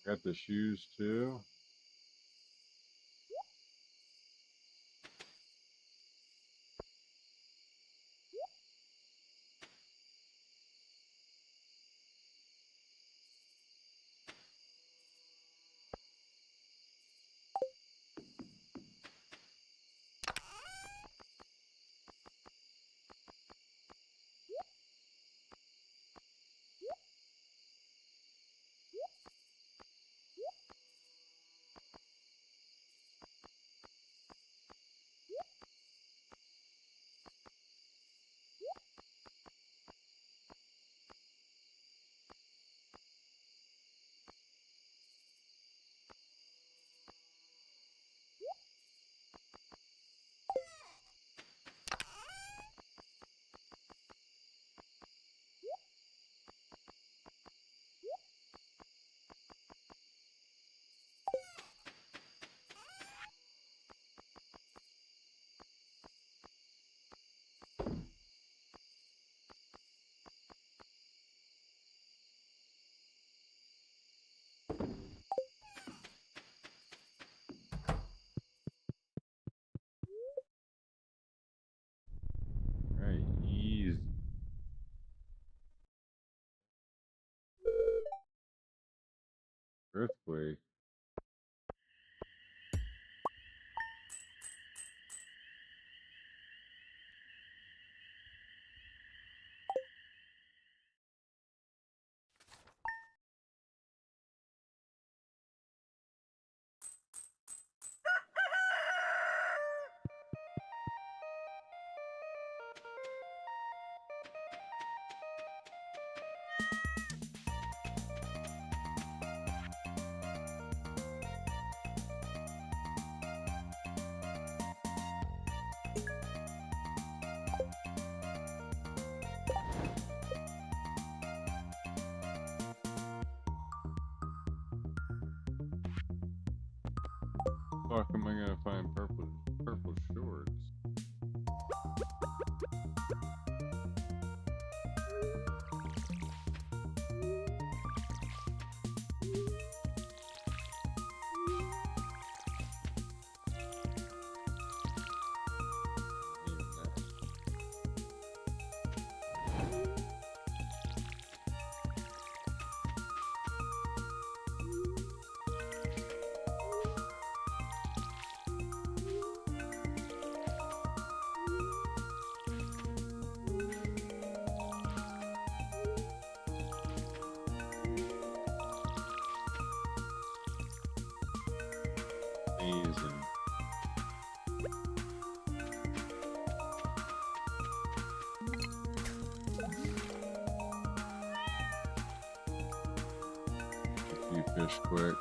Got the shoes too. Right, easy. Earthquake. Fuck am I gonna find purple shorts? Amazing. fish quick.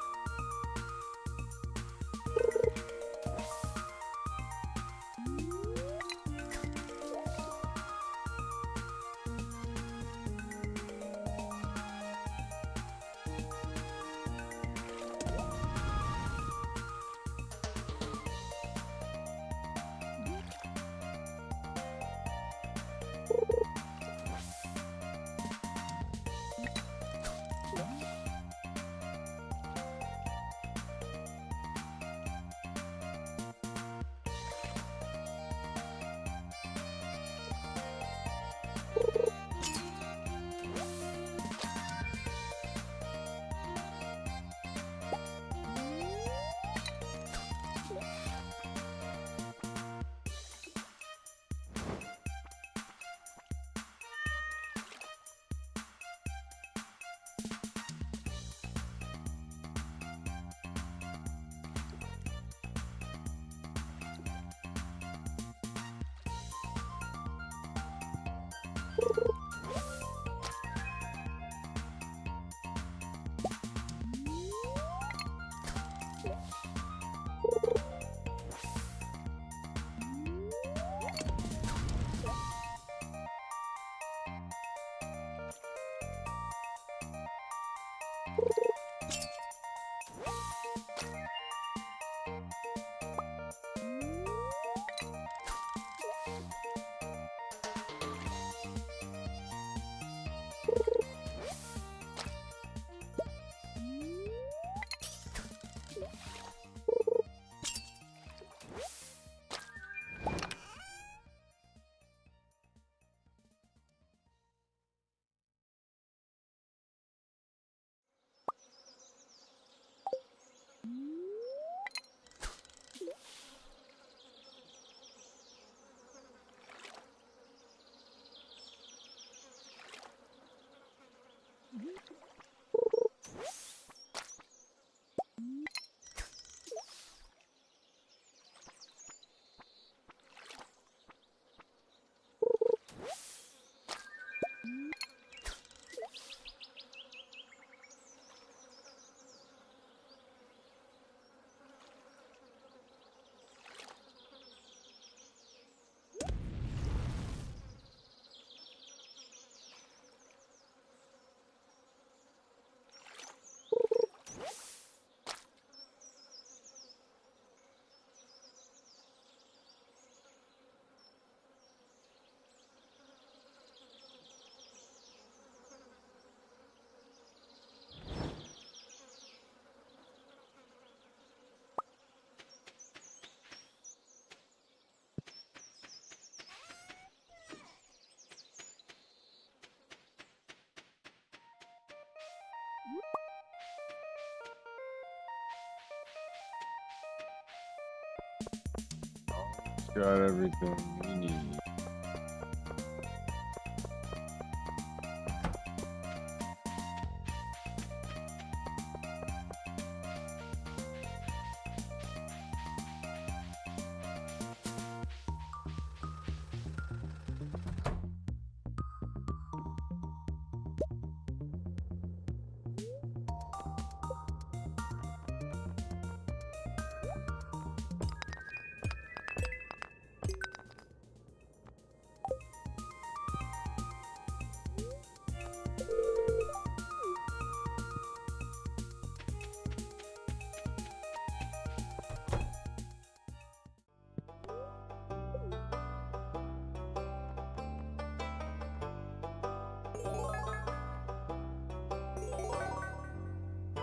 Got everything we need.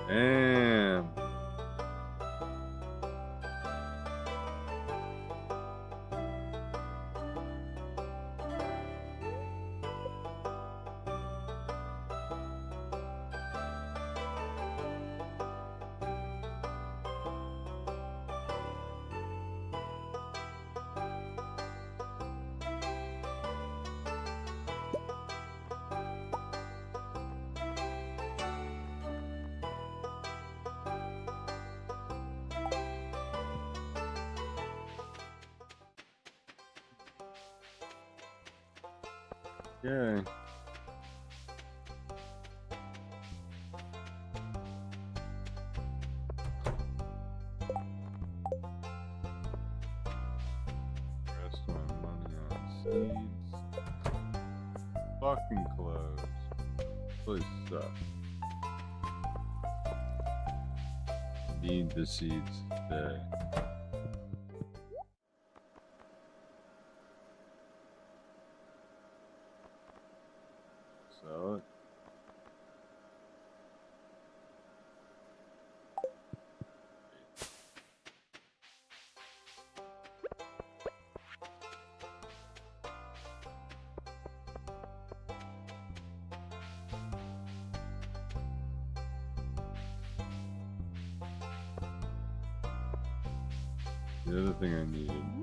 Damn. Okay. Seeds. Fucking close. Place sucks. Need the seeds today. Sell it. The other thing I needed.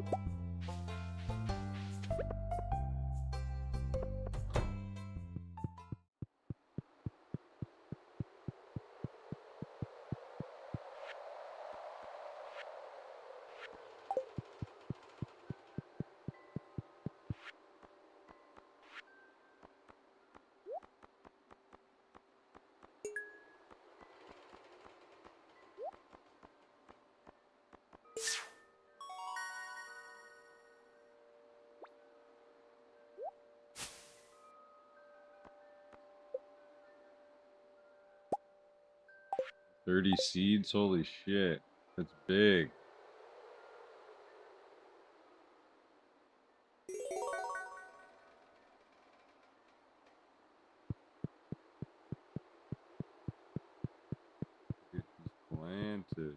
$30 seeds? Holy shit. That's big. Get these planted.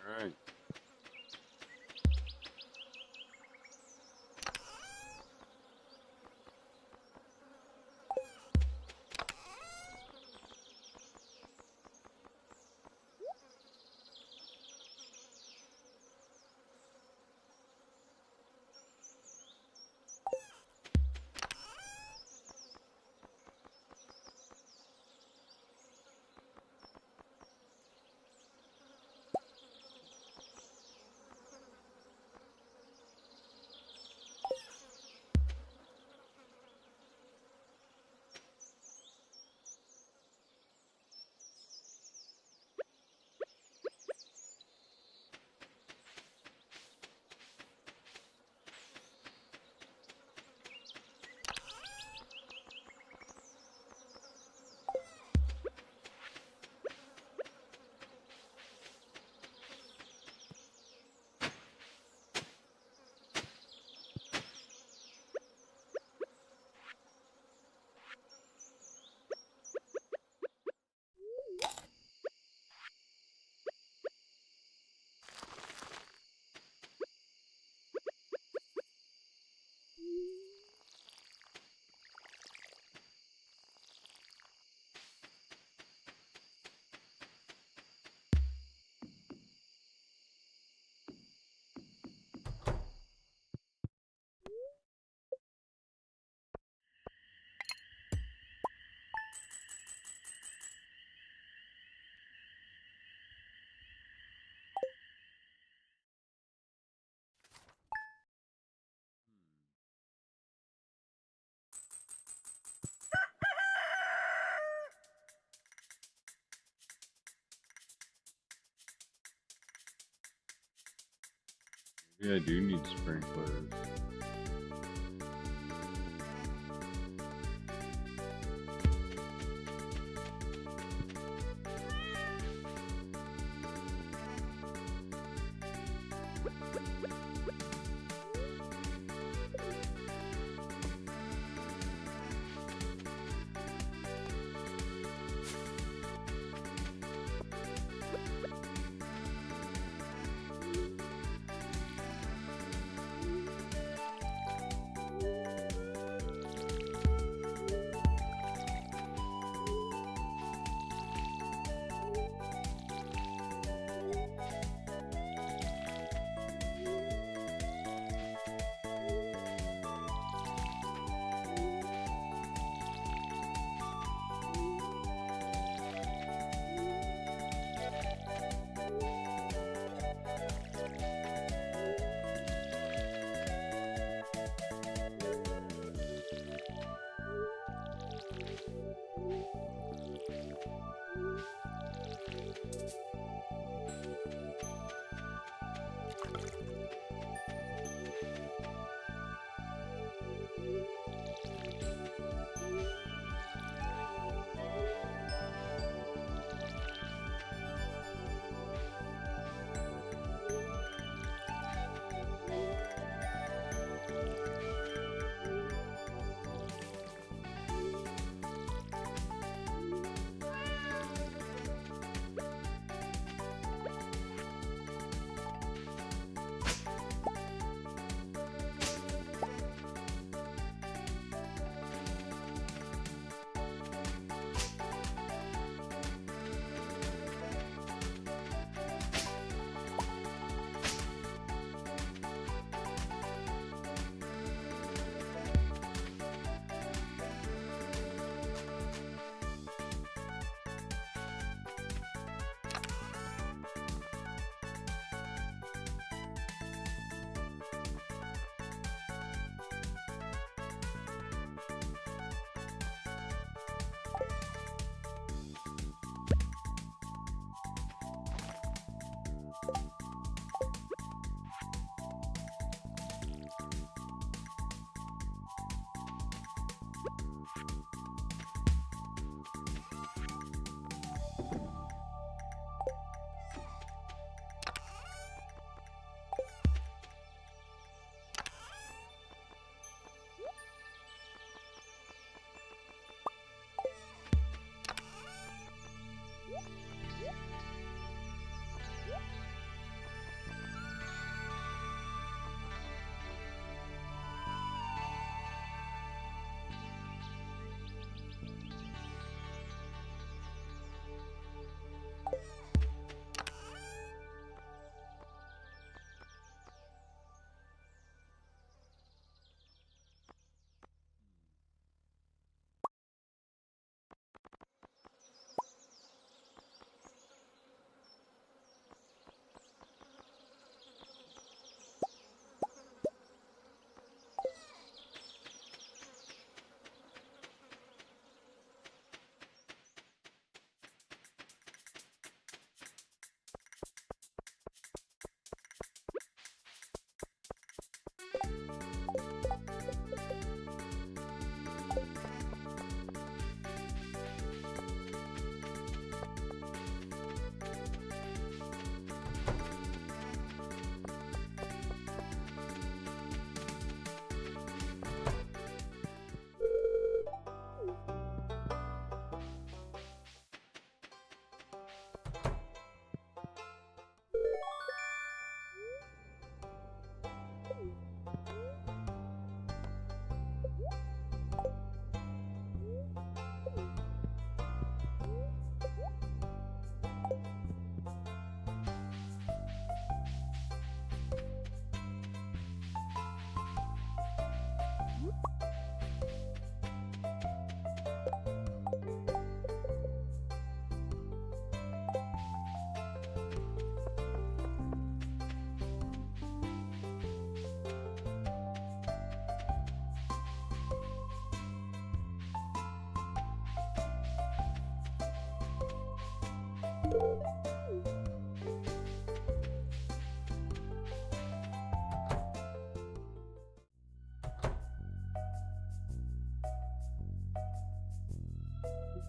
All right. Maybe I do need sprinklers.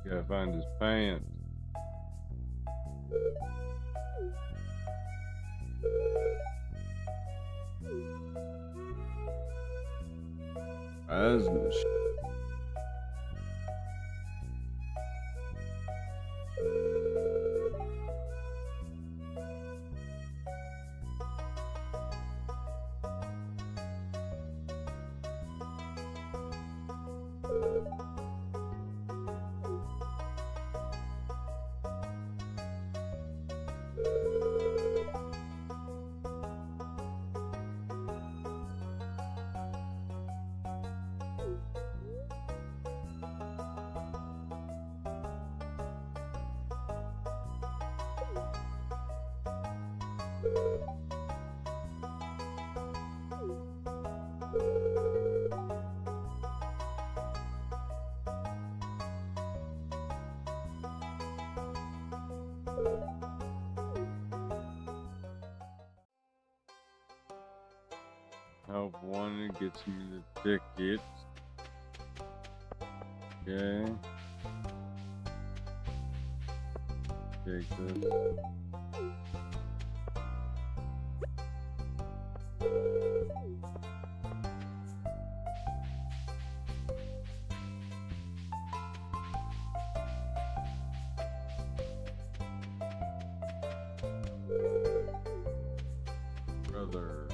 Gotta find his pants. That's the shit. Help wanted gets me the tickets. Okay. Take this. Brother.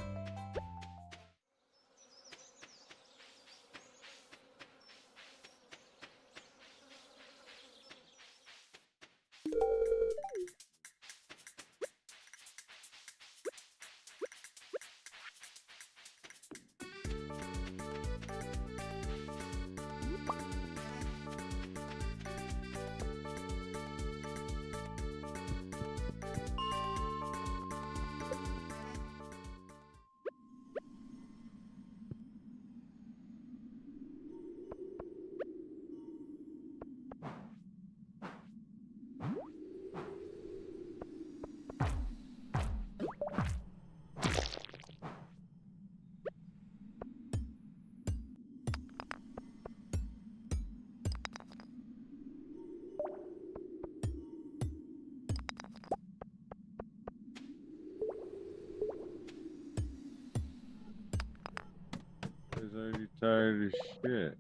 Are you tired of shit?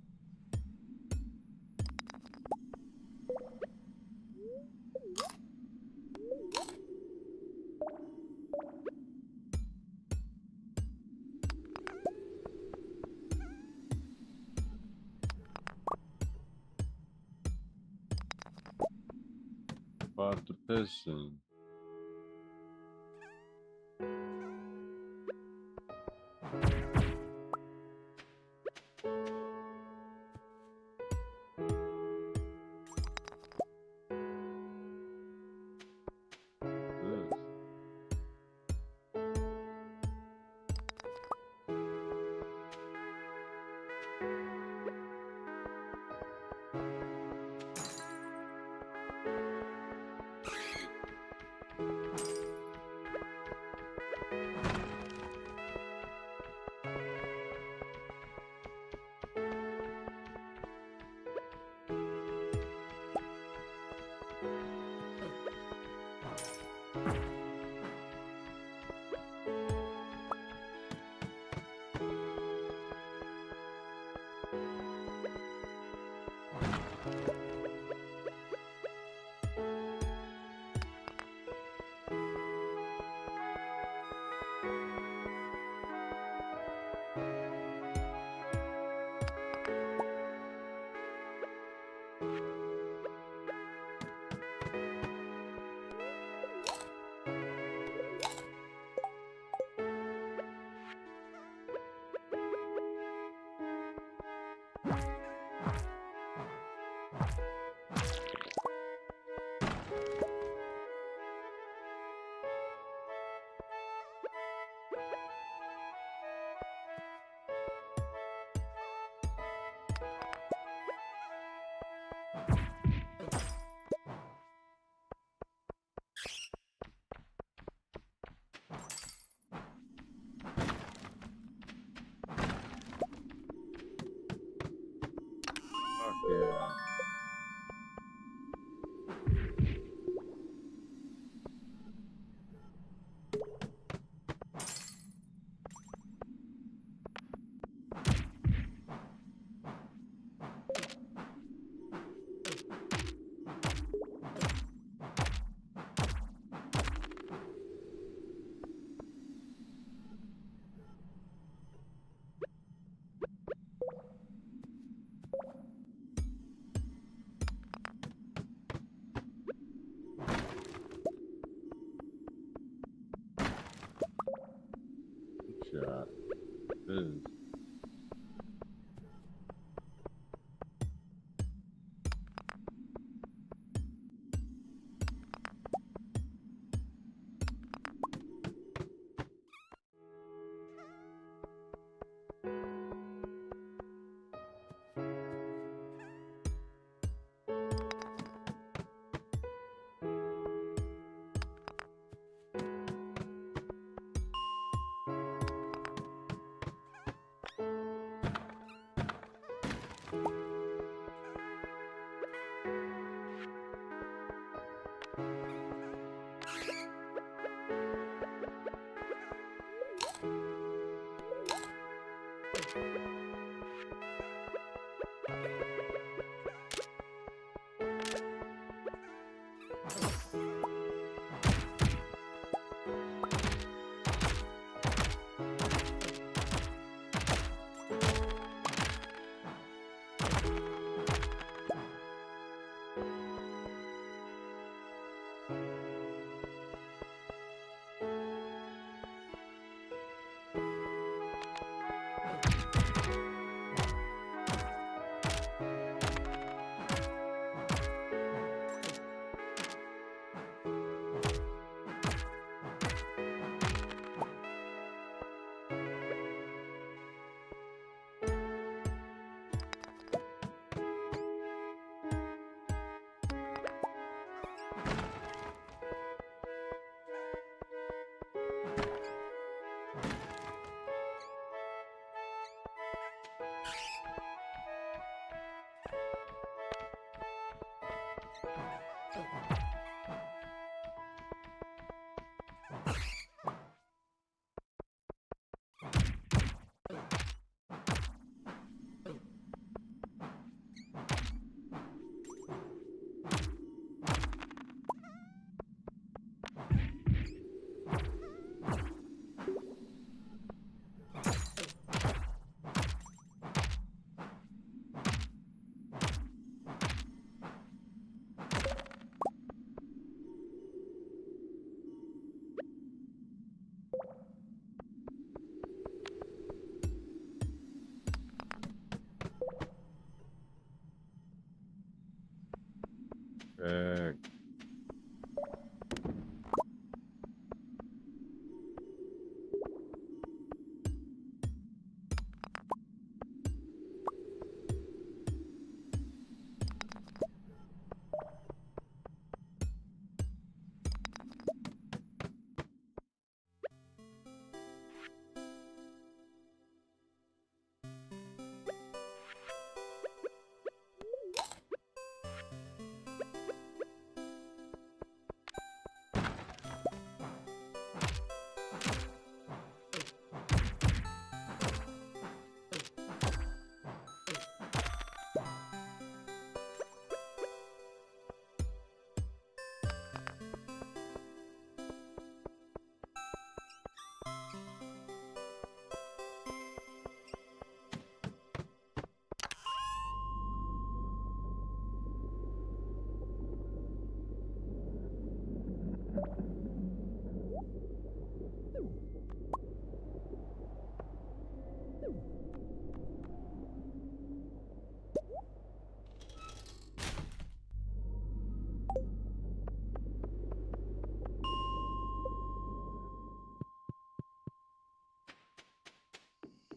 Bought the piston. shot. It is.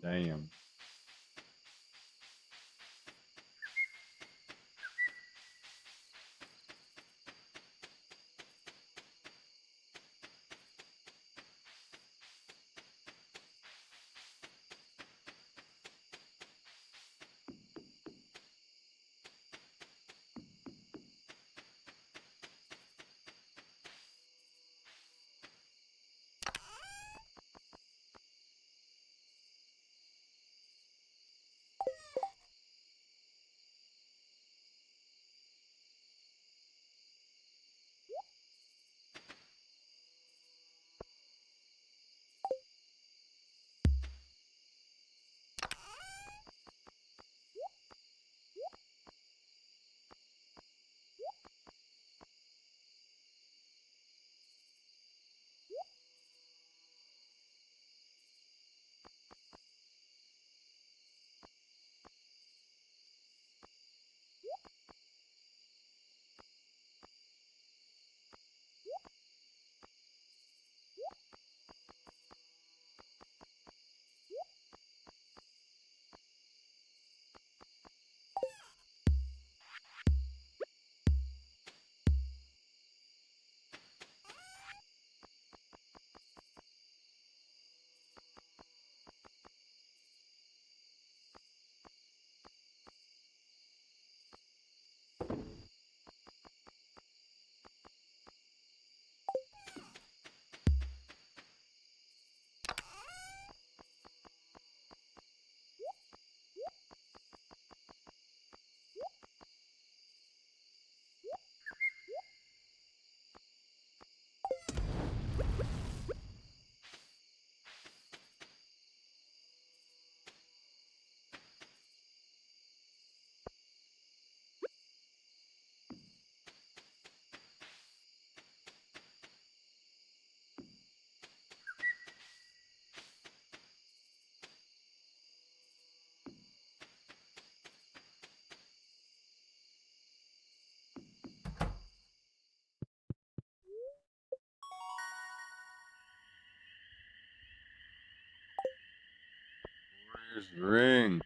Damn. Here's the ring.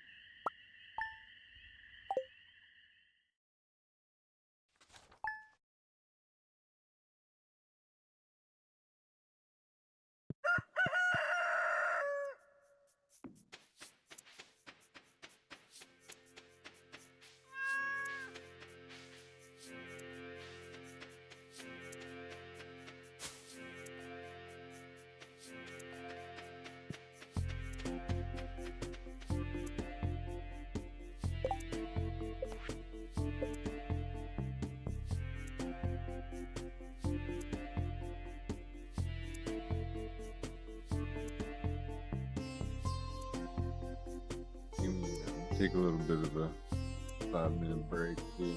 Take a little bit of a 5-minute break here.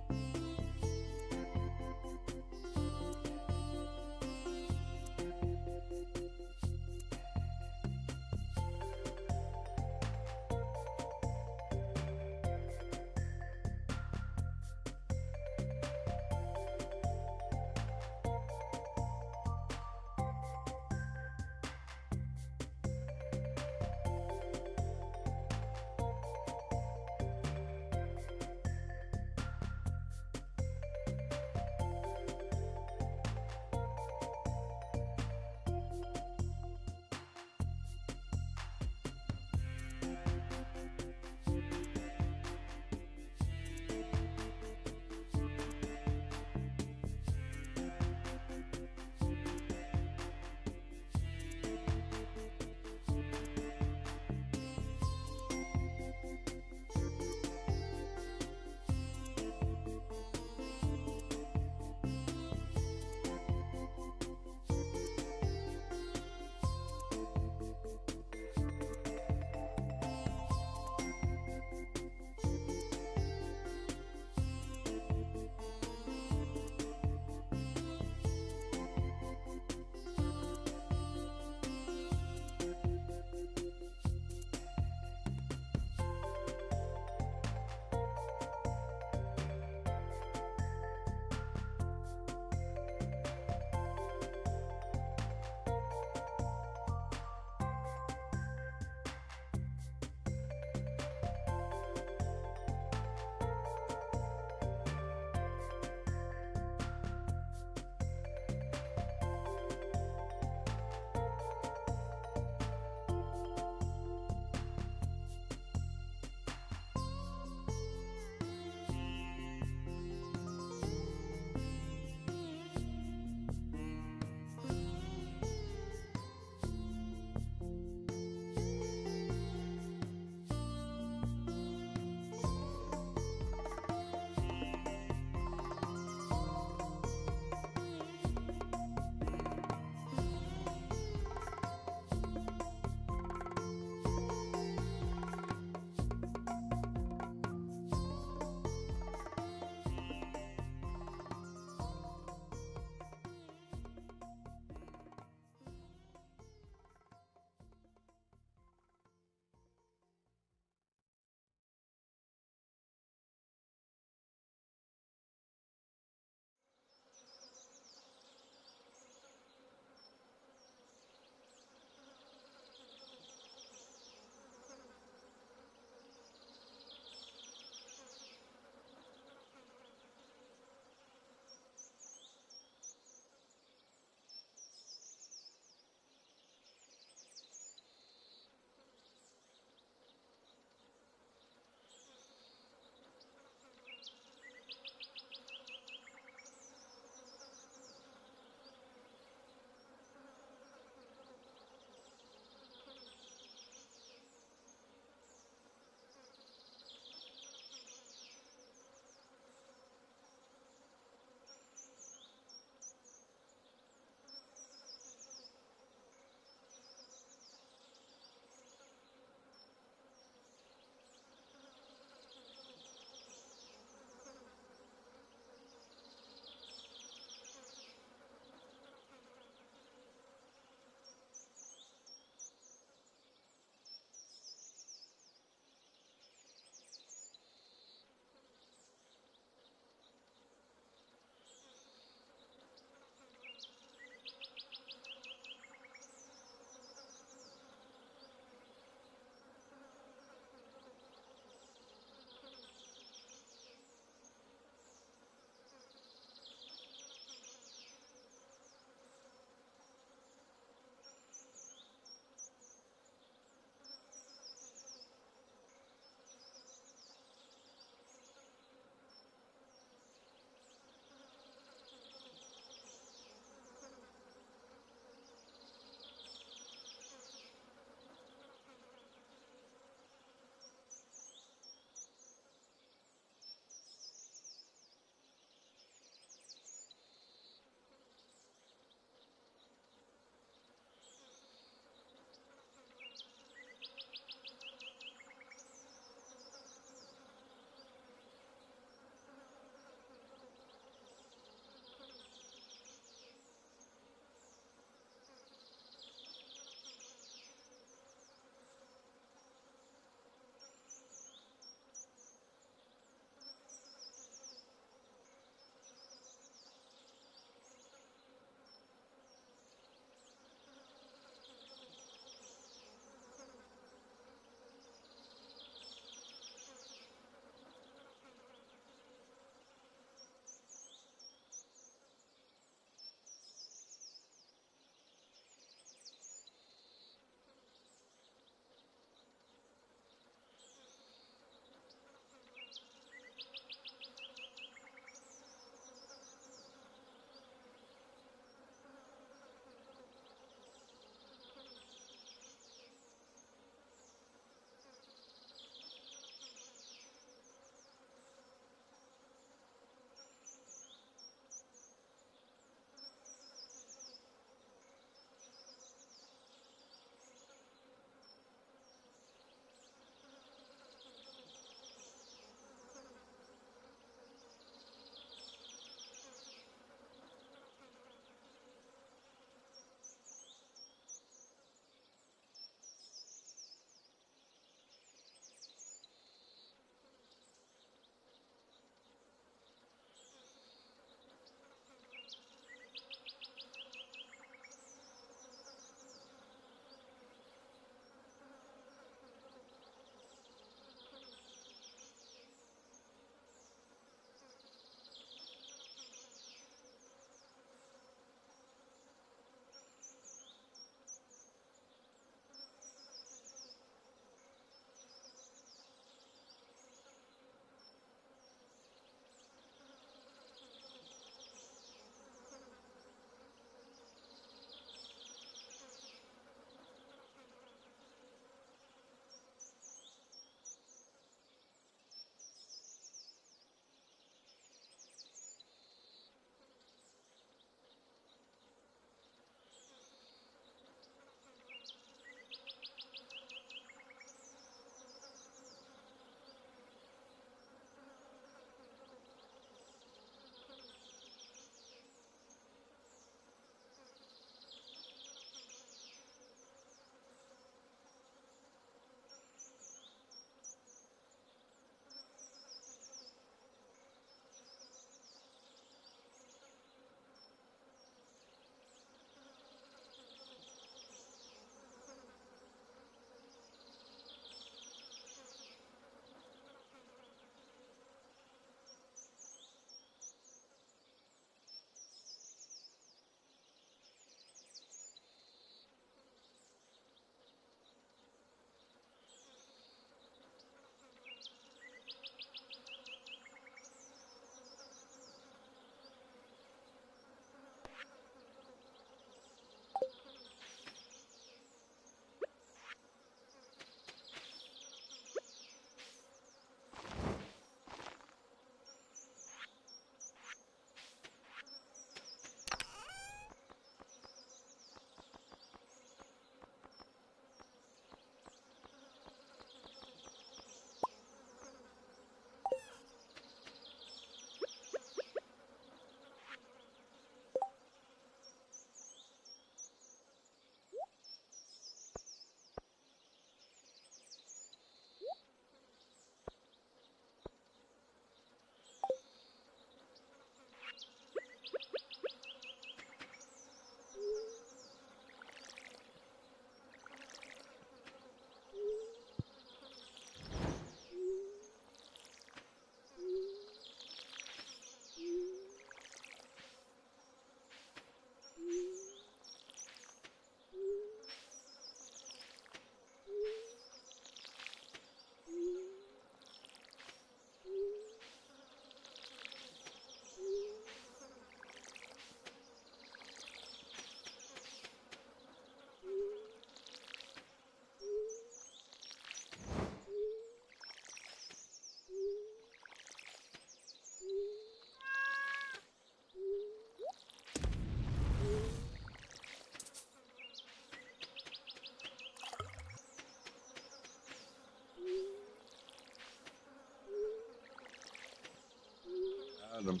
him.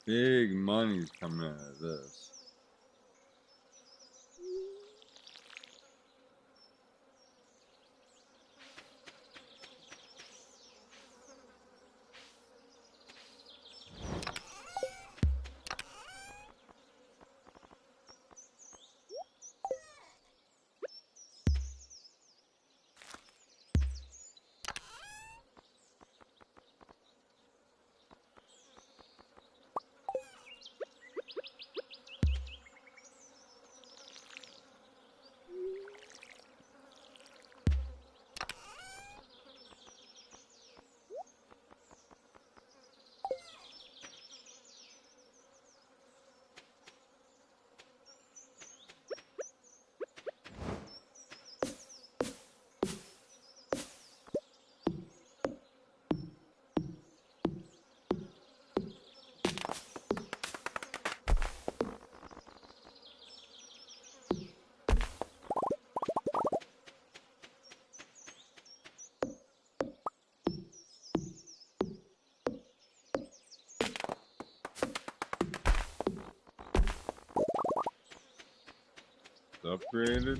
Big money's coming out of this. Upgraded.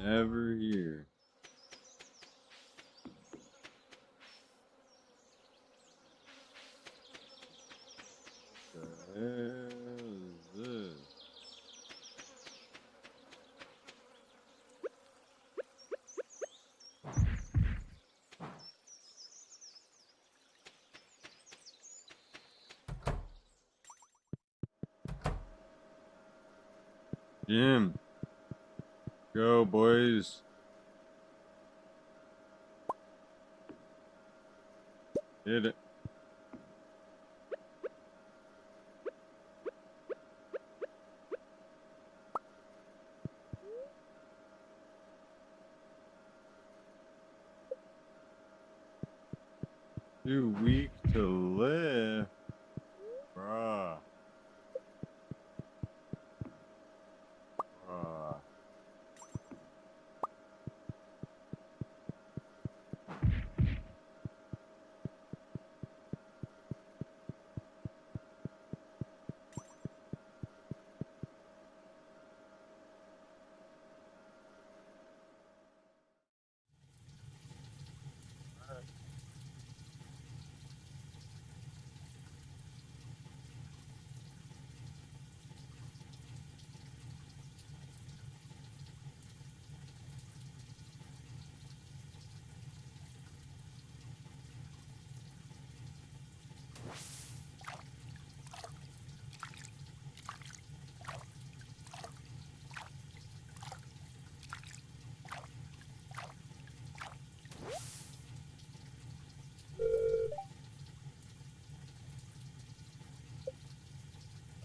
Never here. The hell is this? Jim. Go, boys. Hit it. Too weak to lift. Bruh. Bruh.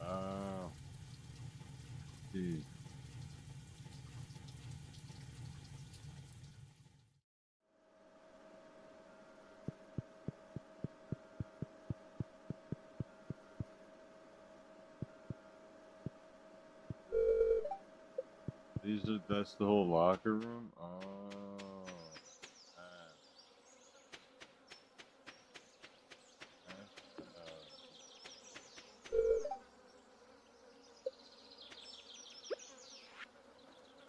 Oh. Gee. That's the whole locker room? Oh.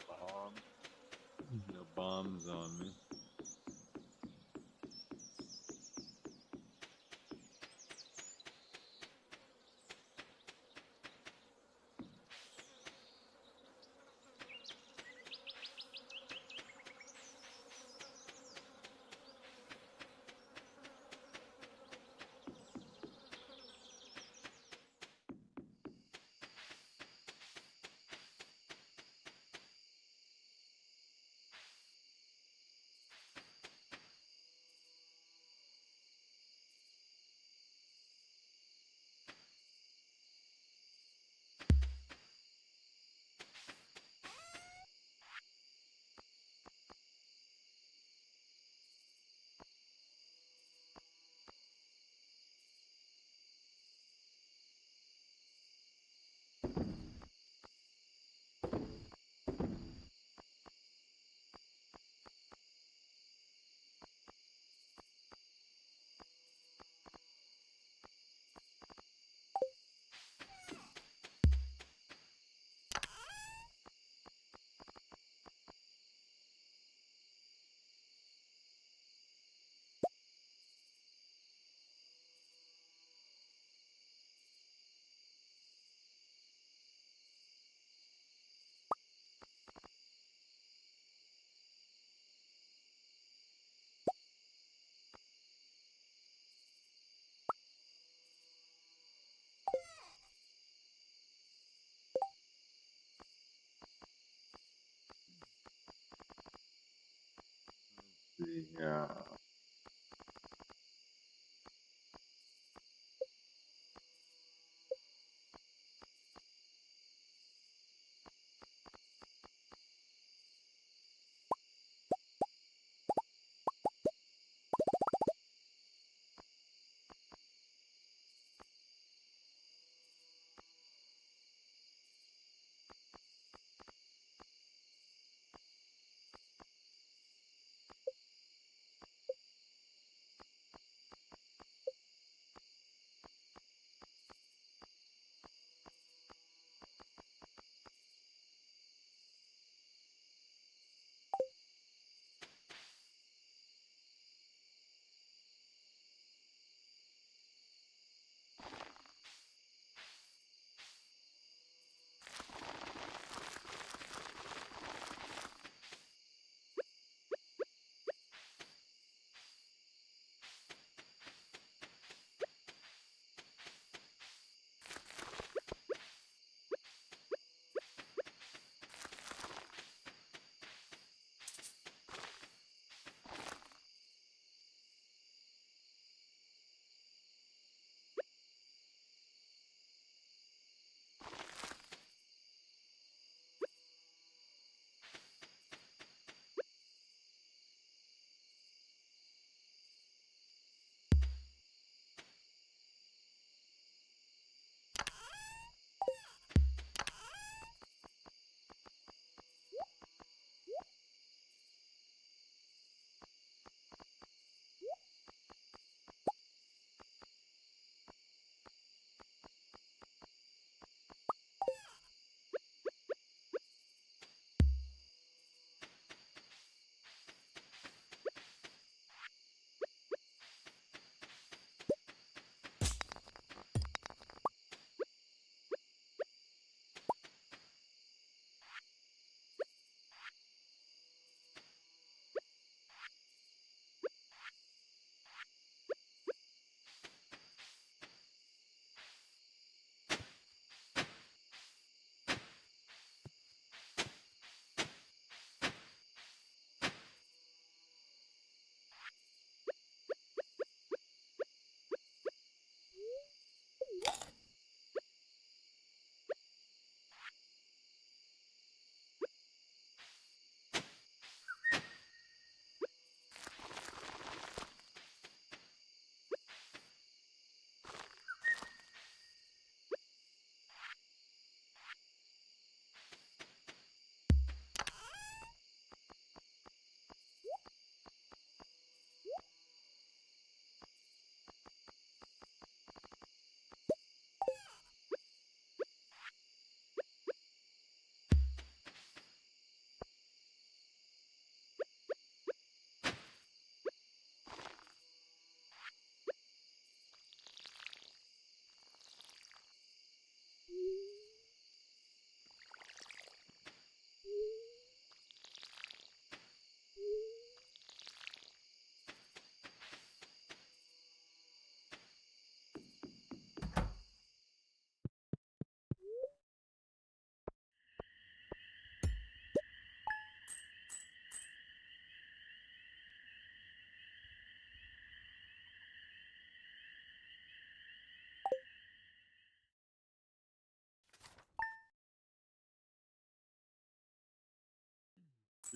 Bomb. No bombs on me. Yeah.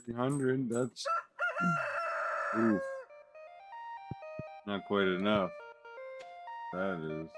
$300. That's oof, not quite enough. That is.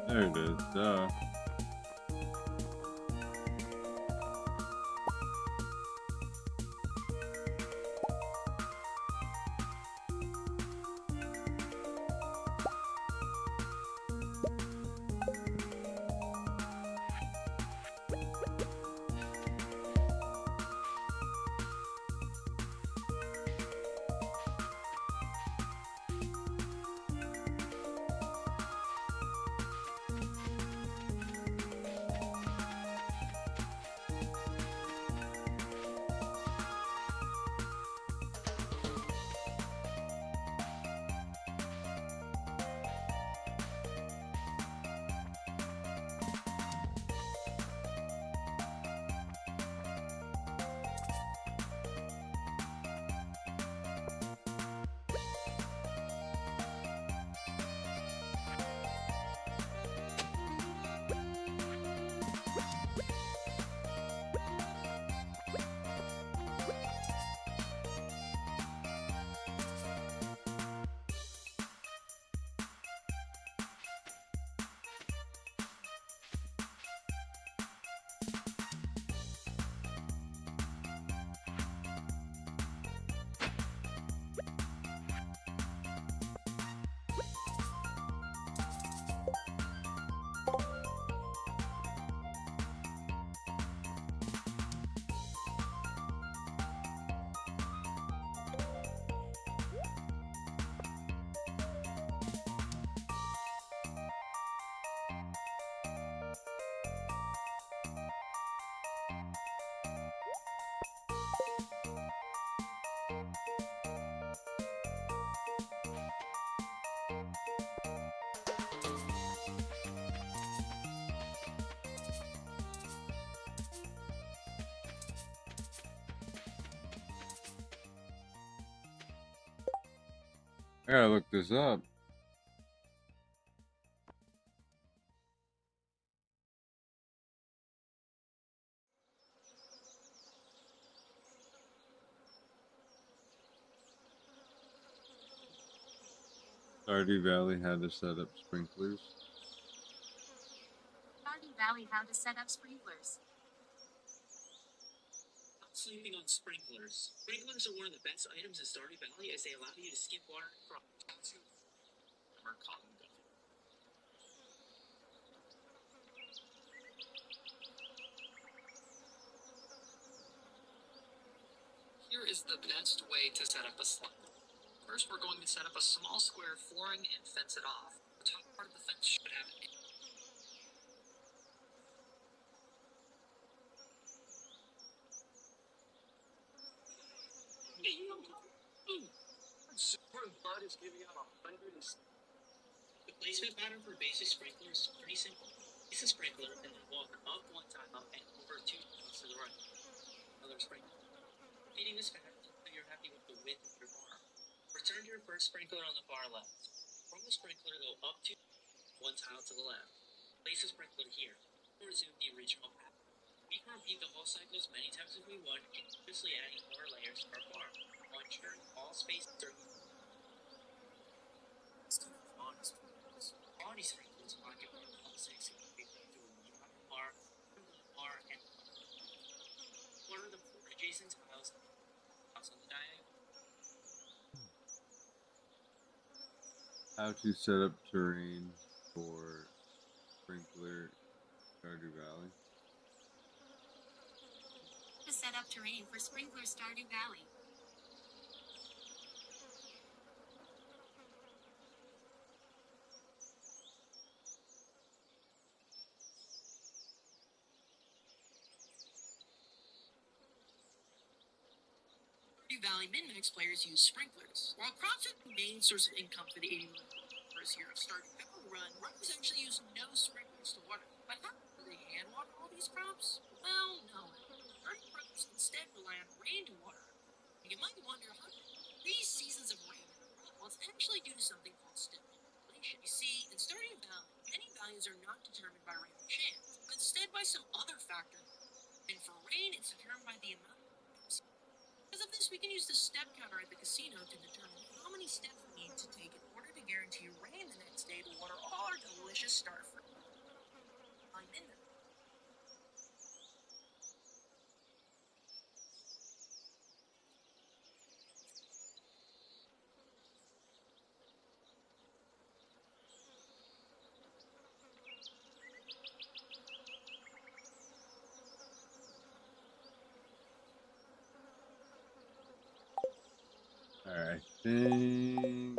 There it is, duh. I gotta look this up. Stardew Valley had to set up sprinklers. Stardew Valley how to set up sprinklers. Not sleeping on sprinklers. Sprinklers are one of the best items in Stardew Valley as they allow you to skip water from Here is the best way to set up a slide. First, we're going to set up a small square flooring and fence it off. The top part of the fence should have an Super blood is giving out 100. The placement pattern for basic sprinkler is pretty simple. Place a sprinkler and then walk up one time and over 2 times to the right. Another sprinkler. Repeating this pattern until you're happy with the width of your bar. Return to your first sprinkler on the far left. From the sprinkler, go up to one tile to the left. Place a sprinkler here. Resume the original pattern. We can repeat the whole cycle as many times as we want, continuously adding more layers to our bar. On ensuring all spaces are body sprinklers occupy all 6 to a bar, and what are the 4 adjacent tiles on the diagonal? How to set up terrain for sprinkler Stardew Valley. To set up terrain for sprinkler Stardew Valley. Stardew Valley min-max players use sprinklers. While crops are the main source of income for the 80 million first year of Stardew Valley runners actually use no sprinklers to water. But how do they hand water all these crops? Well, no. Stardew runners instead rely on rain to water. You might wonder how these seasons of rain in a row. Well, it's actually due to something called stabilization. You see, in Stardew Valley, many values are not determined by random chance, but instead by some other factor. And for rain, it's determined by the amount of steps. Because of this, we can use the step counter at the casino to determine how many steps we need to take in order to guarantee rain the next day to water all our delicious star fruit. I'm in them. Alright, I think...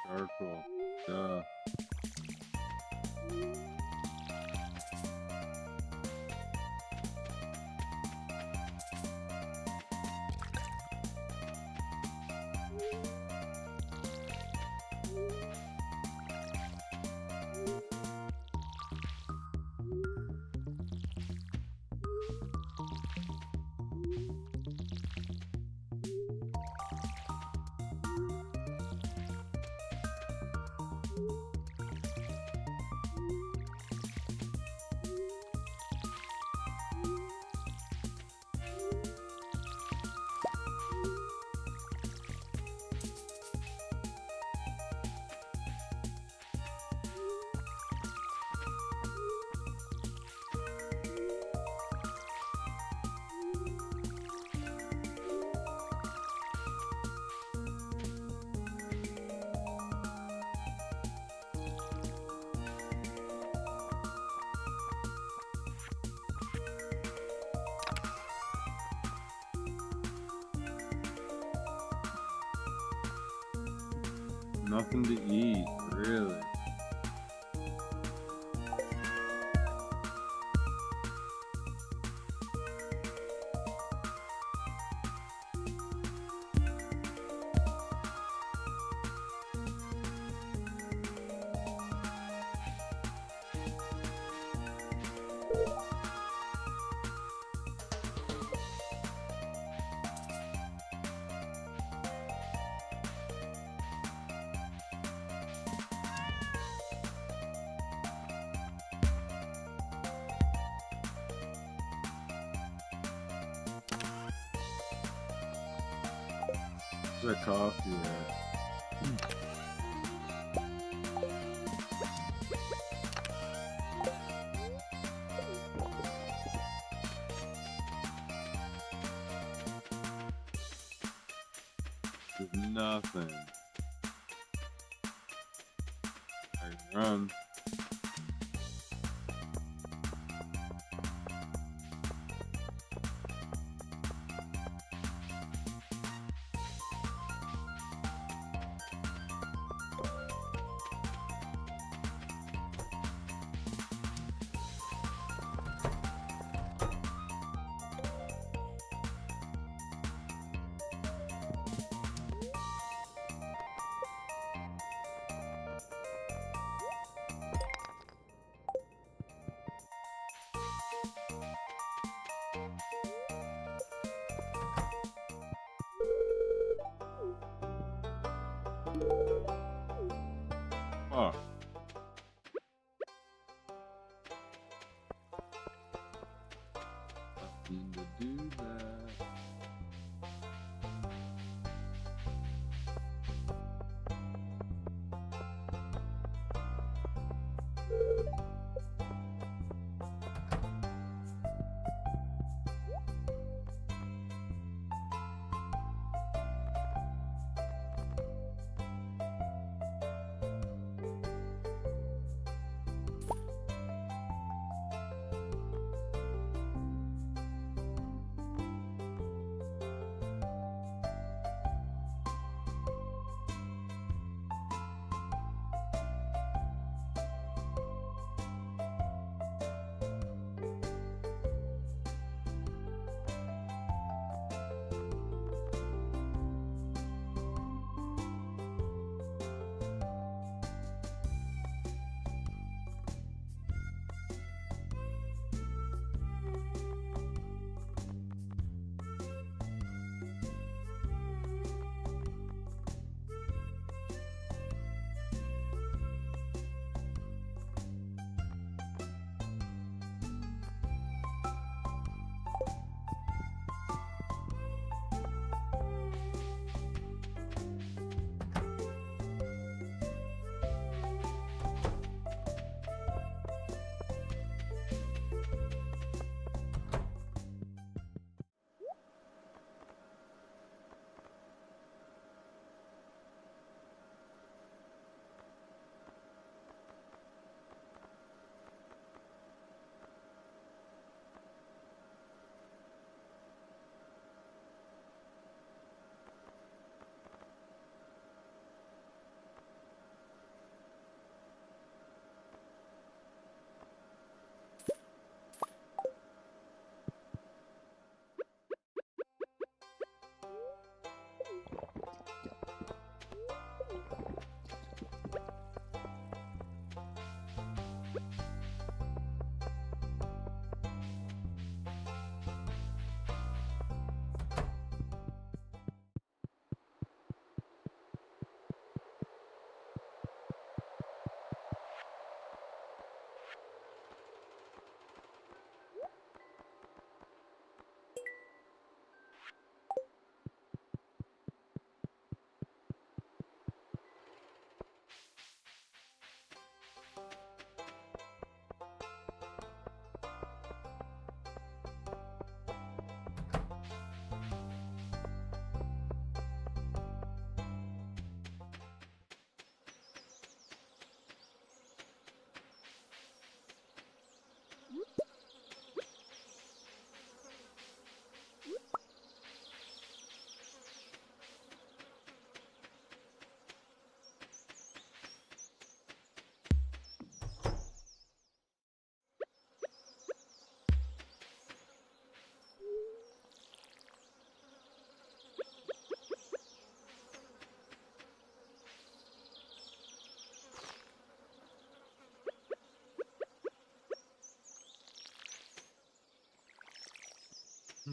Circle. Duh. Nothing to eat, really. Where's our coffee at? There's nothing. I can run. Oh. Nothing to do that.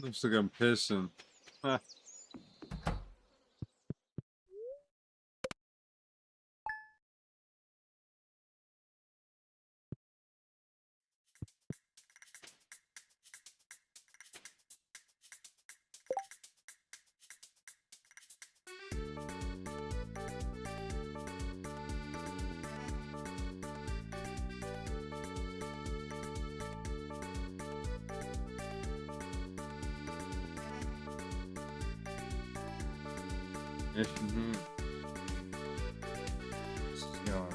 Looks like I'm pissing. What's going on?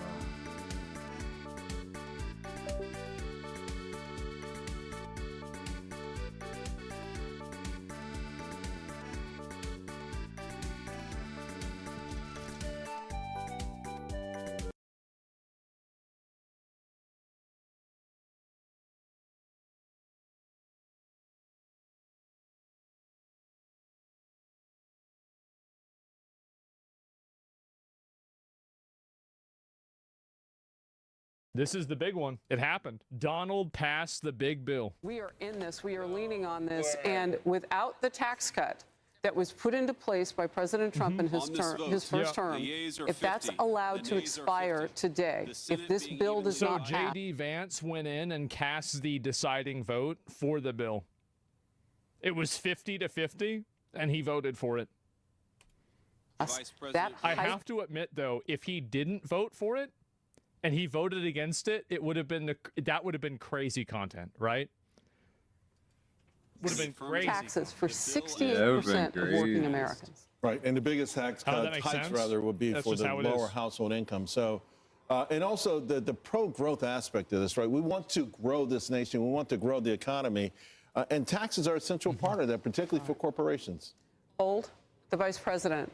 This is the big one. It happened. Donald passed the big bill. We are in this. We are leaning on this. And without the tax cut that was put into place by President Trump in his first term, if that's allowed to expire today, if this bill does not pass. So J.D. Vance went in and cast the deciding vote for the bill. It was 50-50, and he voted for it. I have to admit, though, if he didn't vote for it, and he voted against it, it would have been that would have been crazy content, right? Would have been crazy. Taxes for 68% of working Americans. Right, and the biggest tax hikes would be for the lower household income. So, and also the pro-growth aspect of this, right? We want to grow this nation. We want to grow the economy, and taxes are a central part of that, particularly for corporations. Hold the vice president.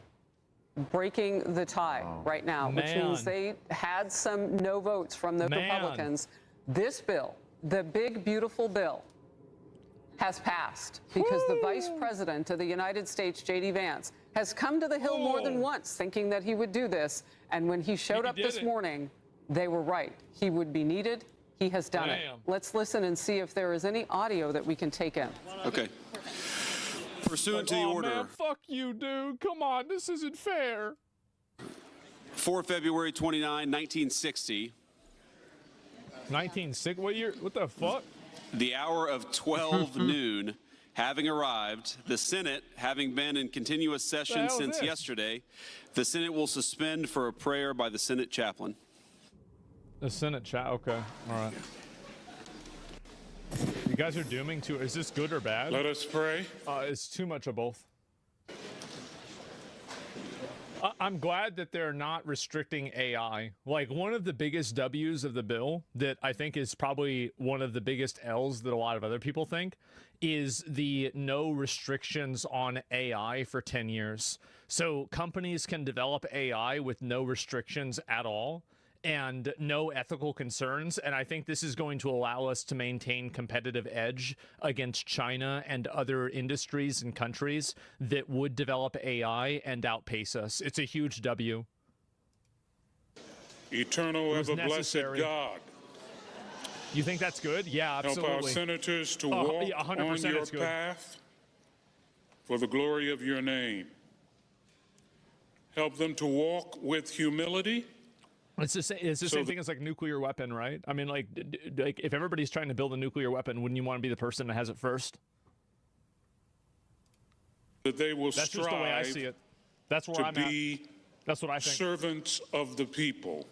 Breaking the tie right now, which means they had some no votes from the Republicans. This bill, the big, beautiful bill, has passed because the Vice President of the United States, J.D. Vance, has come to the Hill more than once thinking that he would do this. And when he showed up this morning, they were right. He would be needed. He has done it. Let's listen and see if there is any audio that we can take in. Okay. Pursuant to the order. Man, fuck you, dude. Come on, this isn't fair. 4 February 29, 1960. 1960? What year? What the fuck? The hour of 12 noon having arrived, the Senate having been in continuous session since yesterday, the Senate will suspend for a prayer by the Senate chaplain. The Senate okay. All right. You guys are dooming to. Is this good or bad? Let us pray. It's too much of both. I'm glad that they're not restricting AI. Like, one of the biggest W's of the bill that I think is probably one of the biggest L's that a lot of other people think is the no restrictions on AI for 10 years. So companies can develop AI with no restrictions at all and no ethical concerns, and I think this is going to allow us to maintain competitive edge against China and other industries and countries that would develop AI and outpace us. It's a huge W. Eternal, ever-blessed God. You think that's good? Yeah, absolutely. Help our senators to walk on your path for the glory of your name. Help them to walk with humility. It's the same thing as like nuclear weapon, right? I mean, like if everybody's trying to build a nuclear weapon, wouldn't you want to be the person that has it first? That they will That's just the way I see it. That's where I'm at. That's what I think. Servants of the people.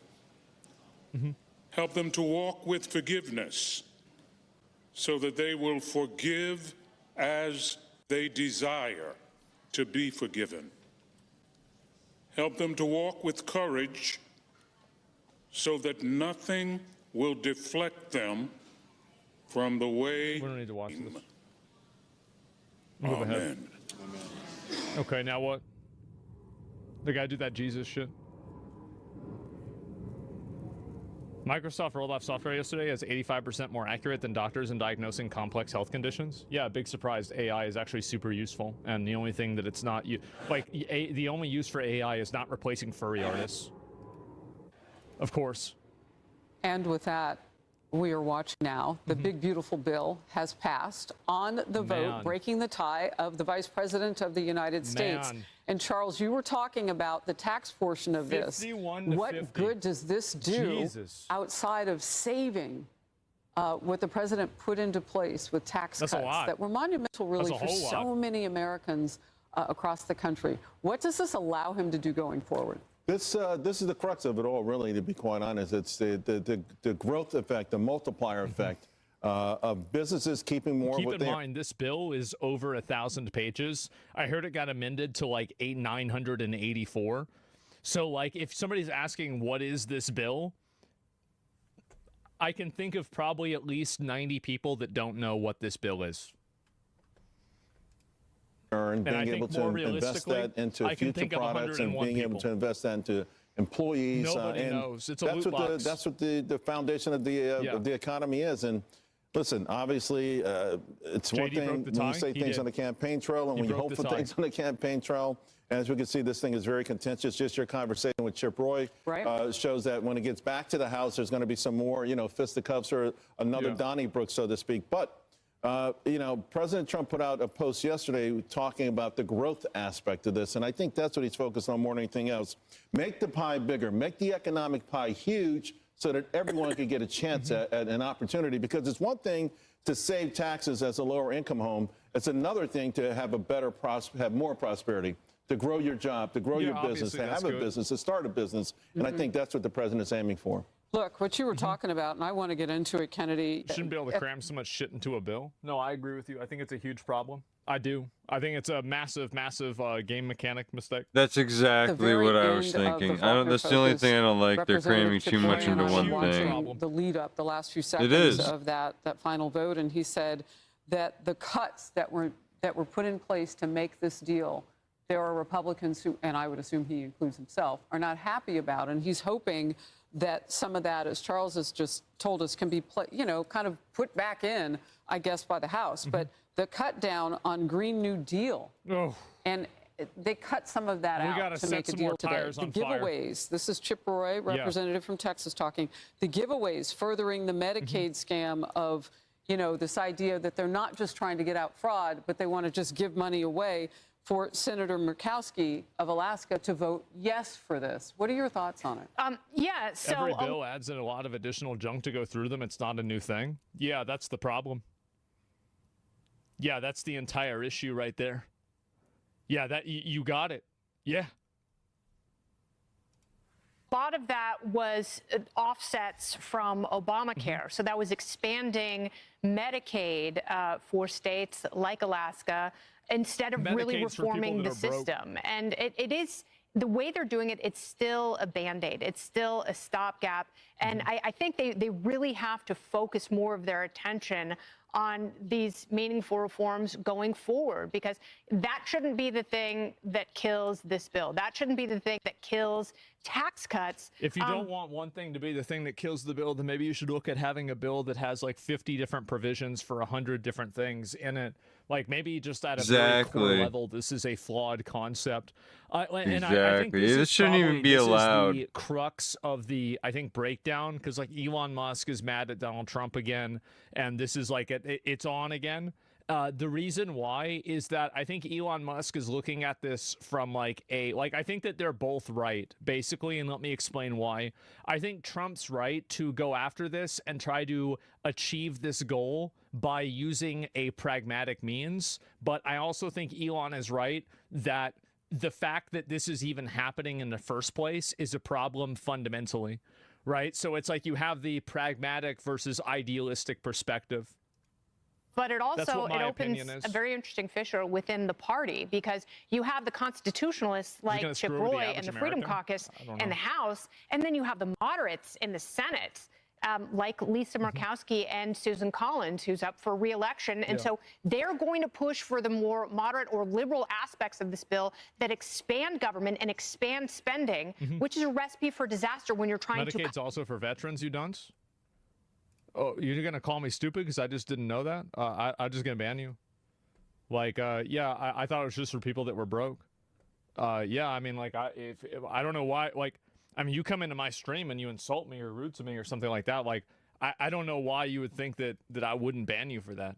Help them to walk with forgiveness so that they will forgive as they desire to be forgiven. Help them to walk with courage so that nothing will deflect them from the way. We don't need to watch this. Move ahead. Okay, now what? The guy do that Jesus shit. Microsoft rolled off software yesterday as 85% more accurate than doctors in diagnosing complex health conditions. Yeah, big surprise. AI is actually super useful, and the only thing that it's not the only use for AI is not replacing furry artists. Of course. And with that, we are watching now, the big, beautiful bill has passed on the vote, breaking the tie of the Vice President of the United States. And Charles, you were talking about the tax portion of this. What good does this do outside of saving what the president put into place with tax cuts that were monumental, really, for so many Americans across the country? What does this allow him to do going forward? This is the crux of it all, really, to be quite honest. It's the growth effect, the multiplier effect of businesses keeping more. Keep in mind, this bill is over 1,000 pages. I heard it got amended to like 984. So, like, if somebody's asking what is this bill, I can think of probably at least 90 people that don't know what this bill is. And being able to invest that into future products and being able to invest that into employees. Nobody knows. It's a that's loot what box. that's what the foundation of the economy is. And listen, obviously, it's one thing when you say things on the campaign trail and when you hope for things on the campaign trail. As we can see, this thing is very contentious. Just your conversation with Chip Roy shows that when it gets back to the House, there's going to be some more, fisticuffs or another Donnybrook, so to speak. But President Trump put out a post yesterday talking about the growth aspect of this, and I think that's what he's focused on more than anything else. Make the pie bigger, make the economic pie huge so that everyone can get a chance at an opportunity, because it's one thing to save taxes as a lower income home. It's another thing to have have more prosperity, to grow your job, to grow your business, to have a business, to start a business. And I think that's what the president is aiming for. Look, what you were talking about, and I want to get into it, Kennedy. You shouldn't be able to cram so much shit into a bill. No, I agree with you. I think it's a huge problem. I do. I think it's a massive, massive game mechanic mistake. That's exactly what I was thinking. That's the only thing I don't like. They're cramming too much into one thing. The lead up, the last few seconds of that final vote, and he said that the cuts that were put in place to make this deal, there are Republicans who, and I would assume he includes himself, are not happy about, and he's hoping that some of that, as Charles has just told us, can be, kind of put back in, I guess, by the House. But the cut down on Green New Deal, and they cut some of that out to make a deal today. The giveaways, this is Chip Roy, representative from Texas, talking. The giveaways furthering the Medicaid scam of, this idea that they're not just trying to get out fraud, but they want to just give money away, for Senator Murkowski of Alaska to vote yes for this. What are your thoughts on it? So every bill adds in a lot of additional junk to go through them. It's not a new thing. Yeah, that's the problem. Yeah, that's the entire issue right there. Yeah, that you got it. Yeah. A lot of that was offsets from Obamacare. So that was expanding Medicaid for states like Alaska, instead of really reforming the system. And it is, the way they're doing it, it's still a Band-Aid. It's still a stopgap. And I think they really have to focus more of their attention on these meaningful reforms going forward, because that shouldn't be the thing that kills this bill. That shouldn't be the thing that kills tax cuts. If you don't want one thing to be the thing that kills the bill, then maybe you should look at having a bill that has like 50 different provisions for 100 different things in it. Like maybe just at a very core level, this is a flawed concept. And I think this shouldn't even be allowed. This is the crux of the, I think, breakdown, because like Elon Musk is mad at Donald Trump again, and this is like it's on again. The reason why is that I think Elon Musk is looking at this from I think that they're both right, basically, and let me explain why. I think Trump's right to go after this and try to achieve this goal by using a pragmatic means, but I also think Elon is right that the fact that this is even happening in the first place is a problem fundamentally, right? So it's like you have the pragmatic versus idealistic perspective. But it also opens a very interesting fissure within the party, because you have the constitutionalists like Chip Roy and the Freedom Caucus in the House, and then you have the moderates in the Senate, like Lisa Murkowski and Susan Collins, who's up for re-election. And so they're going to push for the more moderate or liberal aspects of this bill that expand government and expand spending, which is a recipe for disaster when you're trying to... Medicaid's also for veterans, you dunce? Oh, you're going to call me stupid because I just didn't know that? I'm just going to ban you. I thought it was just for people that were broke. I mean, if I don't know why, you come into my stream and you insult me or rude to me or something like that. I don't know why you would think that I wouldn't ban you for that.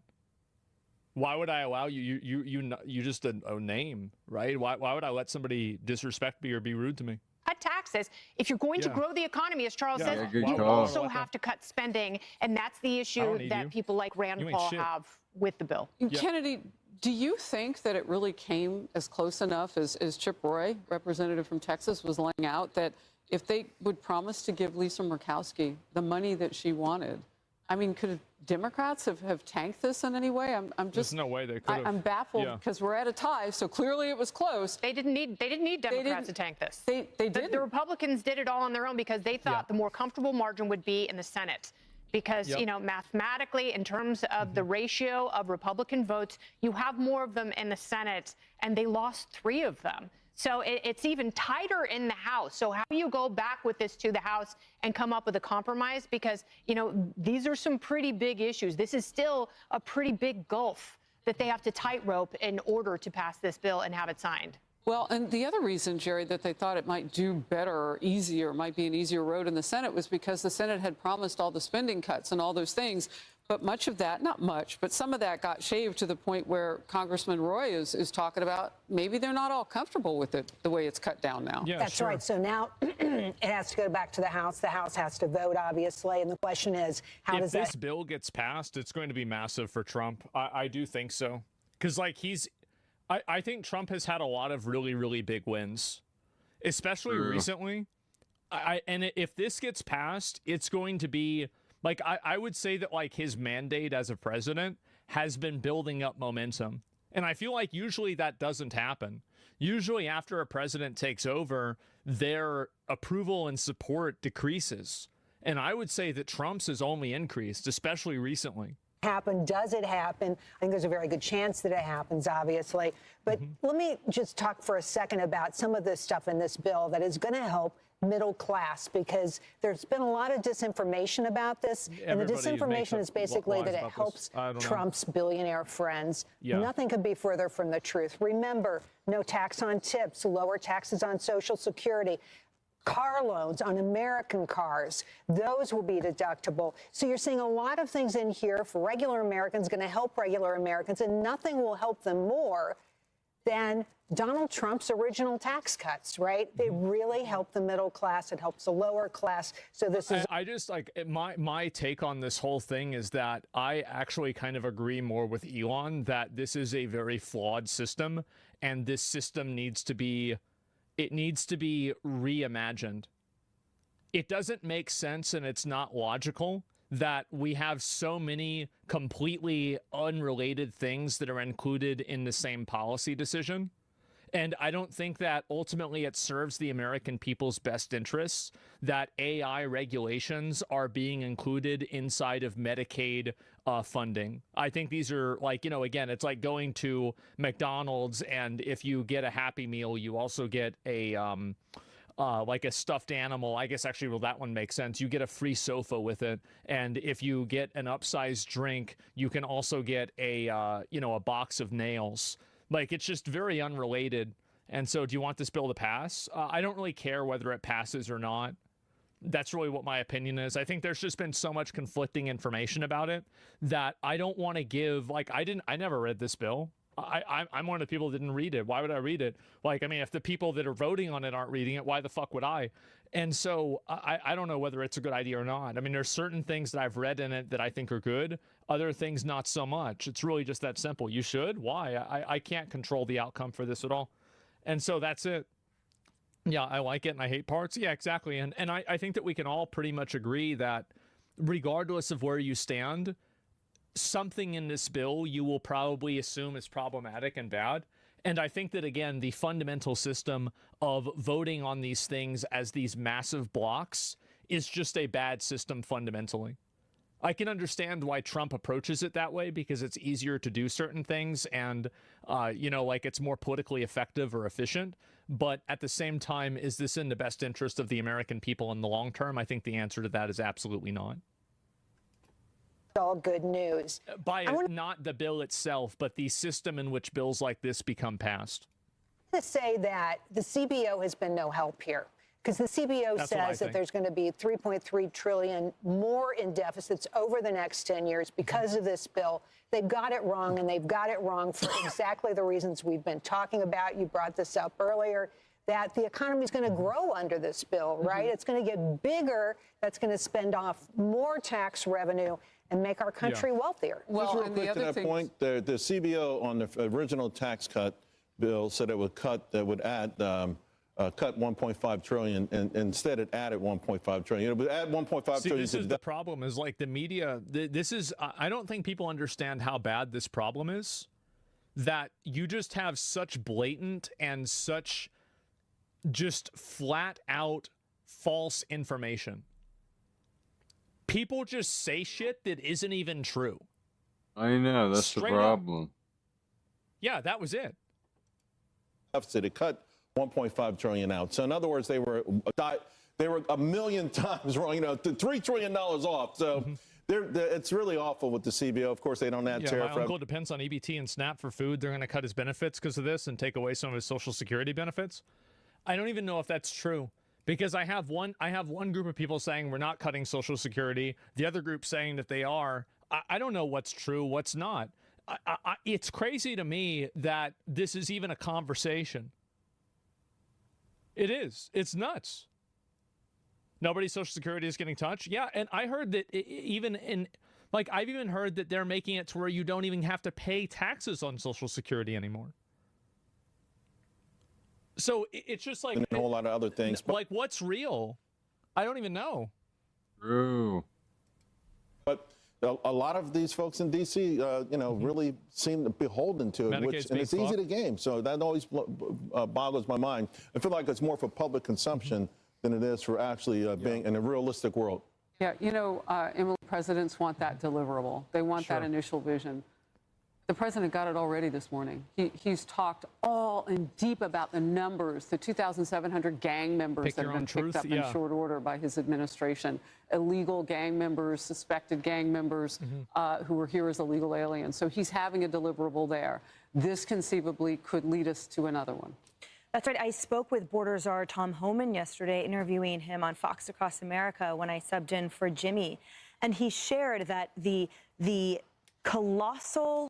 Why would I allow you? You just a name, right? Why would I let somebody disrespect me or be rude to me? Cut taxes. If you're going to grow the economy, as Charles says, you call. also have to cut spending, and that's the issue that people like Rand Paul have with the bill. Kennedy, do you think that it really came as close enough as Chip Roy, representative from Texas, was laying out, that if they would promise to give Lisa Murkowski the money that she wanted, I mean, could Democrats have tanked this in any way? I'm just, there's no way they could have. I'm baffled because we're at a tie, so clearly it was close. They didn't need Democrats to tank this. They did. The Republicans did it all on their own because they thought the more comfortable margin would be in the Senate. Because, you know, mathematically, in terms of the ratio of Republican votes, you have more of them in the Senate, and they lost 3 of them. So it's even tighter in the House. So how do you go back with this to the House and come up with a compromise? Because, you know, these are some pretty big issues. This is still a pretty big gulf that they have to tightrope in order to pass this bill and have it signed. Well, and the other reason, Jerry, that they thought it might do better or easier, might be an easier road in the Senate, was because the Senate had promised all the spending cuts and all those things. But much of that, not much, but some of that got shaved to the point where Congressman Roy is talking about maybe they're not all comfortable with it, the way it's cut down now. Yeah, that's right. So now it has to go back to the House. The House has to vote, obviously. And the question is, how does that... If this bill gets passed, it's going to be massive for Trump. I do think so. Because, like, I think Trump has had a lot of really, really big wins, especially recently. And if this gets passed, it's going to be... Like, I would say that, like, his mandate as a president has been building up momentum. And I feel like usually that doesn't happen. Usually after a president takes over, their approval and support decreases. And I would say that Trump's has only increased, especially recently. Happen? Does it happen? I think there's a very good chance that it happens, obviously. But let me just talk for a second about some of the stuff in this bill that is going to help middle class, because there's been a lot of disinformation about this. And the disinformation is basically that it helps Trump's billionaire friends. Nothing could be further from the truth. Remember, no tax on tips, lower taxes on Social Security. Car loans on American cars, those will be deductible. So you're seeing a lot of things in here for regular Americans, going to help regular Americans, and nothing will help them more than Donald Trump's original tax cuts, right? They really help the middle class. It helps the lower class. So this is... I just, like, my take on this whole thing is that I actually kind of agree more with Elon that this is a very flawed system, and this system needs to be... It needs to be reimagined. It doesn't make sense, and it's not logical that we have so many completely unrelated things that are included in the same policy decision. And I don't think that ultimately it serves the American people's best interests that AI regulations are being included inside of Medicaid funding. I think these are, like, you know, again, it's like going to McDonald's, and if you get a Happy Meal, you also get a like a stuffed animal. I guess actually, well, that one makes sense. You get a free sofa with it, and if you get an upsized drink, you can also get a you know, a box of nails. Like, it's just very unrelated. And so do you want this bill to pass? I don't really care whether it passes or not. That's really what my opinion is. I think there's just been so much conflicting information about it that I don't want to give, like, I never read this bill. I'm one of the people that didn't read it. Why would I read it? Like, I mean, if the people that are voting on it aren't reading it, why the fuck would I? And so I don't know whether it's a good idea or not. I mean, there's certain things that I've read in it that I think are good. Other things, not so much. It's really just that simple. You should? Why? I can't control the outcome for this at all. And so that's it. Yeah, I like it and I hate parts. Yeah, exactly. And I think that we can all pretty much agree that regardless of where you stand, something in this bill you will probably assume is problematic and bad. And I think that, again, the fundamental system of voting on these things as these massive blocks is just a bad system fundamentally. I can understand why Trump approaches it that way, because it's easier to do certain things and, you know, like, it's more politically effective or efficient. But at the same time, is this in the best interest of the American people in the long term? I think the answer to that is absolutely not. All good news. Not the bill itself, but the system in which bills like this become passed. To say that the CBO has been no help here. Because the CBO says that there's going to be $3.3 trillion more in deficits over the next 10 years because of this bill. They've got it wrong, and they've got it wrong for exactly the reasons we've been talking about. You brought this up earlier, that the economy is going to grow under this bill, right? It's going to get bigger. That's going to spend off more tax revenue and make our country wealthier. Well, just real quick to that point, the CBO on the original tax cut bill said it would cut, that would add, cut 1.5 trillion, and instead it added 1.5 trillion. It would add 1.5 trillion. This is the problem, is like the media, this is, I don't think people understand how bad this problem is, that you just have such blatant and such just flat out false information. People just say shit that isn't even true. I know, that's the problem. Yeah, that was it. Deficit, it cut 1.5 trillion out. So in other words, they were a million times wrong, you know, $3 trillion off. So it's really awful with the CBO. Of course, they don't add tariff. My uncle depends on EBT and SNAP for food. They're going to cut his benefits because of this and take away some of his Social Security benefits. I don't even know if that's true, because I have one group of people saying we're not cutting Social Security, the other group saying that they are. I don't know what's true, what's not. It's crazy to me that this is even a conversation. It is. It's nuts. Nobody's Social Security is getting touched. Yeah, and I heard that I've even heard that they're making it to where you don't even have to pay taxes on Social Security anymore. So it's just like a whole lot of other things. Like, what's real? I don't even know. True. But a lot of these folks in D.C., you know, really seem beholden to it, and it's easy to game. So that always boggles my mind. I feel like it's more for public consumption than it is for actually being in a realistic world. Yeah, you know, Emily, presidents want that deliverable. They want that initial vision. The president got it already this morning. He's talked all in deep about the numbers, the 2,700 gang members that have been picked up in short order by his administration, illegal gang members, suspected gang members who were here as illegal aliens. So he's having a deliverable there. This conceivably could lead us to another one. That's right. I spoke with border czar Tom Homan yesterday, interviewing him on Fox Across America when I subbed in for Jimmy. And he shared that the colossal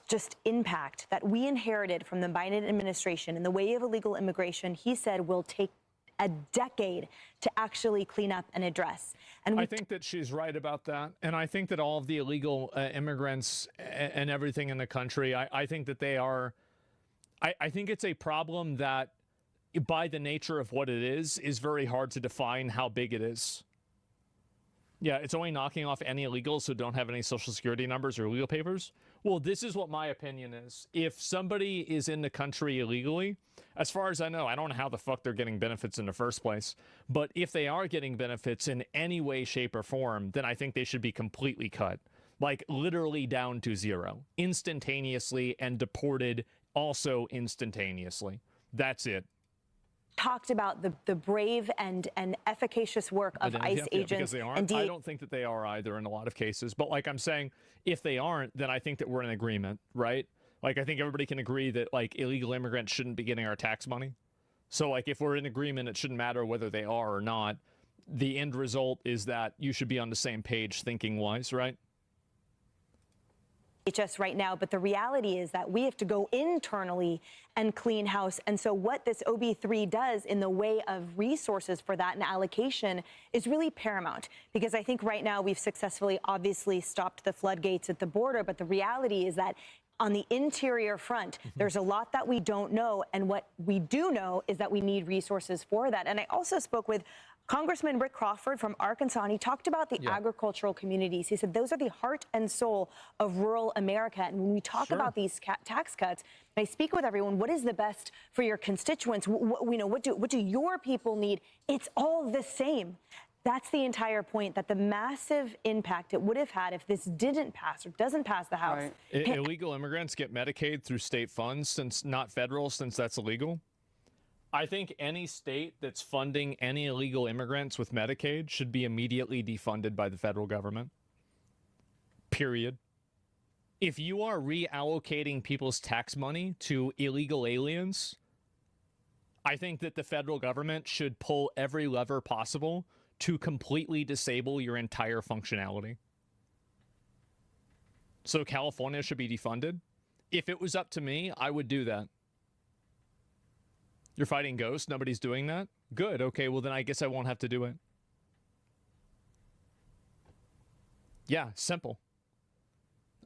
just impact that we inherited from the Biden administration in the way of illegal immigration, he said, will take a decade to actually clean up and address. And I think that she's right about that. And I think that all of the illegal immigrants and everything in the country, I think that they are, I think it's a problem that by the nature of what it is very hard to define how big it is. Yeah, it's only knocking off any illegals who don't have any Social Security numbers or legal papers. Well, this is what my opinion is. If somebody is in the country illegally, as far as I know, I don't know how the fuck they're getting benefits in the first place. But if they are getting benefits in any way, shape, or form, then I think they should be completely cut. Like literally down to zero. Instantaneously, and deported also instantaneously. That's it. Talked about the brave and efficacious work of ICE agents. Because they aren't. I don't think that they are either in a lot of cases. But like I'm saying, if they aren't, then I think that we're in agreement, right? Like I think everybody can agree that like illegal immigrants shouldn't be getting our tax money. So like if we're in agreement, it shouldn't matter whether they are or not. The end result is that you should be on the same page thinking wise, right? HS right now, but the reality is that we have to go internally and clean house. And so what this OB3 does in the way of resources for that and allocation is really paramount, because I think right now we've successfully obviously stopped the floodgates at the border. But the reality is that on the interior front, there's a lot that we don't know. And what we do know is that we need resources for that. And I also spoke with Congressman Rick Crawford from Arkansas, and he talked about the agricultural communities. He said those are the heart and soul of rural America. And when we talk about these tax cuts, and I speak with everyone, what is the best for your constituents? What do your people need? It's all the same. That's the entire point, that the massive impact it would have had if this didn't pass or doesn't pass the House. Right. Illegal immigrants get Medicaid through state funds, since not federal, since that's illegal. I think any state that's funding any illegal immigrants with Medicaid should be immediately defunded by the federal government. Period. If you are reallocating people's tax money to illegal aliens, I think that the federal government should pull every lever possible to completely disable your entire functionality. So California should be defunded. If it was up to me, I would do that. You're fighting ghosts. Nobody's doing that. Good. Okay, well, then I guess I won't have to do it. Yeah, simple.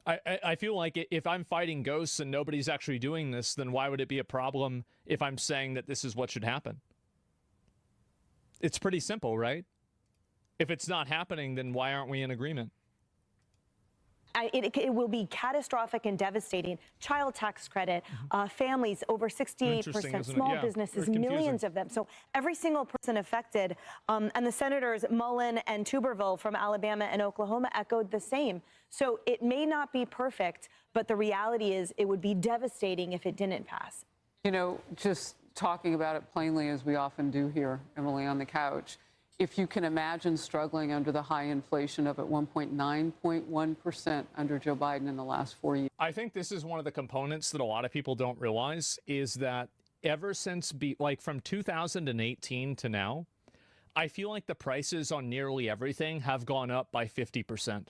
I feel like if I'm fighting ghosts and nobody's actually doing this, then why would it be a problem if I'm saying that this is what should happen? It's pretty simple, right? If it's not happening, then why aren't we in agreement? It will be catastrophic and devastating. Child tax credit, families, over 68%, small businesses, millions of them. So every single person affected. And the senators Mullen and Tuberville from Alabama and Oklahoma echoed the same. So it may not be perfect, but the reality is it would be devastating if it didn't pass. You know, just talking about it plainly, as we often do here, Emily, on the couch, if you can imagine struggling under the high inflation of at 9.1% under Joe Biden in the last 4 years. I think this is one of the components that a lot of people don't realize is that ever since, from 2018 to now, I feel like the prices on nearly everything have gone up by 50%.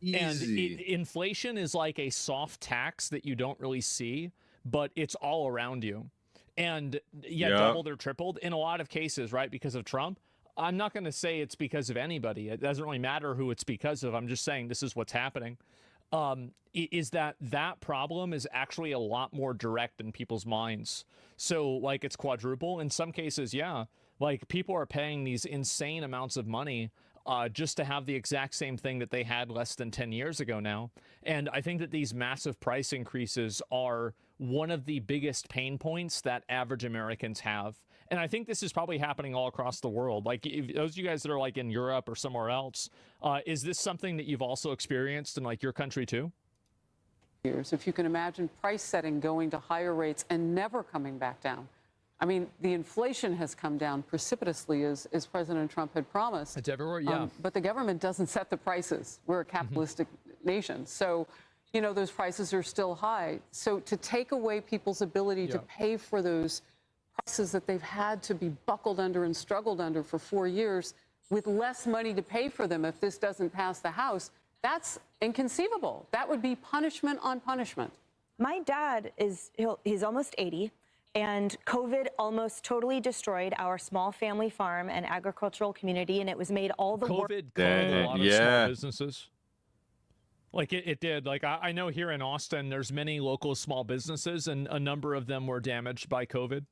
Easy. And inflation is like a soft tax that you don't really see, but it's all around you. And doubled or tripled in a lot of cases, right? Because of Trump. I'm not going to say it's because of anybody. It doesn't really matter who it's because of. I'm just saying this is what's happening. Is that problem is actually a lot more direct in people's minds. So like it's quadruple in some cases. Yeah. Like people are paying these insane amounts of money just to have the exact same thing that they had less than 10 years ago now. And I think that these massive price increases are one of the biggest pain points that average Americans have. And I think this is probably happening all across the world. Like if those of you guys that are like in Europe or somewhere else, is this something that you've also experienced in like your country too? If you can imagine price setting going to higher rates and never coming back down. I mean, the inflation has come down precipitously, as President Trump had promised. It's everywhere, yeah. But the government doesn't set the prices. We're a capitalistic nation. So, you know, those prices are still high. So to take away people's ability to pay for those prices that they've had to be buckled under and struggled under for 4 years with less money to pay for them if this doesn't pass the House, that's inconceivable. That would be punishment on punishment. My dad he's almost 80. And COVID almost totally destroyed our small family farm and agricultural community, and it was made all the work. COVID killed a lot of small businesses. Like it did. Like I know here in Austin, there's many local small businesses, and a number of them were damaged by COVID.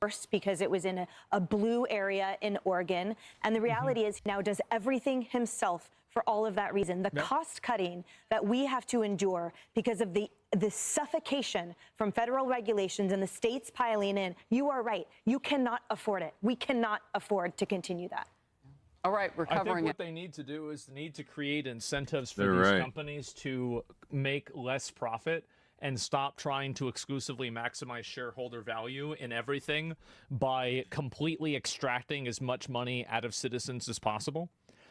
First, because it was in a blue area in Oregon, and the reality is now does everything himself for all of that reason. The cost cutting that we have to endure because of the suffocation from federal regulations and the states piling in. You are right. You cannot afford it. We cannot afford to continue that. All right, we're covering I think what it. they need to do is they need to create incentives for these companies to make less profit and stop trying to exclusively maximize shareholder value in everything by completely extracting as much money out of citizens as possible.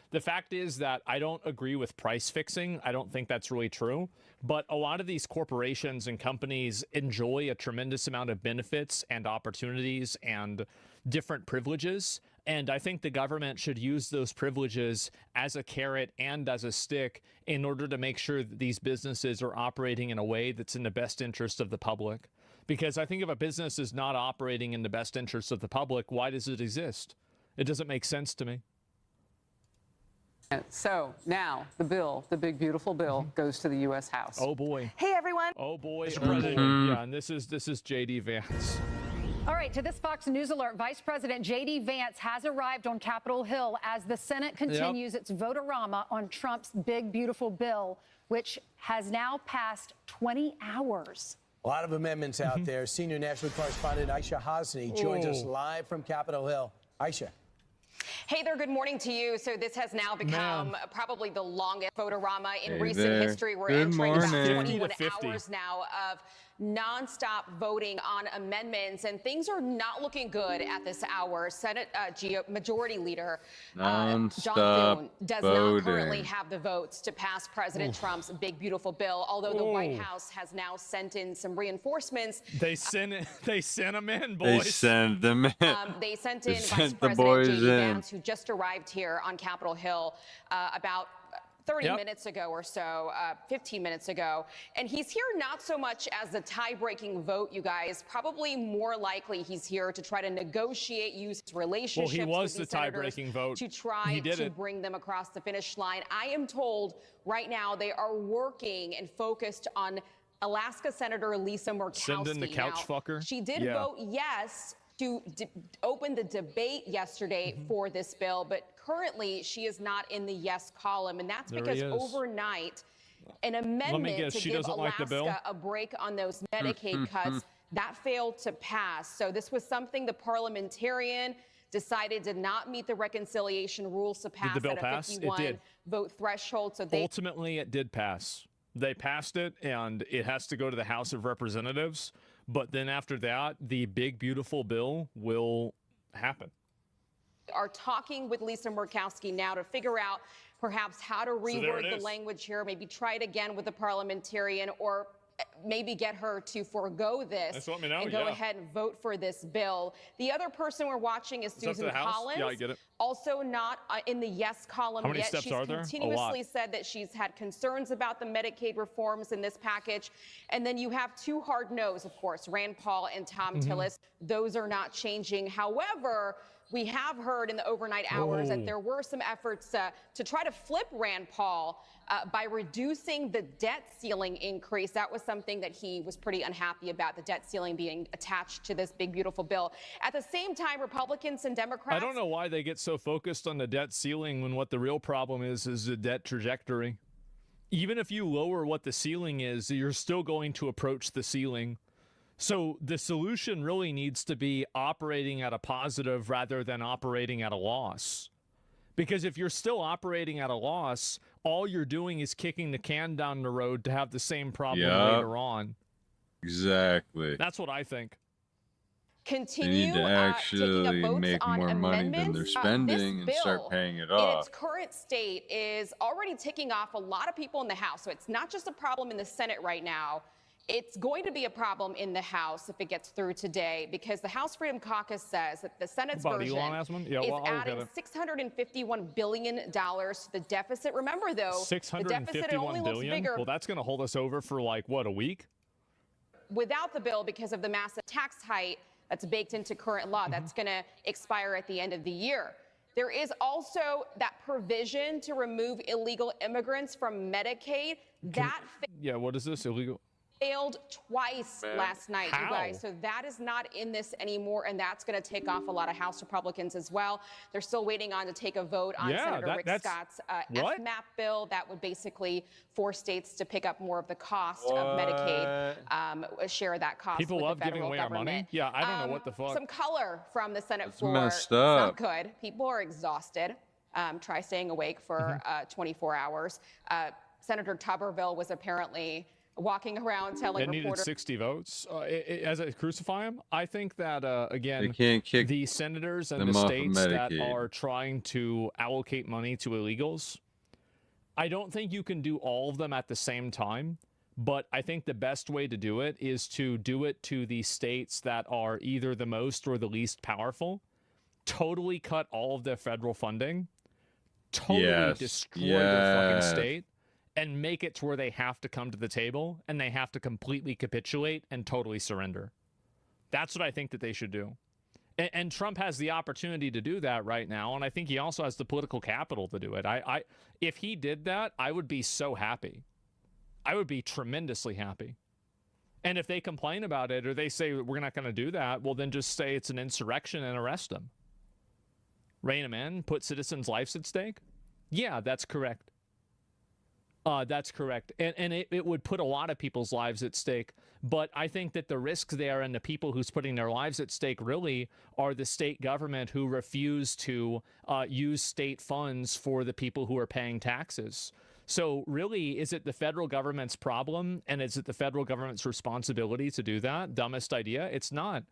The fact is that I don't agree with price fixing. I don't think that's really true. But a lot of these corporations and companies enjoy a tremendous amount of benefits and opportunities and different privileges. And I think the government should use those privileges as a carrot and as a stick in order to make sure that these businesses are operating in a way that's in the best interest of the public. Because I think if a business is not operating in the best interest of the public, why does it exist? It doesn't make sense to me. So now the bill, the big, beautiful bill, goes to the U.S. House. Oh, boy. Hey, everyone. Oh, boy. Mr. President. Yeah, and this is J.D. Vance. All right, to this Fox News alert, Vice President J.D. Vance has arrived on Capitol Hill as the Senate continues its vote-a-rama on Trump's big, beautiful bill, which has now passed 20 hours. A lot of amendments out there. Senior national correspondent Aisha Hasni joins us live from Capitol Hill. Aisha. Hey there, good morning to you. So this has now become probably the longest vote-a-rama in recent history. We're entering about 21 hours now of nonstop voting on amendments, and things are not looking good at this hour. Senate Majority Leader John Thune does not currently have the votes to pass President Trump's big, beautiful bill, although the White House has now sent in some reinforcements. They sent them in, boys. They sent them in. They sent in Vice sent the President boys J.D. in. Vance, who just arrived here on Capitol Hill about 30 minutes ago or so, 15 minutes ago. And he's here not so much as a tie-breaking vote, you guys. Probably more likely he's here to try to negotiate, use his relationships Well, he was with the tie-breaking vote. to try to bring them across the finish line. I am told right now they are working and focused on Alaska Senator Lisa Murkowski. Send in the couch fucker. She did vote yes to open the debate yesterday for this bill, but currently she is not in the yes column, and that's because overnight an amendment to give Alaska a break on those Medicaid cuts that failed to pass. So this was something the parliamentarian decided did not meet the reconciliation rules to pass Did the bill at a pass? 51 It did. vote threshold. So Ultimately, it did pass. They passed it, and it has to go to the House of Representatives. But then after that, the big, beautiful bill will happen. Are talking with Lisa Murkowski now to figure out perhaps how to reword the language here, maybe try it again with the parliamentarian, or maybe get her to forego this and go ahead and vote for this bill. The other person we're watching is Susan Collins. Yeah, I get it. Also not in the yes column How many yet. steps She's are there? continuously said that she's had concerns about the Medicaid reforms in this package. And then you have two hard no's, of course, Rand Paul and Tom Tillis. Those are not changing. However, we have heard in the overnight hours that there were some efforts to try to flip Rand Paul by reducing the debt ceiling increase. That was something that he was pretty unhappy about, the debt ceiling being attached to this big, beautiful bill. At the same time, Republicans and Democrats... I don't know why they get so focused on the debt ceiling when what the real problem is the debt trajectory. Even if you lower what the ceiling is, you're still going to approach the ceiling. So the solution really needs to be operating at a positive rather than operating at a loss. Because if you're still operating at a loss, all you're doing is kicking the can down the road to have the same problem later on. Exactly. That's what I think. Continue they need to actually make more money than they're spending and start paying it off. In its current state is already ticking off a lot of people in the House. So it's not just a problem in the Senate right now. It's going to be a problem in the House if it gets through today, because the House Freedom Caucus says that the Senate's version is adding $651 billion to the deficit. Remember, though, the deficit only looks bigger. Well, that's going to hold us over for like, what, a week? Without the bill, because of the massive tax hike that's baked into current law that's going to expire at the end of the year. There is also that provision to remove illegal immigrants from Medicaid. What is this, illegal? Failed twice last night, you guys. So that is not in this anymore, and that's going to take off a lot of House Republicans as well. They're still waiting on to take a vote on Senator Rick Scott's FMAP bill that would basically force states to pick up more of the cost of Medicaid, share that cost People with love the federal giving away our government. money? Yeah, I don't know what the fuck. Some color from the Senate floor. Messed It's up. not good. People are exhausted. Try staying awake for 24 hours. Senator Tuberville was apparently walking around telling reporters. It needed 60 votes. As I crucify him, I think that, again, they can't kick the senators and the states that are trying to allocate money to illegals, I don't think you can do all of them at the same time, but I think the best way to do it is to do it to the states that are either the most or the least powerful, totally cut all of their federal funding, totally destroy their fucking state, and make it to where they have to come to the table and they have to completely capitulate and totally surrender. That's what I think that they should do. And Trump has the opportunity to do that right now, and I think he also has the political capital to do it. If he did that, I would be so happy. I would be tremendously happy. And if they complain about it or they say we're not going to do that, well, then just say it's an insurrection and arrest them. Rein them in, put citizens' lives at stake? Yeah, that's correct. That's correct. And it would put a lot of people's lives at stake. But I think that the risks there and the people who's putting their lives at stake really are the state government who refuse to use state funds for the people who are paying taxes. So really, is it the federal government's problem, and is it the federal government's responsibility to do that? Dumbest idea? It's not.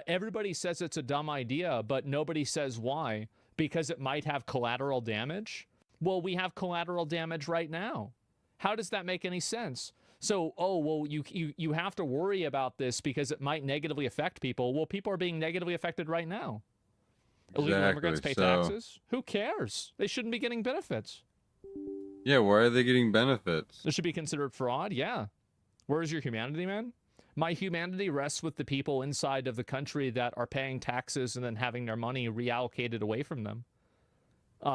Everybody says it's a dumb idea, but nobody says why. Because it might have collateral damage? Well, we have collateral damage right now. How does that make any sense? So, oh, well, you have to worry about this because it might negatively affect people. Well, people are being negatively affected right now. Illegal immigrants pay taxes? Who cares? They shouldn't be getting benefits. Yeah, why are they getting benefits? This should be considered fraud? Yeah. Where's your humanity, man? My humanity rests with the people inside of the country that are paying taxes and then having their money reallocated away from them.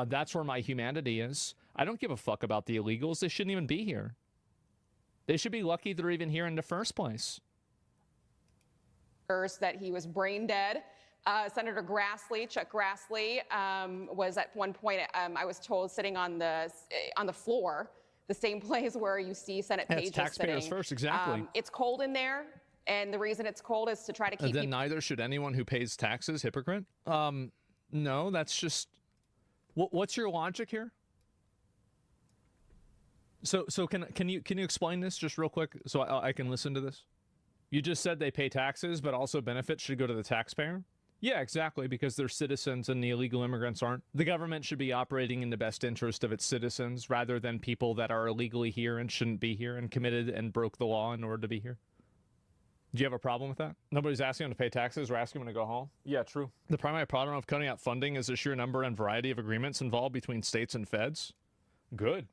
That's where my humanity is. I don't give a fuck about the illegals. They shouldn't even be here. They should be lucky they're even here in the first place. That he was brain dead. Senator Grassley, Chuck Grassley, was at one point, I was told, sitting on the floor, the same place where you see Senate pages taxpayers sitting. First, exactly. It's cold in there, and the reason it's cold is to try to keep. And then neither should anyone who pays taxes. Hypocrite. No, that's just. What's your logic here? So can you explain this just real quick so I can listen to this? You just said they pay taxes, but also benefits should go to the taxpayer. Yeah, exactly, because they're citizens and the illegal immigrants aren't. The government should be operating in the best interest of its citizens rather than people that are illegally here and shouldn't be here and committed and broke the law in order to be here. Do you have a problem with that? Nobody's asking them to pay taxes or asking them to go home? Yeah, true. The primary problem of cutting out funding is the sheer number and variety of agreements involved between states and feds. Good.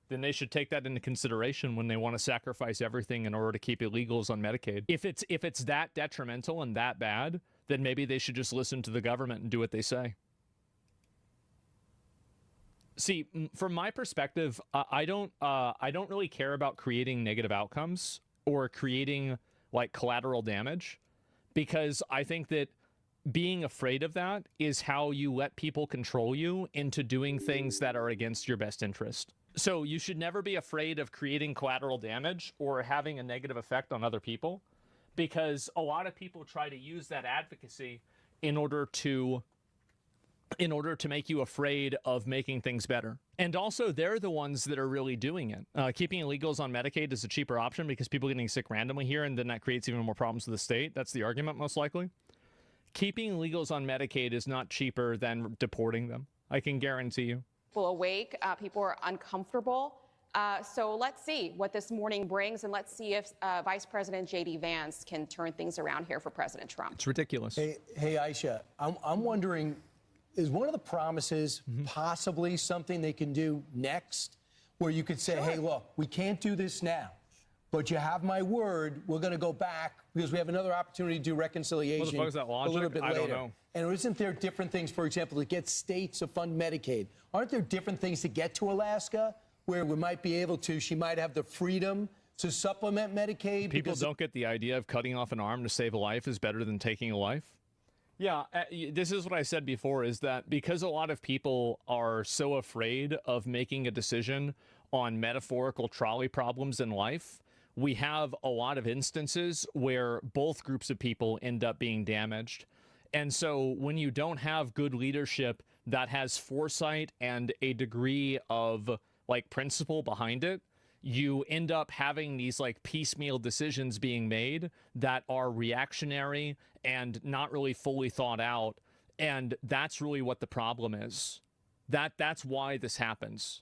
Then they should take that into consideration when they want to sacrifice everything in order to keep illegals on Medicaid. If it's that detrimental and that bad, then maybe they should just listen to the government and do what they say. See, from my perspective, I don't really care about creating negative outcomes or creating like collateral damage, because I think that being afraid of that is how you let people control you into doing things that are against your best interest. So you should never be afraid of creating collateral damage or having a negative effect on other people, because a lot of people try to use that advocacy in order to make you afraid of making things better. And also, they're the ones that are really doing it. Keeping illegals on Medicaid is a cheaper option because people getting sick randomly here, and then that creates even more problems for the state. That's the argument, most likely. Keeping illegals on Medicaid is not cheaper than deporting them. I can guarantee you. People awake, people are uncomfortable. So let's see what this morning brings, and let's see if Vice President J.D. Vance can turn things around here for President Trump. It's ridiculous. Hey Aisha, I'm wondering, is one of the promises possibly something they can do next, where you could say, hey, look, we can't do this now, but you have my word, we're going to go back because we have another opportunity to do reconciliation what the fuck is that logic? a little bit later. I don't know. And isn't there different things, for example, to get states to fund Medicaid? Aren't there different things to get to Alaska where we might be able to, she might have the freedom to supplement Medicaid? People don't get the idea of cutting off an arm to save a life is better than taking a life. Yeah, this is what I said before, is that because a lot of people are so afraid of making a decision on metaphorical trolley problems in life, we have a lot of instances where both groups of people end up being damaged. And so when you don't have good leadership that has foresight and a degree of like principle behind it, you end up having these like piecemeal decisions being made that are reactionary and not really fully thought out. And that's really what the problem is. That's why this happens.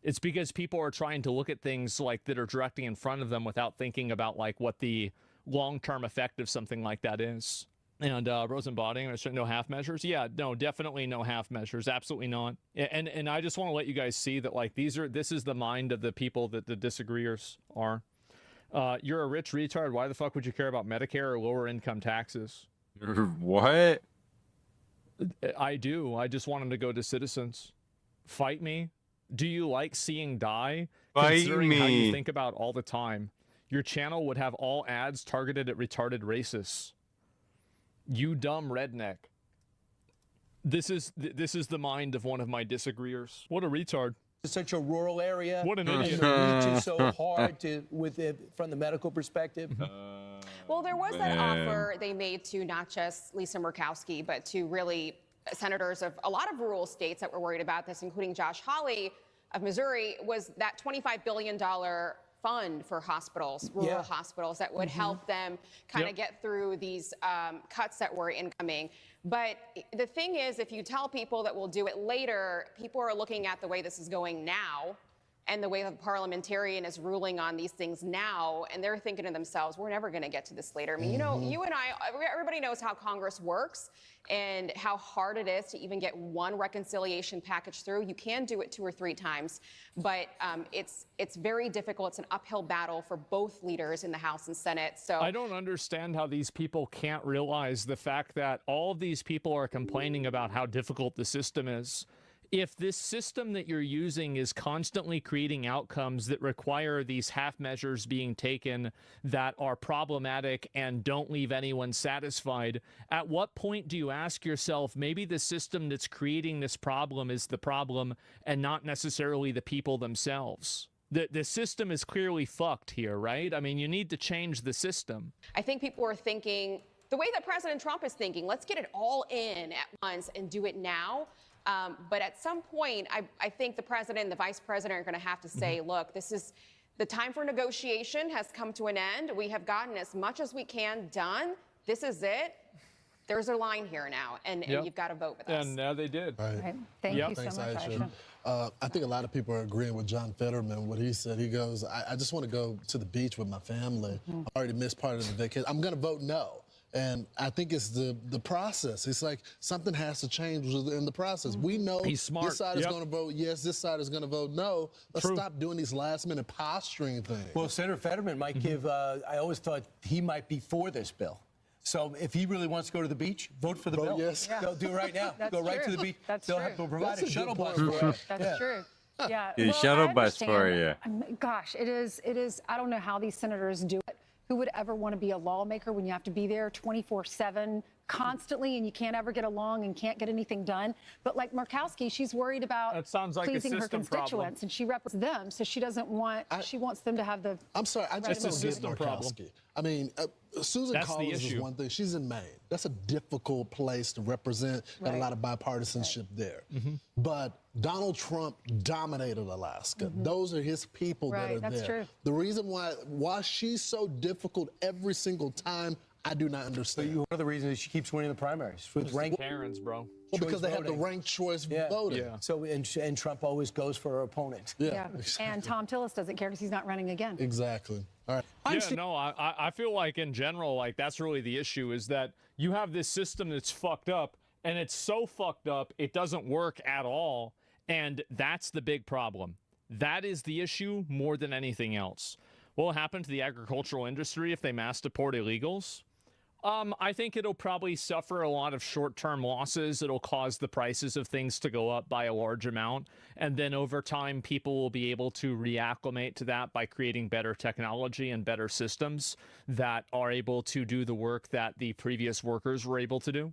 It's because people are trying to look at things like that are directly in front of them without thinking about like what the long-term effect of something like that is. And Rosenbotting, no half measures? Yeah, no, definitely no half measures. Absolutely not. And I just want to let you guys see that like this is the mind of the people that the disagreeers are. You're a rich retard. Why the fuck would you care about Medicare or lower income taxes? What? I do. I just want them to go to citizens. Fight me. Do you like seeing die? Fight Considering me. How you think about all the time. Your channel would have all ads targeted at retarded racists. You dumb redneck. This is the mind of one of my disagreeers. What a retard. It's such a rural area. What an idiot. And the reach is so hard from the medical perspective. Well, there was that offer they made to not just Lisa Murkowski, but to really senators of a lot of rural states that were worried about this, including Josh Hawley, of Missouri was that $25 billion fund for hospitals, rural hospitals, that would help them kind of get through these cuts that were incoming. But the thing is, if you tell people that we'll do it later, people are looking at the way this is going now and the way the parliamentarian is ruling on these things now, and they're thinking to themselves, we're never going to get to this later. I mean, you know, you and I, everybody knows how Congress works and how hard it is to even get one reconciliation package through. You can do it 2 or 3 times, but it's very difficult. It's an uphill battle for both leaders in the House and Senate. So I don't understand how these people can't realize the fact that all of these people are complaining about how difficult the system is. If this system that you're using is constantly creating outcomes that require these half measures being taken that are problematic and don't leave anyone satisfied, at what point do you ask yourself, maybe the system that's creating this problem is the problem and not necessarily the people themselves? The system is clearly fucked here, right? I mean, you need to change the system. I think people are thinking the way that President Trump is thinking, let's get it all in at once and do it now. But at some point, I think the president and the vice president are going to have to say, look, this is the time for negotiation has come to an end. We have gotten as much as we can done. This is it. There's a line here now, and you've got to vote with us. And now they did. Right. Thank you so much, Aisha. I think a lot of people are agreeing with John Fetterman, what he said. He goes, I just want to go to the beach with my family. I already missed part of the vacation. I'm going to vote no. And I think it's the process. It's like something has to change in the process. We know this side is going to vote yes, this side is going to vote no. Let's stop doing these last-minute posturing things. Well, Senator Fetterman might give, I always thought he might be for this bill. So if he really wants to go to the beach, vote for the bill. Yes. Go do it right now. Go right to the beach. They'll have to provide a shuttle bus for you. That's true. Yeah. The shuttle bus for you. Gosh, it is. I don't know how these senators do it. Who would ever want to be a lawmaker when you have to be there 24/7 constantly and you can't ever get along and can't get anything done? But like Murkowski, she's worried about pleasing her constituents and she represents them, so she doesn't want. She wants them to have the. I'm sorry, I just don't get Murkowski. Problem. I mean, Susan Collins is one thing. She's in Maine. That's a difficult place to represent. Got a lot of bipartisanship there. But Donald Trump dominated Alaska. Those are his people that are there. True. The reason why she's so difficult every single time, I do not understand. One of the reasons she keeps winning the primaries with ranked Karens, bro. Well, because they have the ranked choice voting. Yeah. So and Trump always goes for her opponent. Yeah. Exactly. And Tom Tillis doesn't care because he's not running again. Exactly. All right. I feel like in general, like that's really the issue is that you have this system that's fucked up and it's so fucked up it doesn't work at all, and that's the big problem. That is the issue more than anything else. What will happen to the agricultural industry if they mass deport illegals? I think it'll probably suffer a lot of short-term losses. It'll cause the prices of things to go up by a large amount. And then over time, people will be able to reacclimate to that by creating better technology and better systems that are able to do the work that the previous workers were able to do.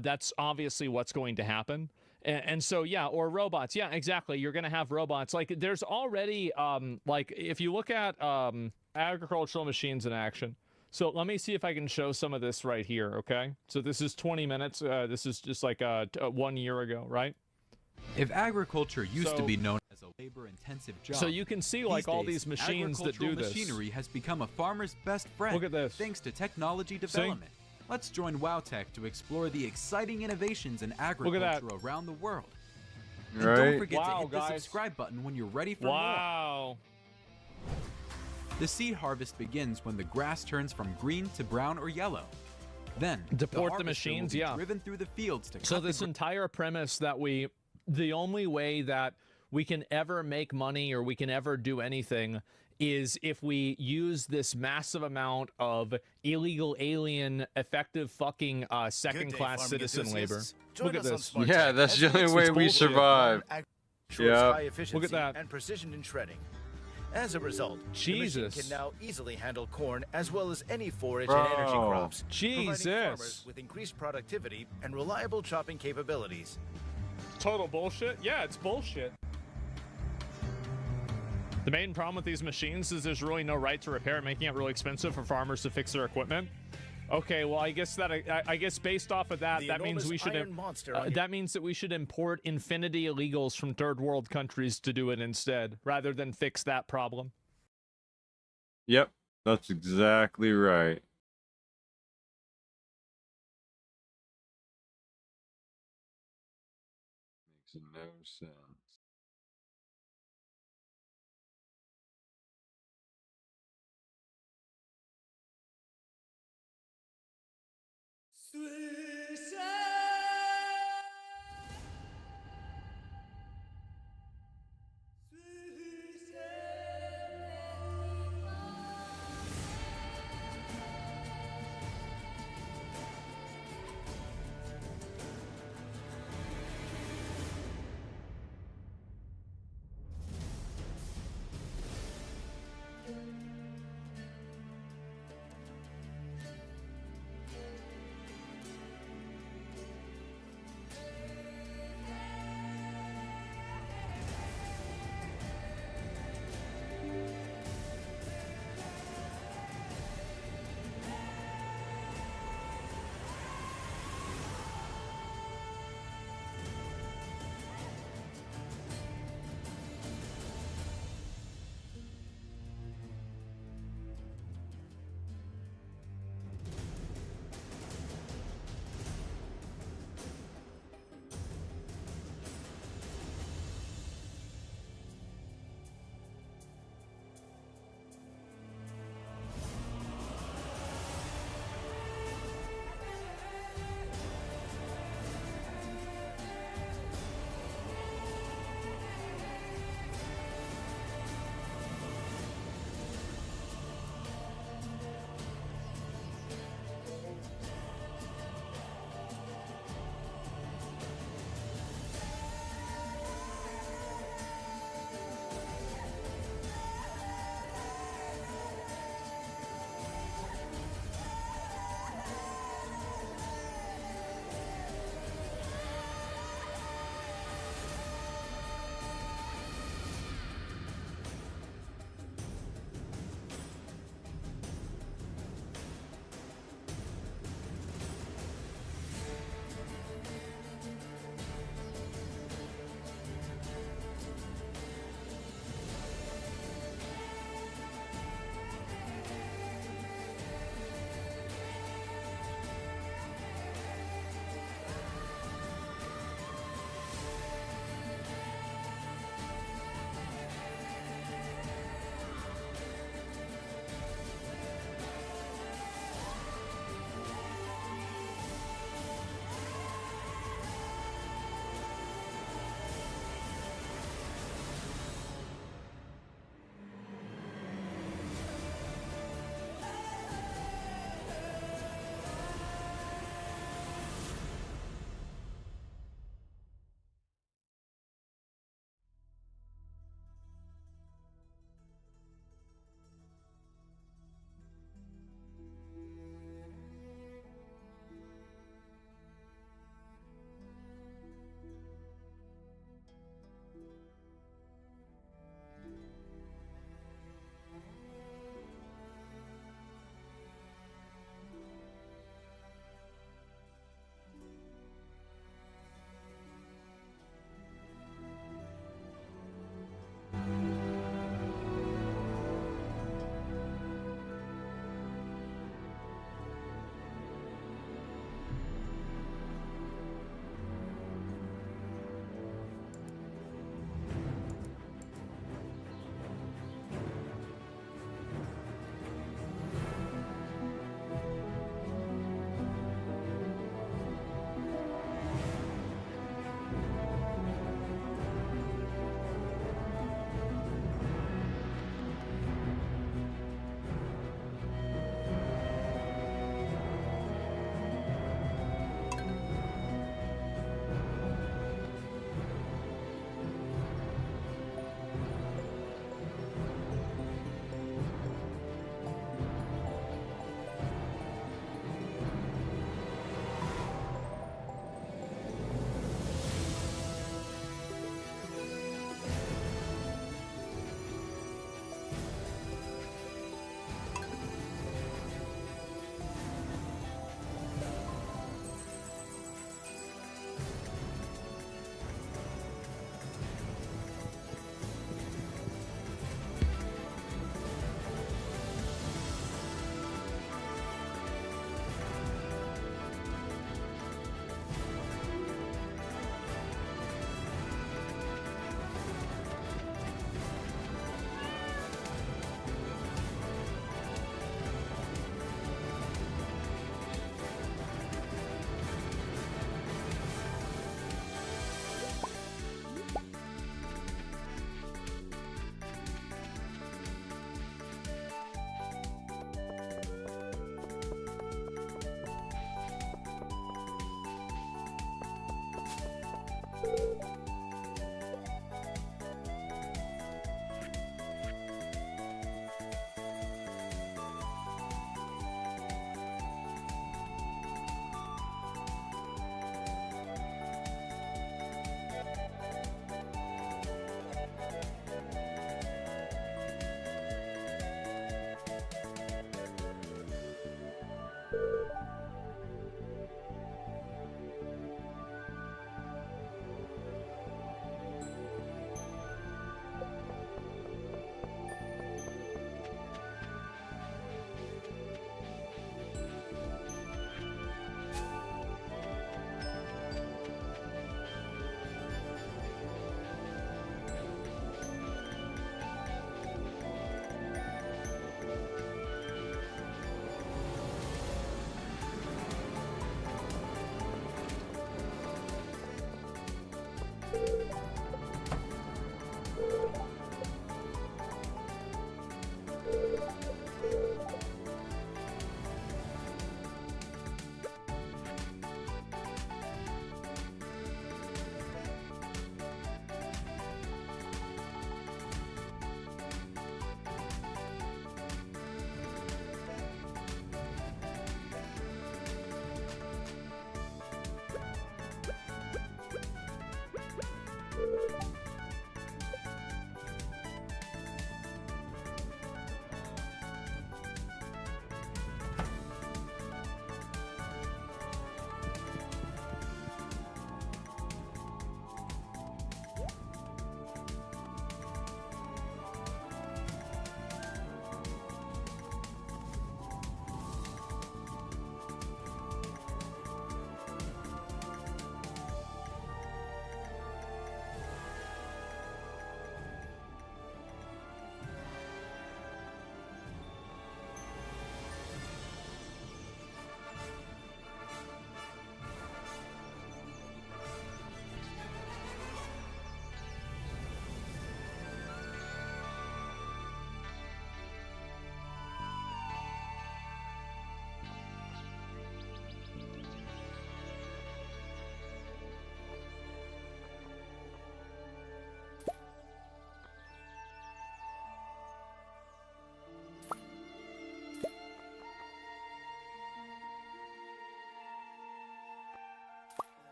That's obviously what's going to happen. And so, yeah, or robots. Yeah, exactly. You're going to have robots. Like, there's already, like, if you look at agricultural machines in action. So let me see if I can show some of this right here, okay? So this is 20 minutes. This is just like 1 year ago, right? If agriculture used to be known as a labor-intensive job, so you can see like all these machines that do this. Machinery has become a farmer's best friend. Look at this. Thanks to technology development. Let's join WowTech to explore the exciting innovations in agriculture around the world. And don't forget to hit the subscribe button when you're ready for more. The seed harvest begins when the grass turns from green to brown or yellow. Then deport the machines, driven through the fields to so this entire premise that the only way that we can ever make money or we can ever do anything is if we use this massive amount of illegal alien effective fucking second-class citizen labor. Look at this. Yeah, that's the only way we survive. Yeah. Look at that. And precision in shredding. As a result, Jesus. the machine can now easily handle corn as well as any forage and energy crops, providing farmers with increased productivity and reliable chopping capabilities. Total bullshit? Yeah, it's bullshit. The main problem with these machines is there's really no right to repair, making it really expensive for farmers to fix their equipment. Okay, well, I guess based off of that, that means we should that means that we should import infinity illegals from third world countries to do it instead, rather than fix that problem. Yep, that's exactly right. Makes no sense.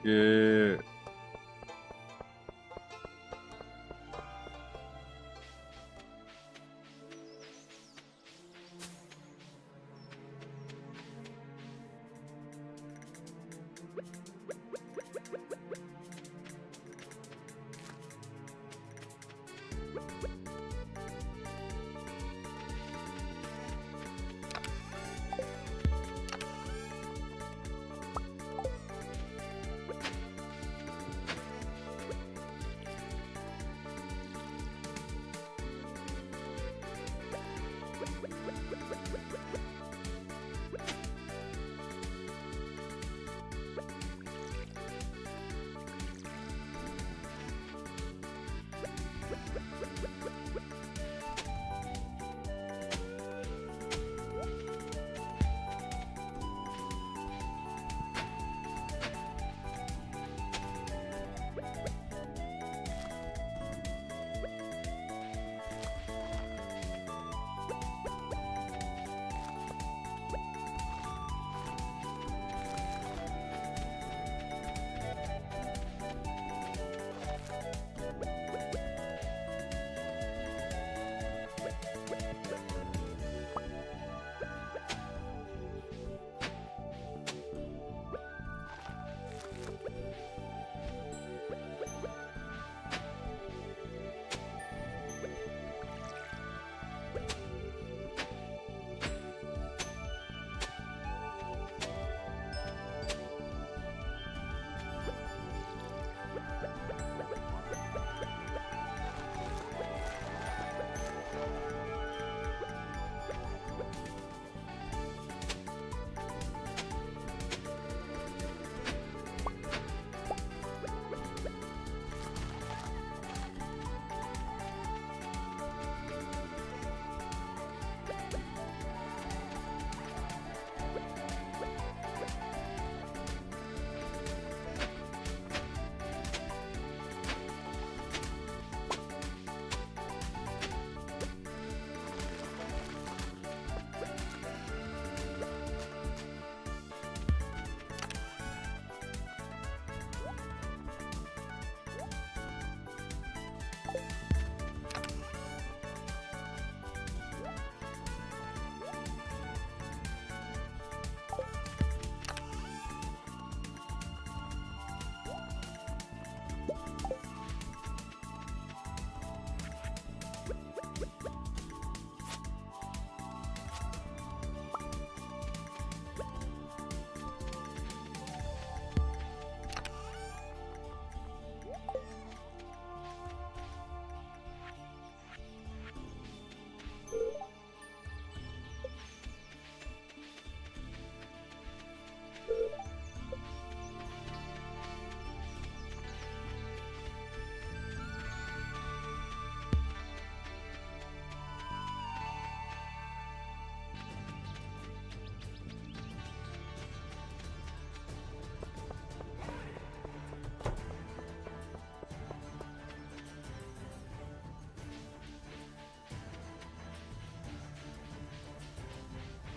Yeah.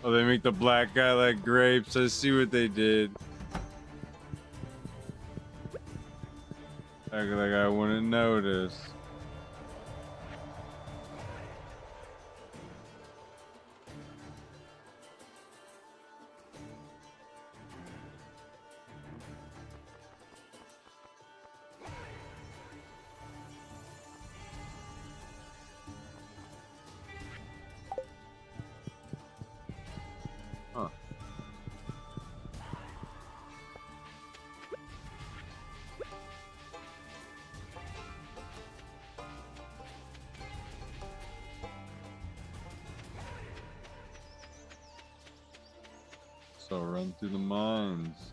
Oh, they make the black guy like grapes. I see what they did. Act like I wouldn't notice. Huh. So run through the mines.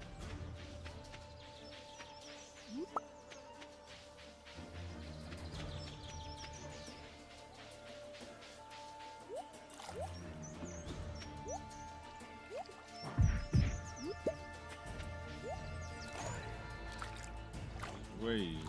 Way easier.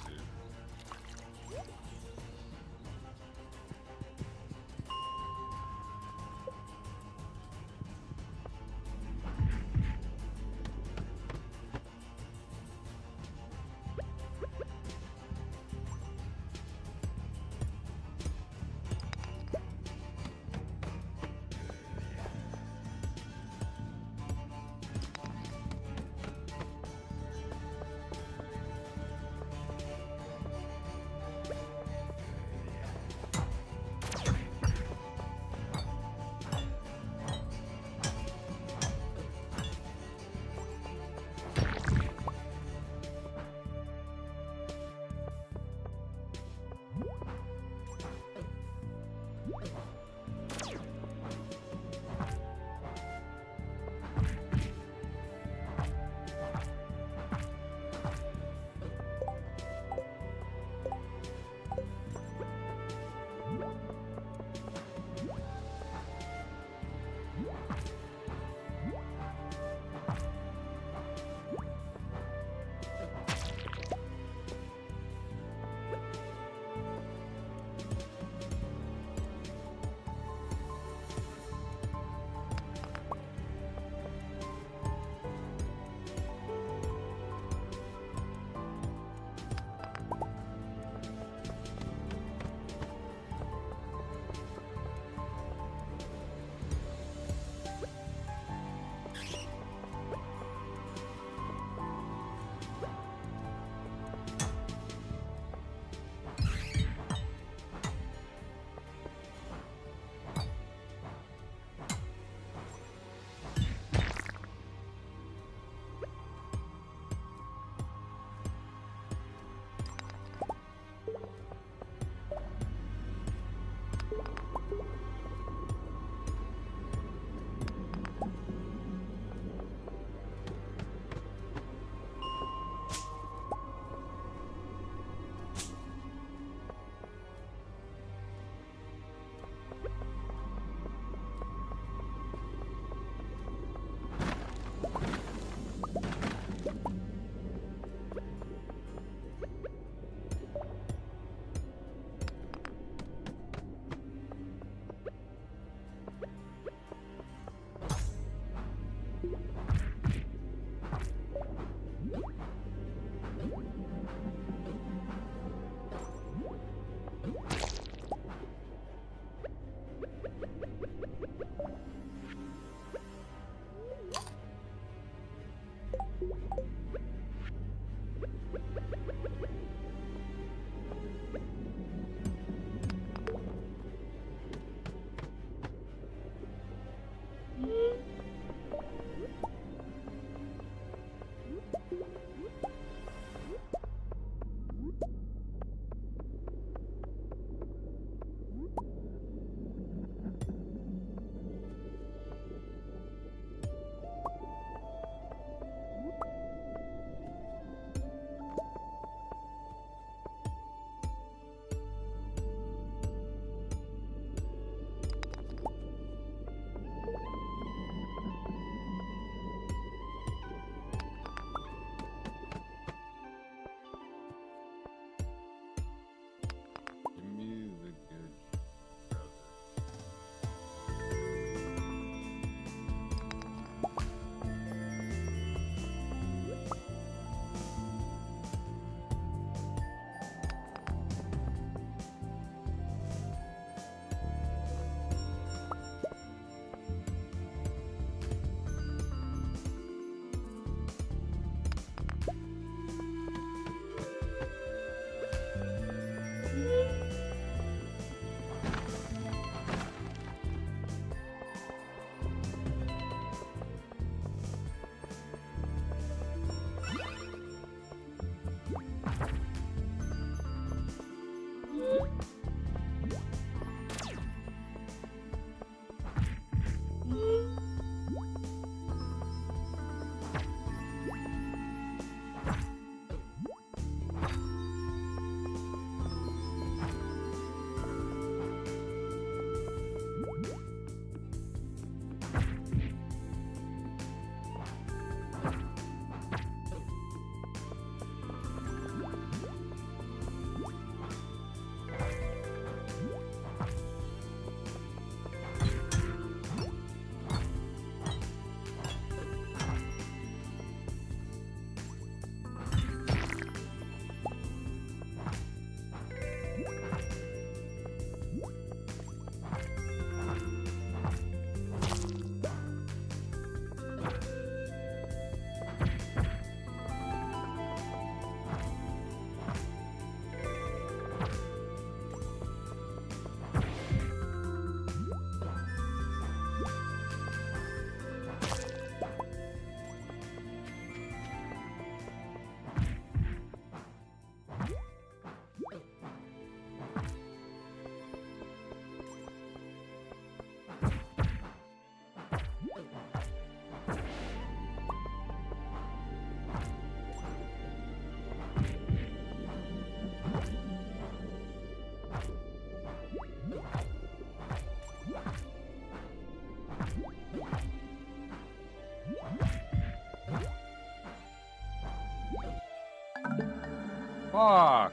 Fuck.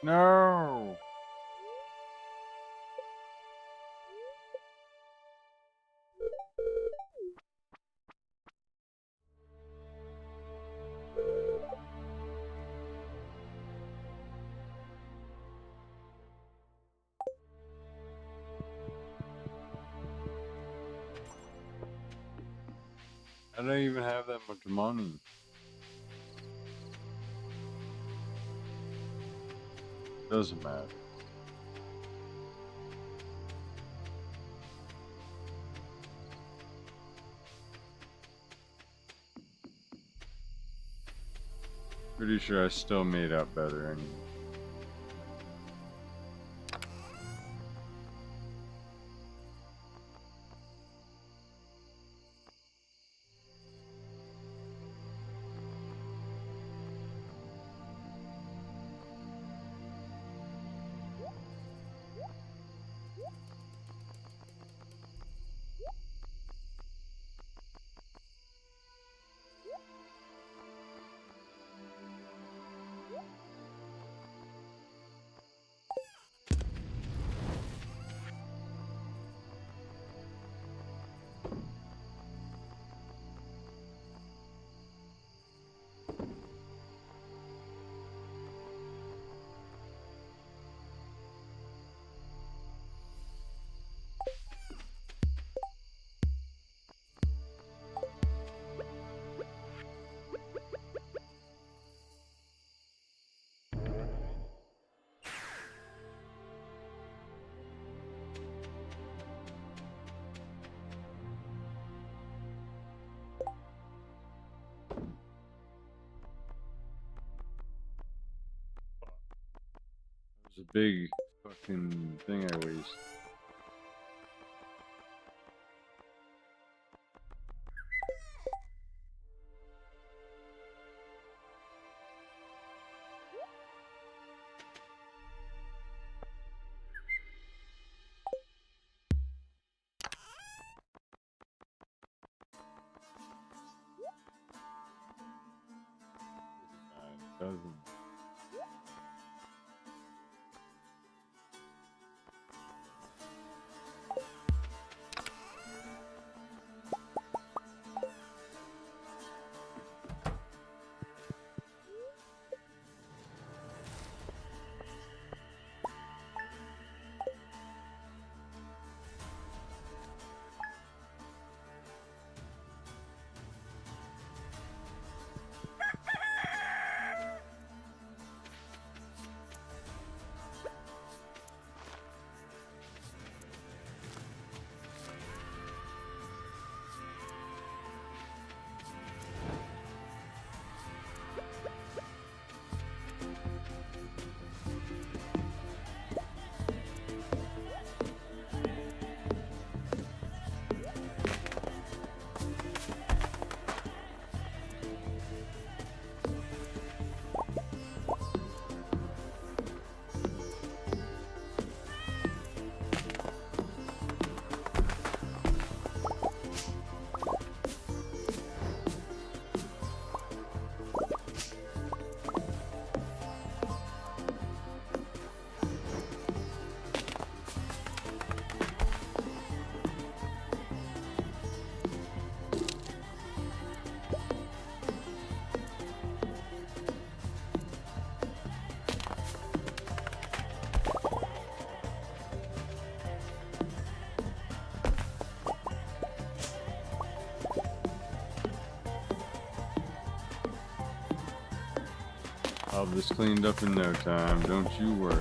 No. I don't even have that much money. Doesn't matter. Pretty sure I still made out better anyway. It's a big fucking thing I waste. Doesn't. I'll have this cleaned up in no time, don't you worry.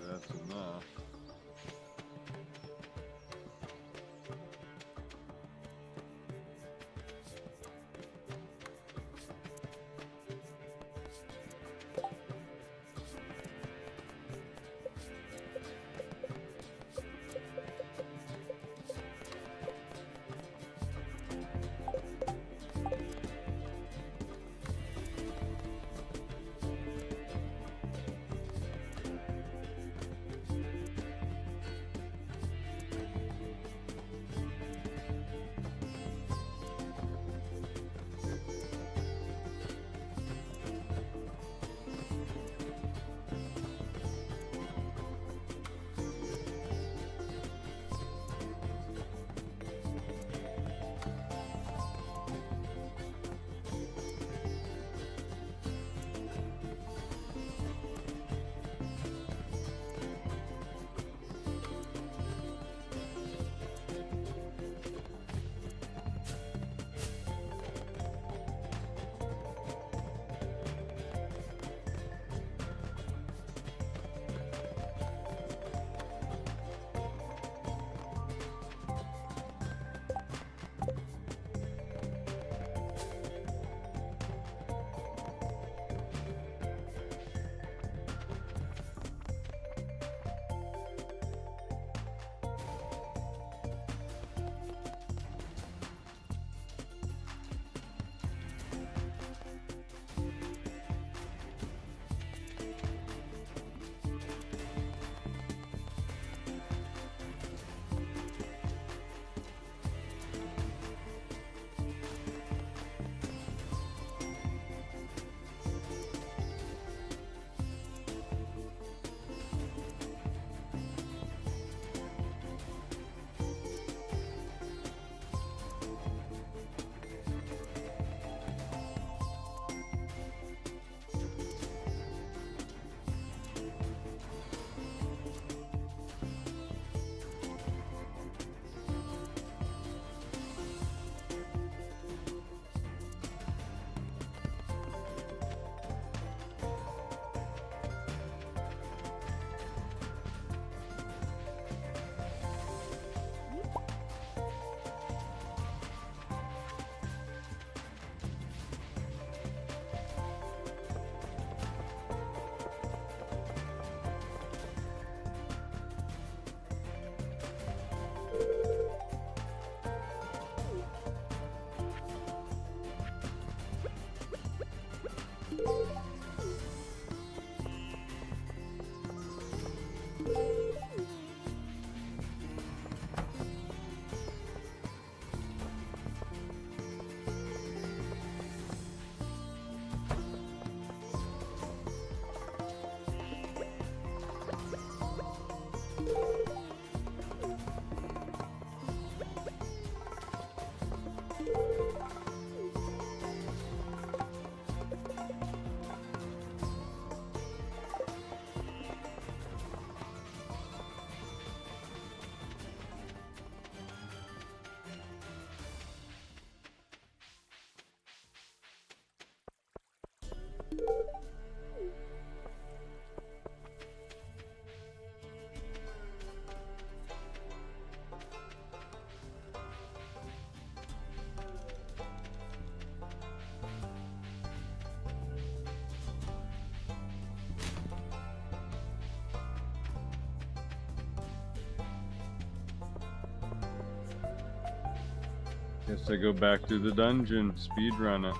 That's enough. Guess I go back to the dungeon, speedrun it.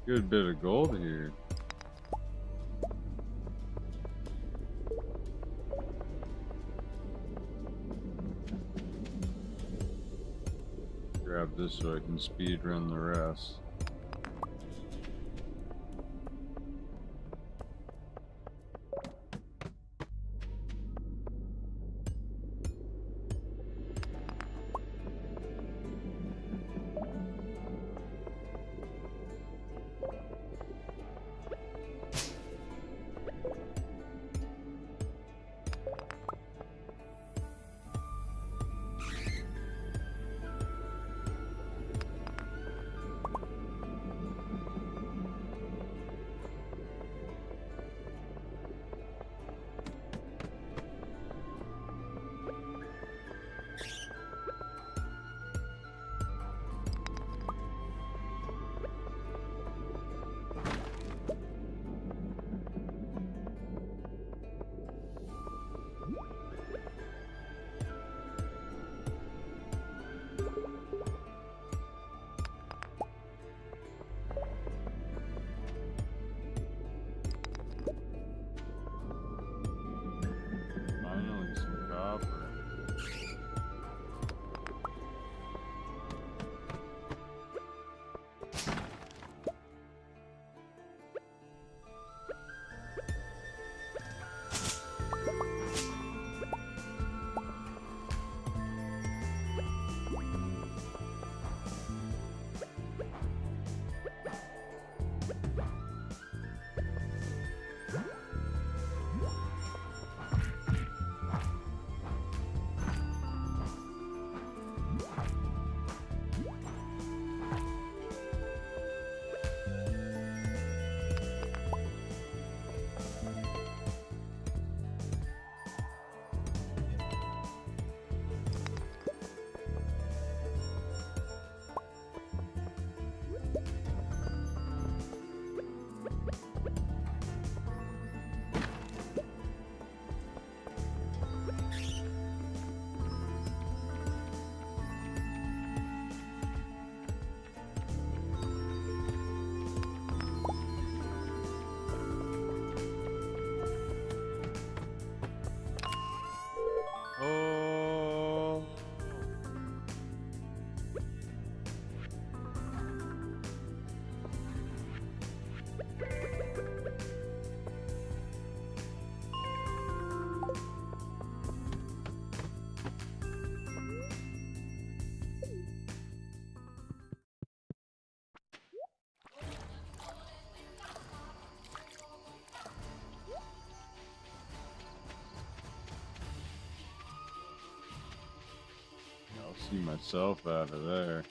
Good bit of gold here. Grab this so I can speed run the rest. See myself out of there.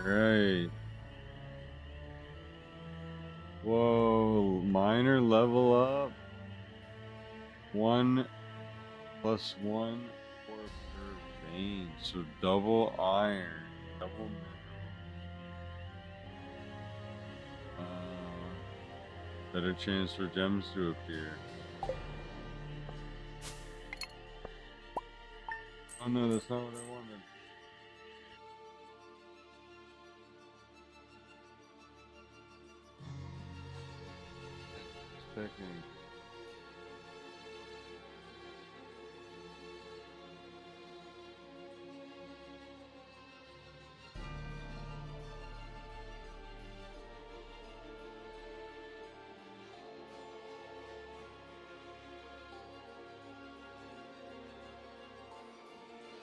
Alright. Whoa, minor level up. 1 + 1 for per vein. So double iron, double mineral. Better chance for gems to appear. Oh no, that's not what I wanted. Expecting.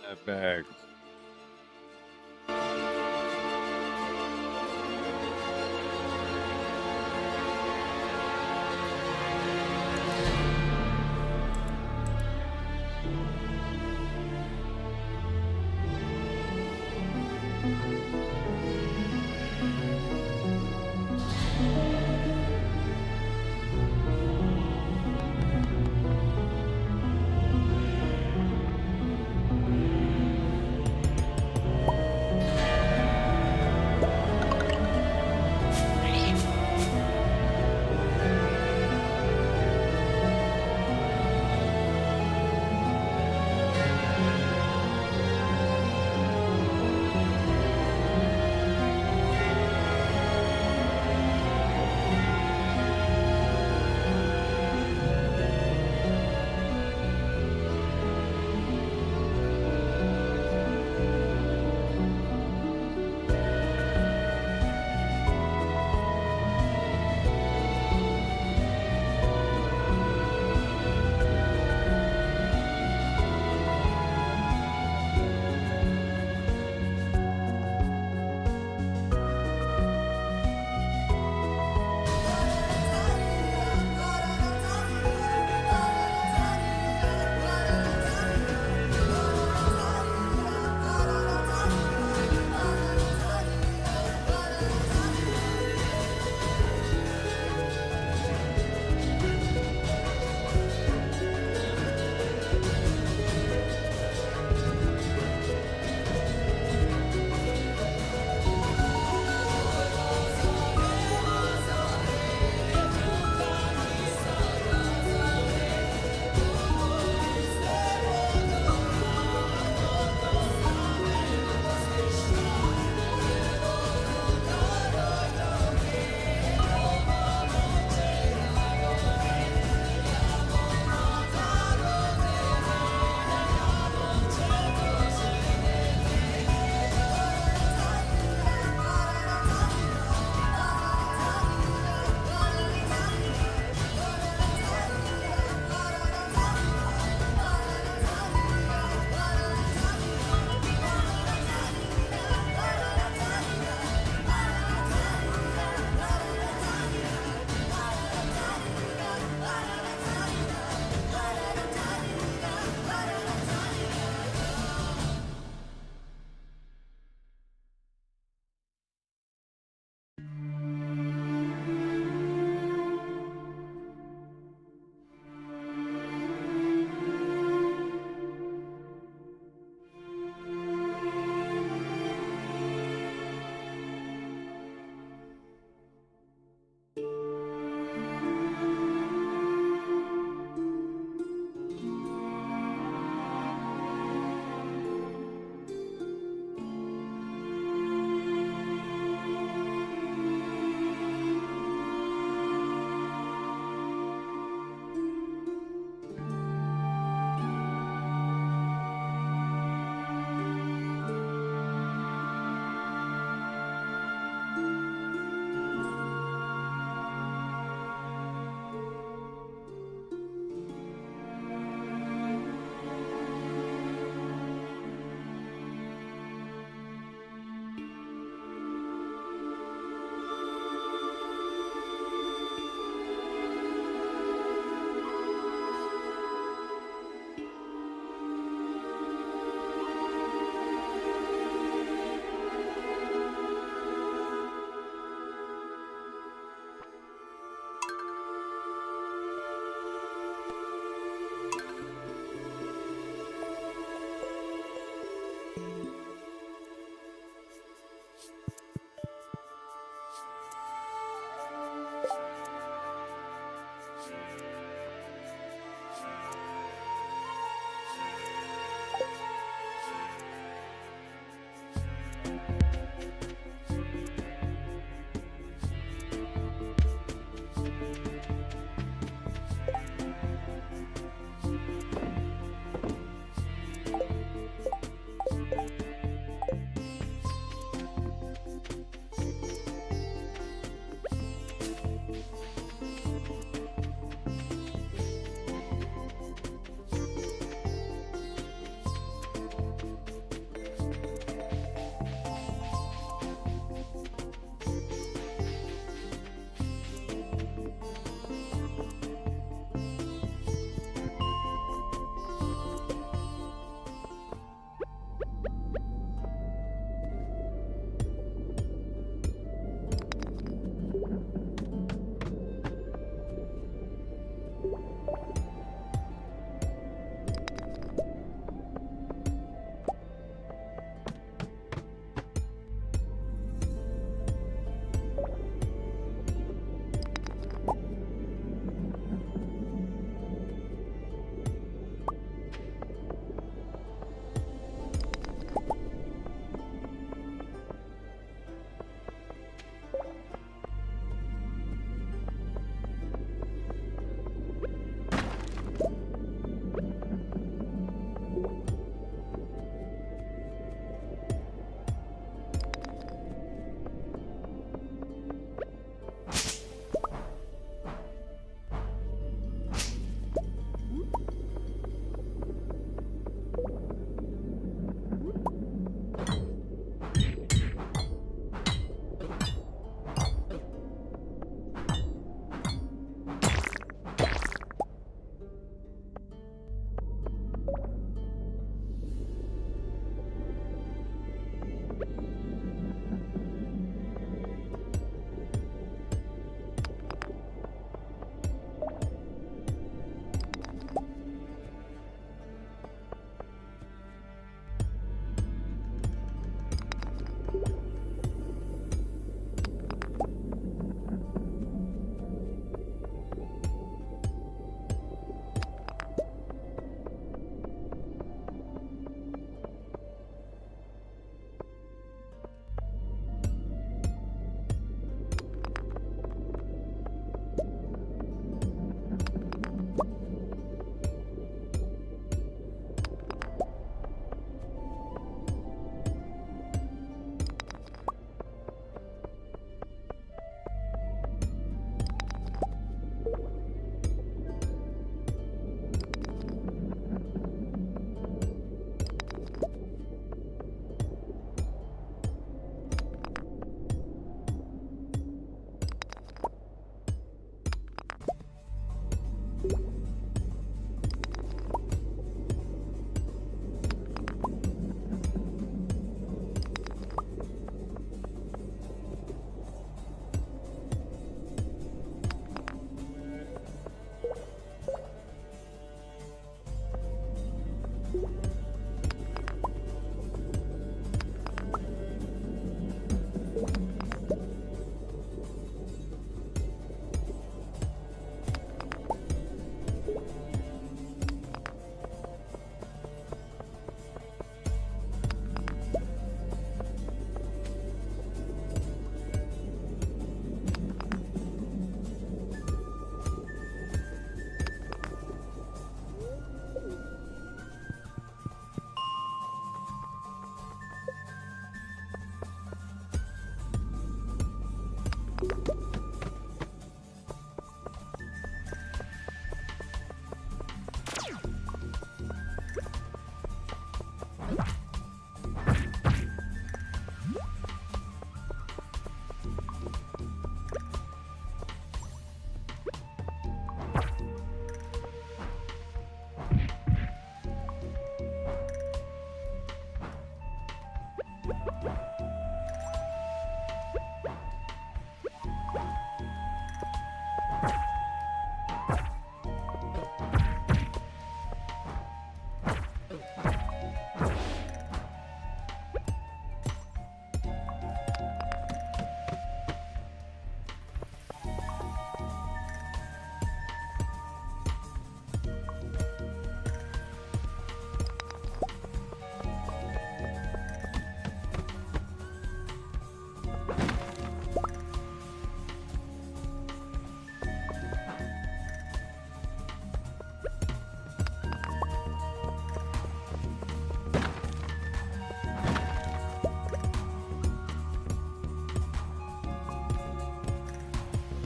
That bag.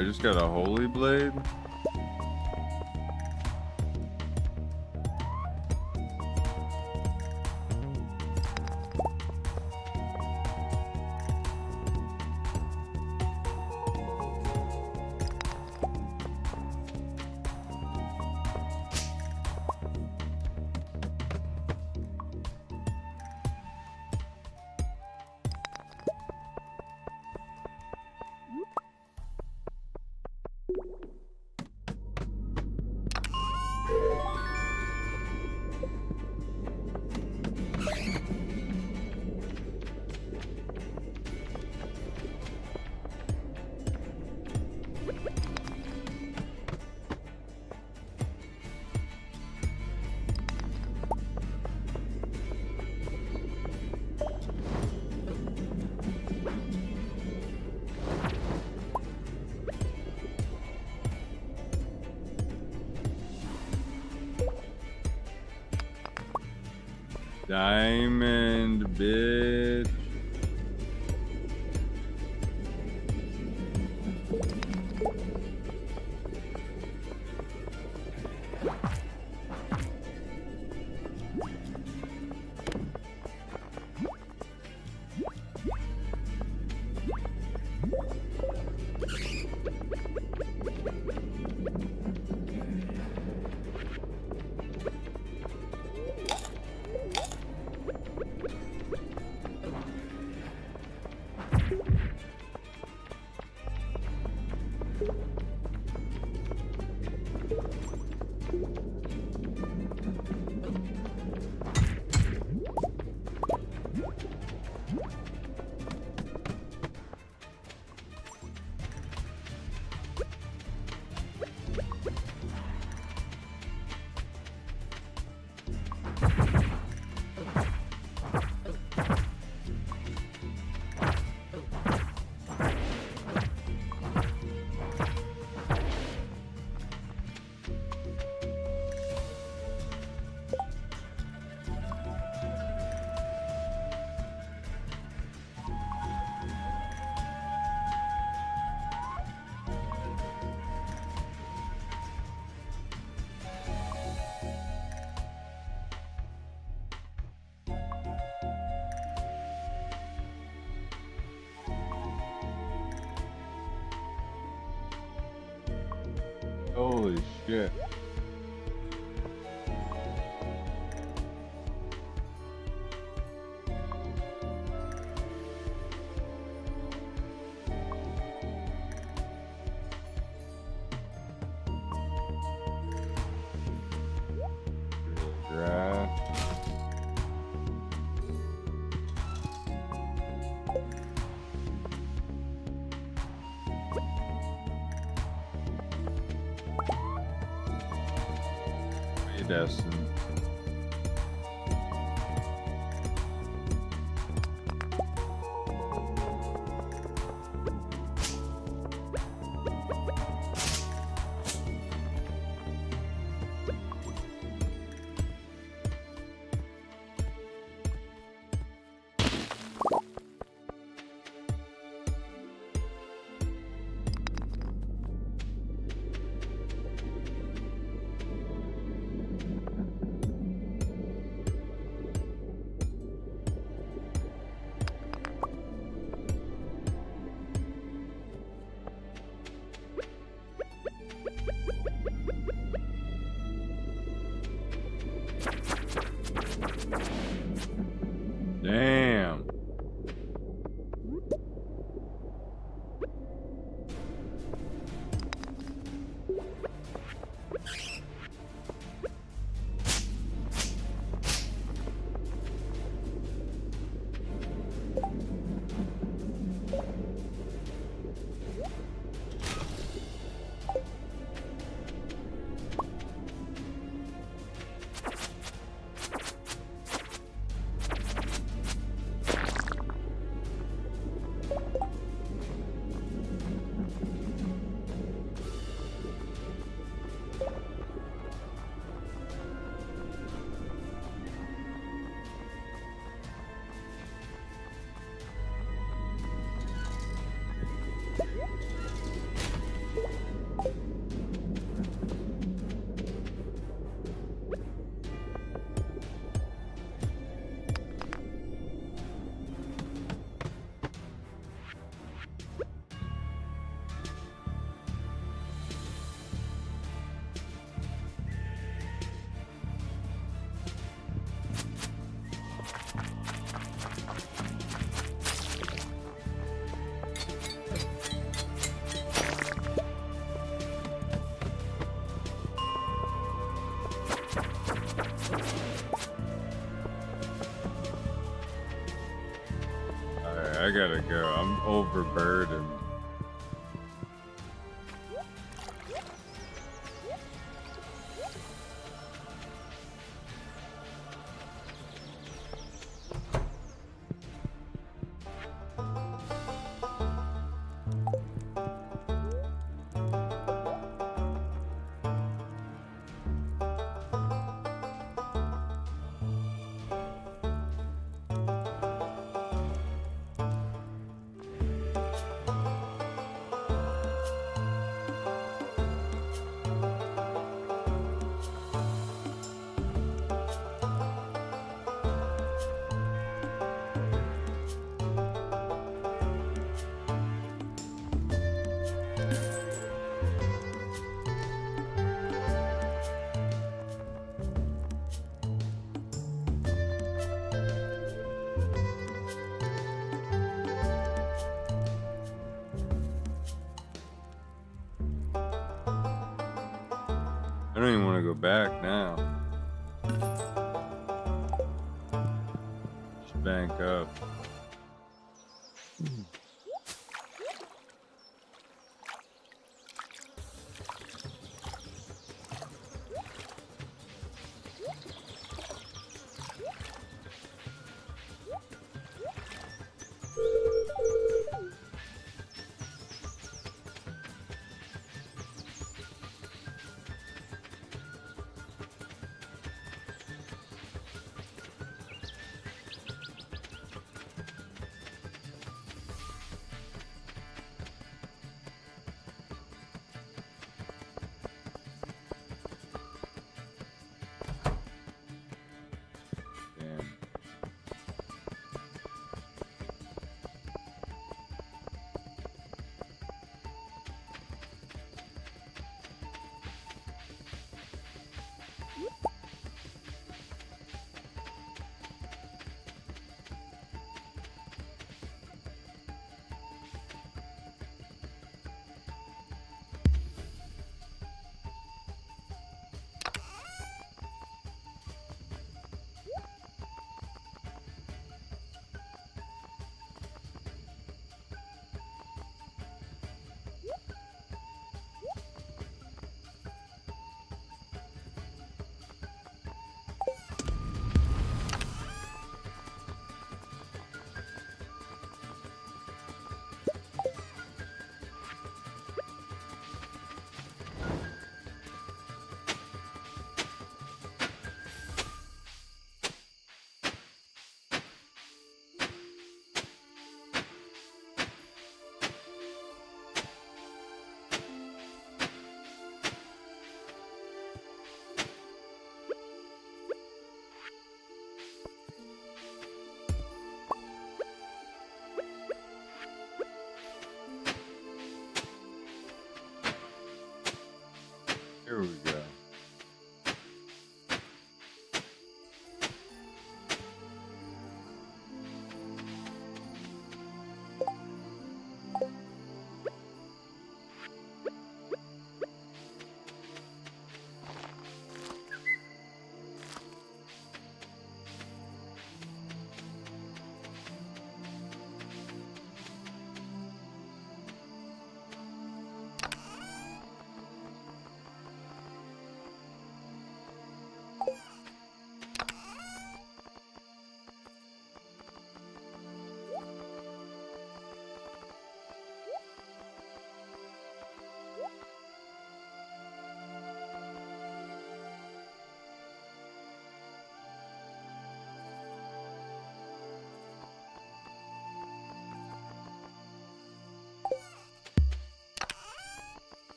I just got a holy blade. Diamond, bitch. Holy shit. Destin. I gotta go. I'm overburdened. I don't even want to go back now. Just bank up.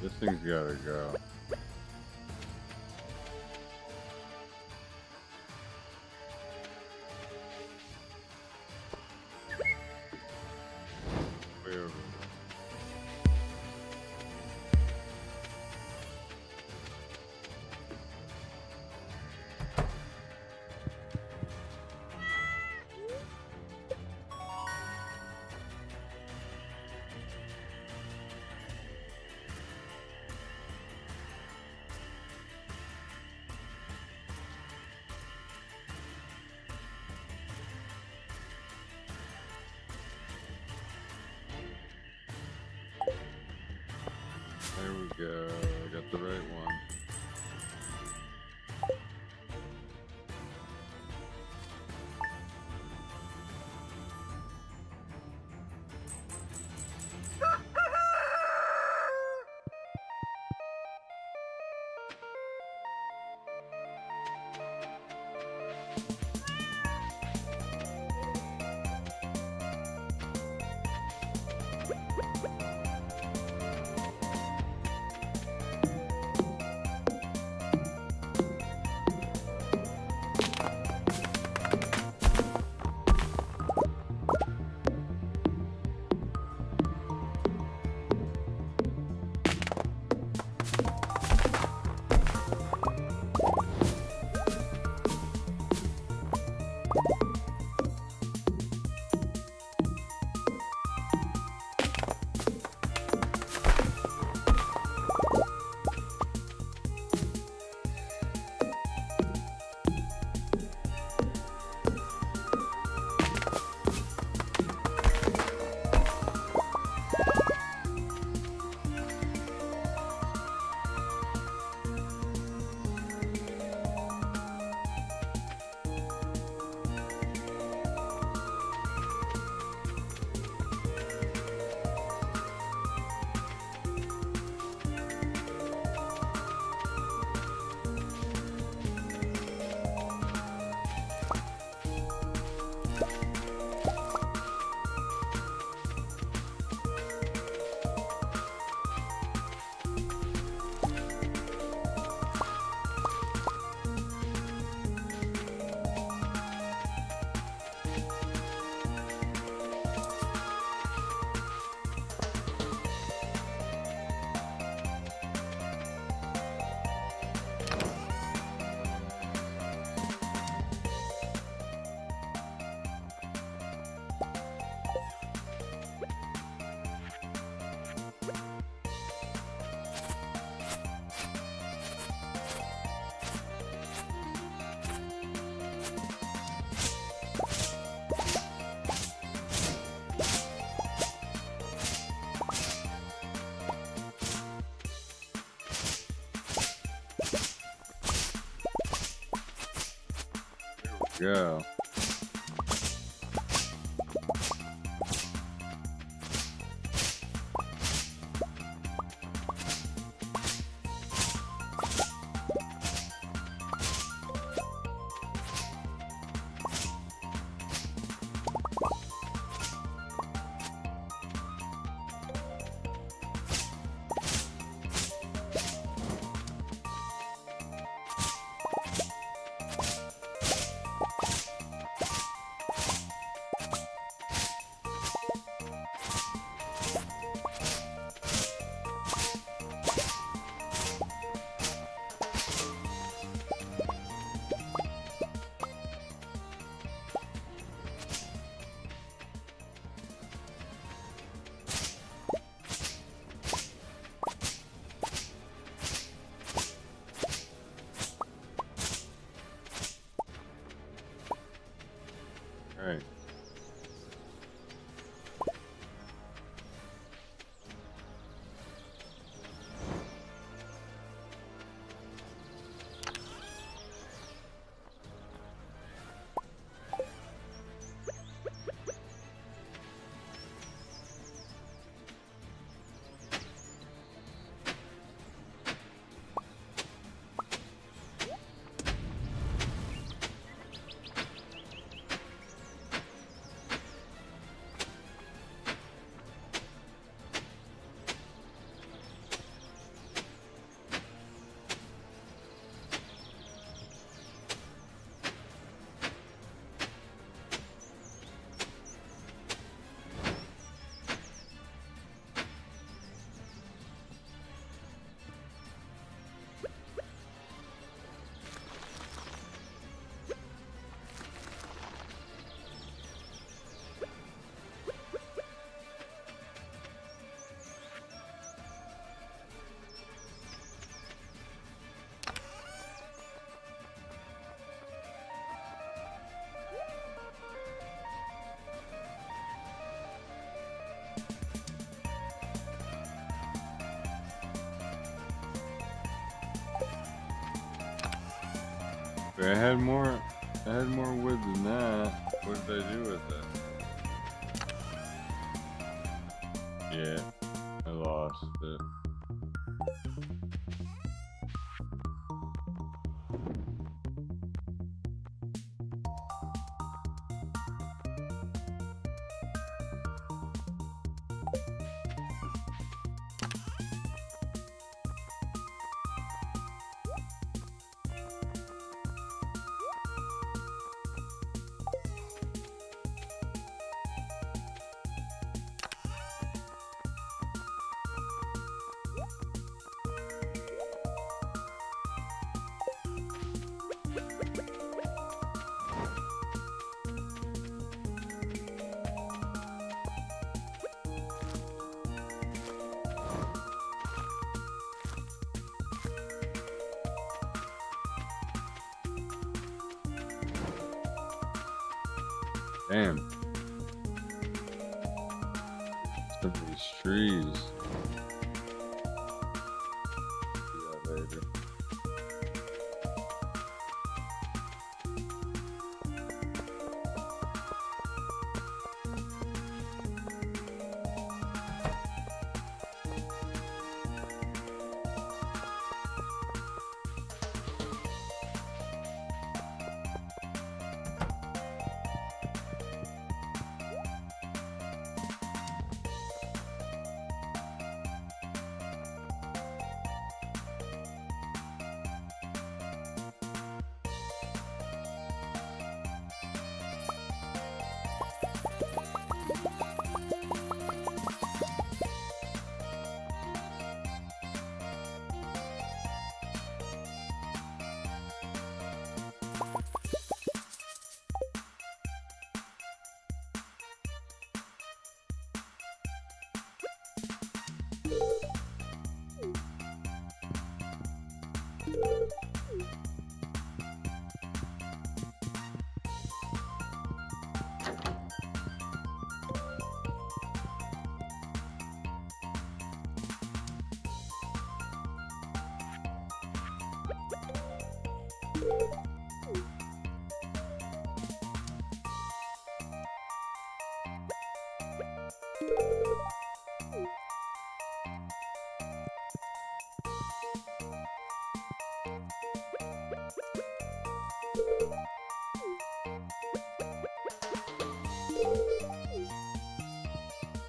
This thing's gotta go. Way over. There we go. I got the right one. Go. Right. Wait, I had more wood than that. What did I do with it? Yeah, I lost it. Damn. Some of these trees. See that later.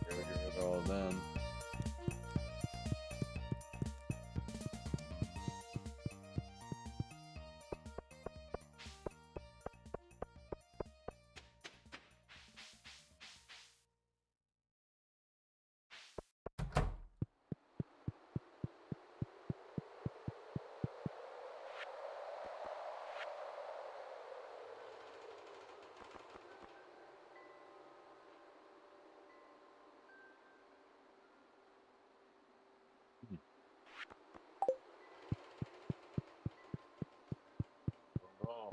Gotta get rid of all of them. Oh.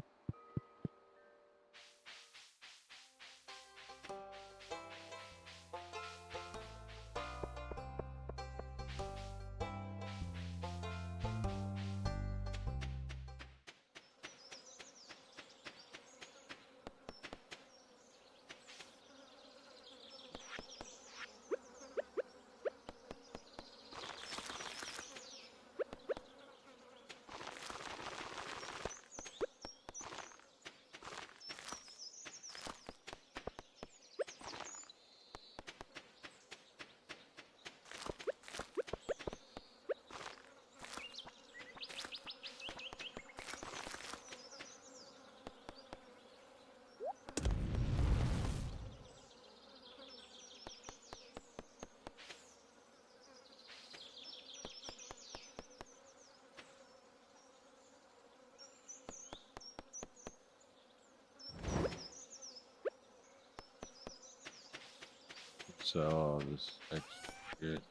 So all this extra shit.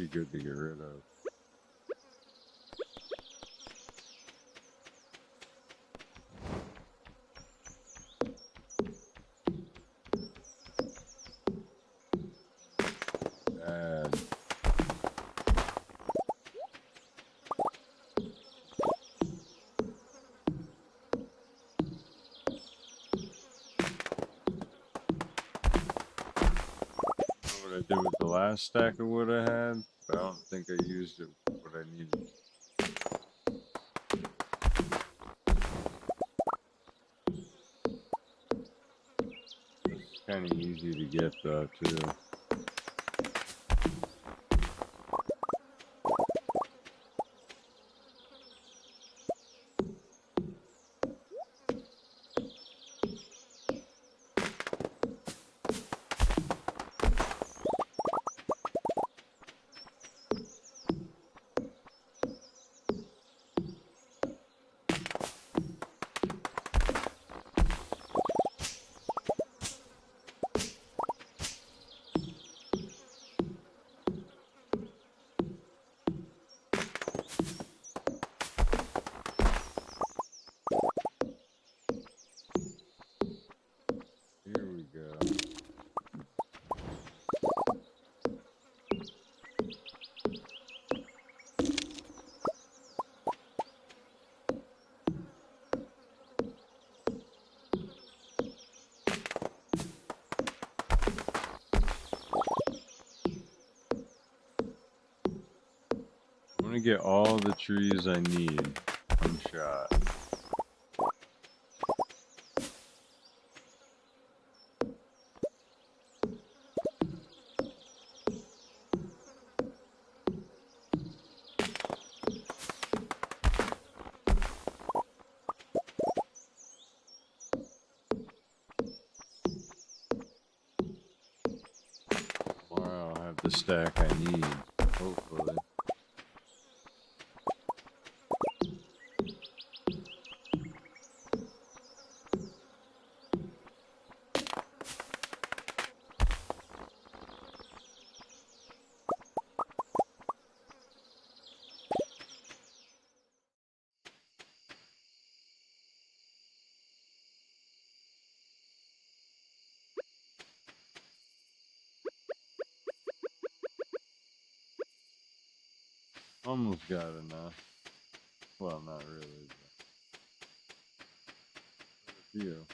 pretty good to get rid of. Bad. What I did with the last stack of wood I had, but I don't think I used it what I needed. It's kind of easy to get though too. Here we go. I'm gonna get all the trees I need. One shot. Tomorrow I'll have the stack I need, hopefully. Almost got enough. Well, not really, but a few.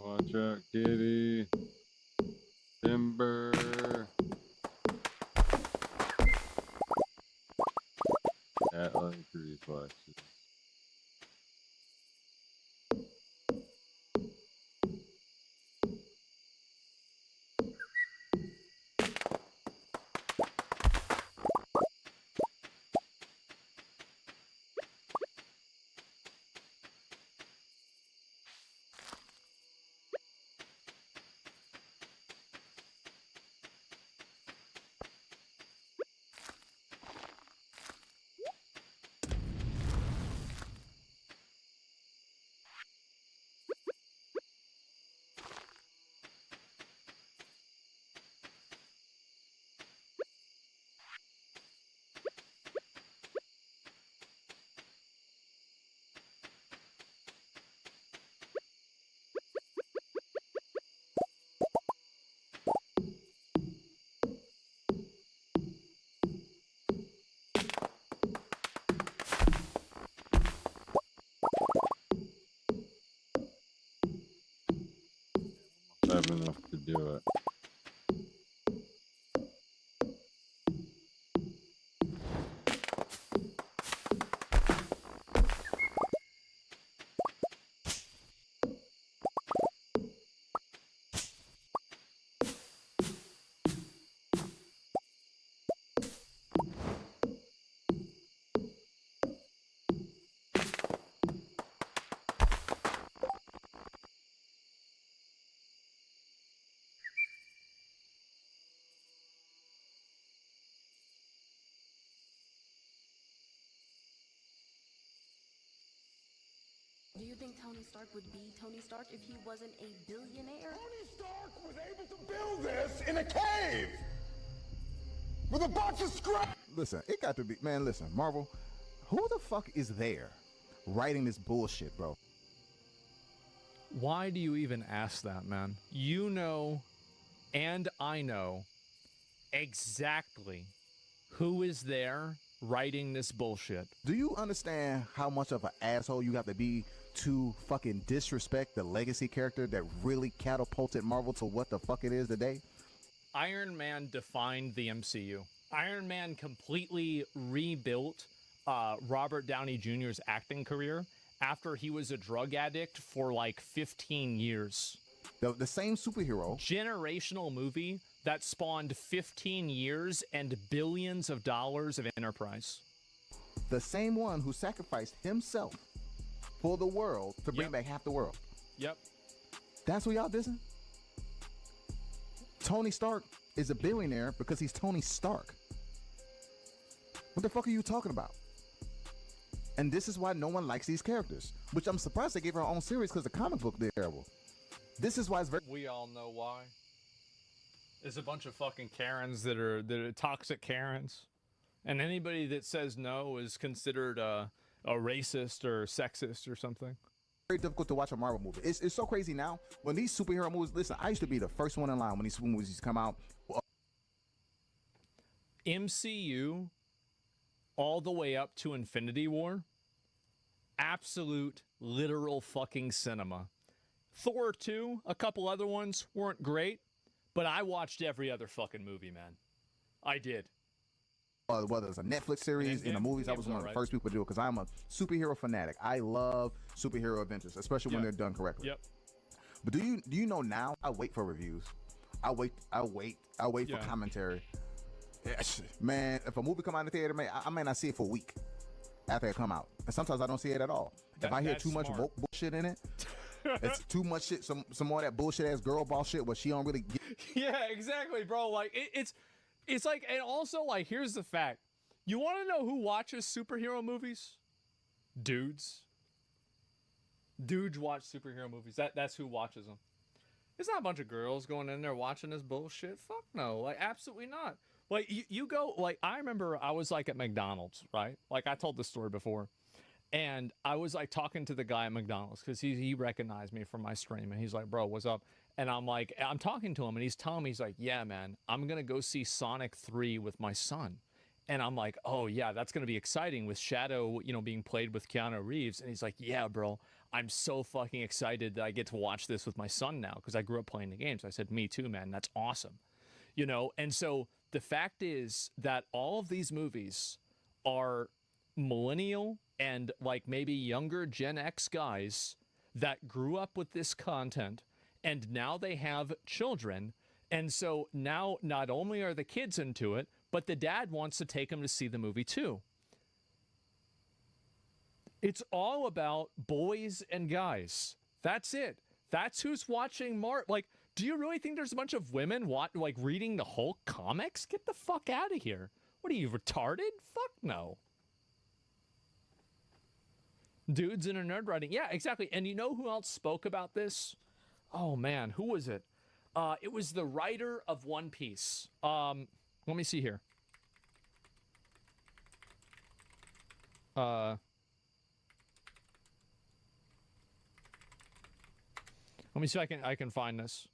Watch out, kitty. Timber. Texas. Have enough to do it. Do you think Tony Stark would be Tony Stark if he wasn't a billionaire? Tony Stark was able to build this in a cave with a box of scrap. Listen, it got to be, man, listen, Marvel, who the fuck is there writing this bullshit, bro? Why do you even ask that, man? You know, and I know exactly who is there writing this bullshit. Do you understand how much of an asshole you have to be to fucking disrespect the legacy character that really catapulted Marvel to what the fuck it is today? Iron Man defined the MCU. Iron Man completely rebuilt Robert Downey Jr.'s acting career after he was a drug addict for like 15 years. The same superhero. Generational movie that spawned 15 years and billions of dollars of enterprise. The same one who sacrificed himself for the world to bring back half the world. Yep. That's what y'all dissing? Tony Stark is a billionaire because he's Tony Stark. What the fuck are you talking about? And this is why no one likes these characters, which I'm surprised they gave her own series because the comic book they're terrible. This is why it's very... We all know why. There's a bunch of fucking Karens that are toxic Karens. And anybody that says no is considered a racist or sexist or something. Very difficult to watch a Marvel movie. It's so crazy now. When these superhero movies, listen, I used to be the first one in line when these movies come out. MCU, all the way up to Infinity War, absolute literal fucking cinema. Thor 2, a couple other ones weren't great, but I watched every other fucking movie, man. I did. Whether it's a Netflix series, in the movies, I was one of the first people to do it because I'm a superhero fanatic. I love superhero adventures, especially when they're done correctly. Yep. But do you know now? I wait for reviews. I wait for commentary. Yes, man, if a movie come out in the theater, man, I may not see it for a week after it come out, and sometimes I don't see it at all. If I hear too much bullshit in it, it's too much shit. Some more of that bullshit ass girl boss shit where she don't really get. Yeah, exactly, bro. Like it's like, and also like, here's the fact. You want to know who watches superhero movies? Dudes. Dudes watch superhero movies. That's who watches them. It's not a bunch of girls going in there watching this bullshit. Fuck no. Like, absolutely not. Like, you go, like, I remember I was, like, at McDonald's, right? Like, I told this story before. And I was, like, talking to the guy at McDonald's because he recognized me from my stream. And he's like, bro, what's up? And I'm like, I'm talking to him. And he's telling me, he's like, yeah, man, I'm going to go see Sonic 3 with my son. And I'm like, oh, yeah, that's going to be exciting with Shadow, you know, being played with Keanu Reeves. And he's like, yeah, bro, I'm so fucking excited that I get to watch this with my son now because I grew up playing the games. I said, me too, man. That's awesome. You know, and so the fact is that all of these movies are millennial and like maybe younger Gen X guys that grew up with this content, and now they have children. And so now not only are the kids into it, but the dad wants to take them to see the movie too. It's all about boys and guys. That's it. That's who's watching Like, do you really think there's a bunch of women like reading the Hulk comics? Get the fuck out of here. What are you, retarded? Fuck no. Dudes in a nerd writing. Yeah, exactly. And you know who else spoke about this? Oh man, who was it? It was the writer of One Piece. Let me see here. Let me see if I can find this.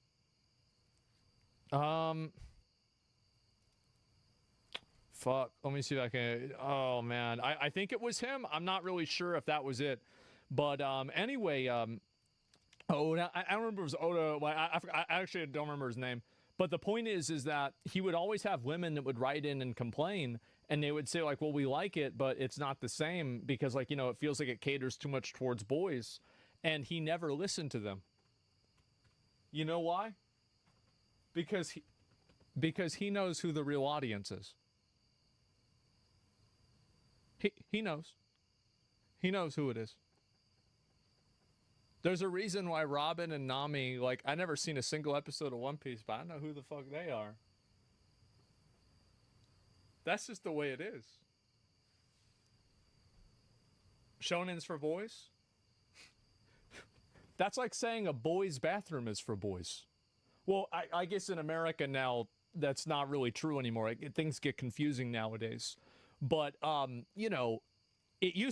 Fuck. Let me see if I can. Oh man, I think it was him. I'm not really sure if that was it, but anyway, Oda. I don't remember if it was Oda. I actually don't remember his name. But the point is that he would always have women that would write in and complain, and they would say like, "Well, we like it, but it's not the same because like it feels like it caters too much towards boys," and he never listened to them. You know why? Because he knows who the real audience is. He knows. He knows who it is. There's a reason why Robin and Nami, like, I never seen a single episode of One Piece, but I know who the fuck they are. That's just the way it is. Shonen's for boys? That's like saying a boys' bathroom is for boys. Well, I guess in America now, that's not really true anymore. Things get confusing nowadays. But, it used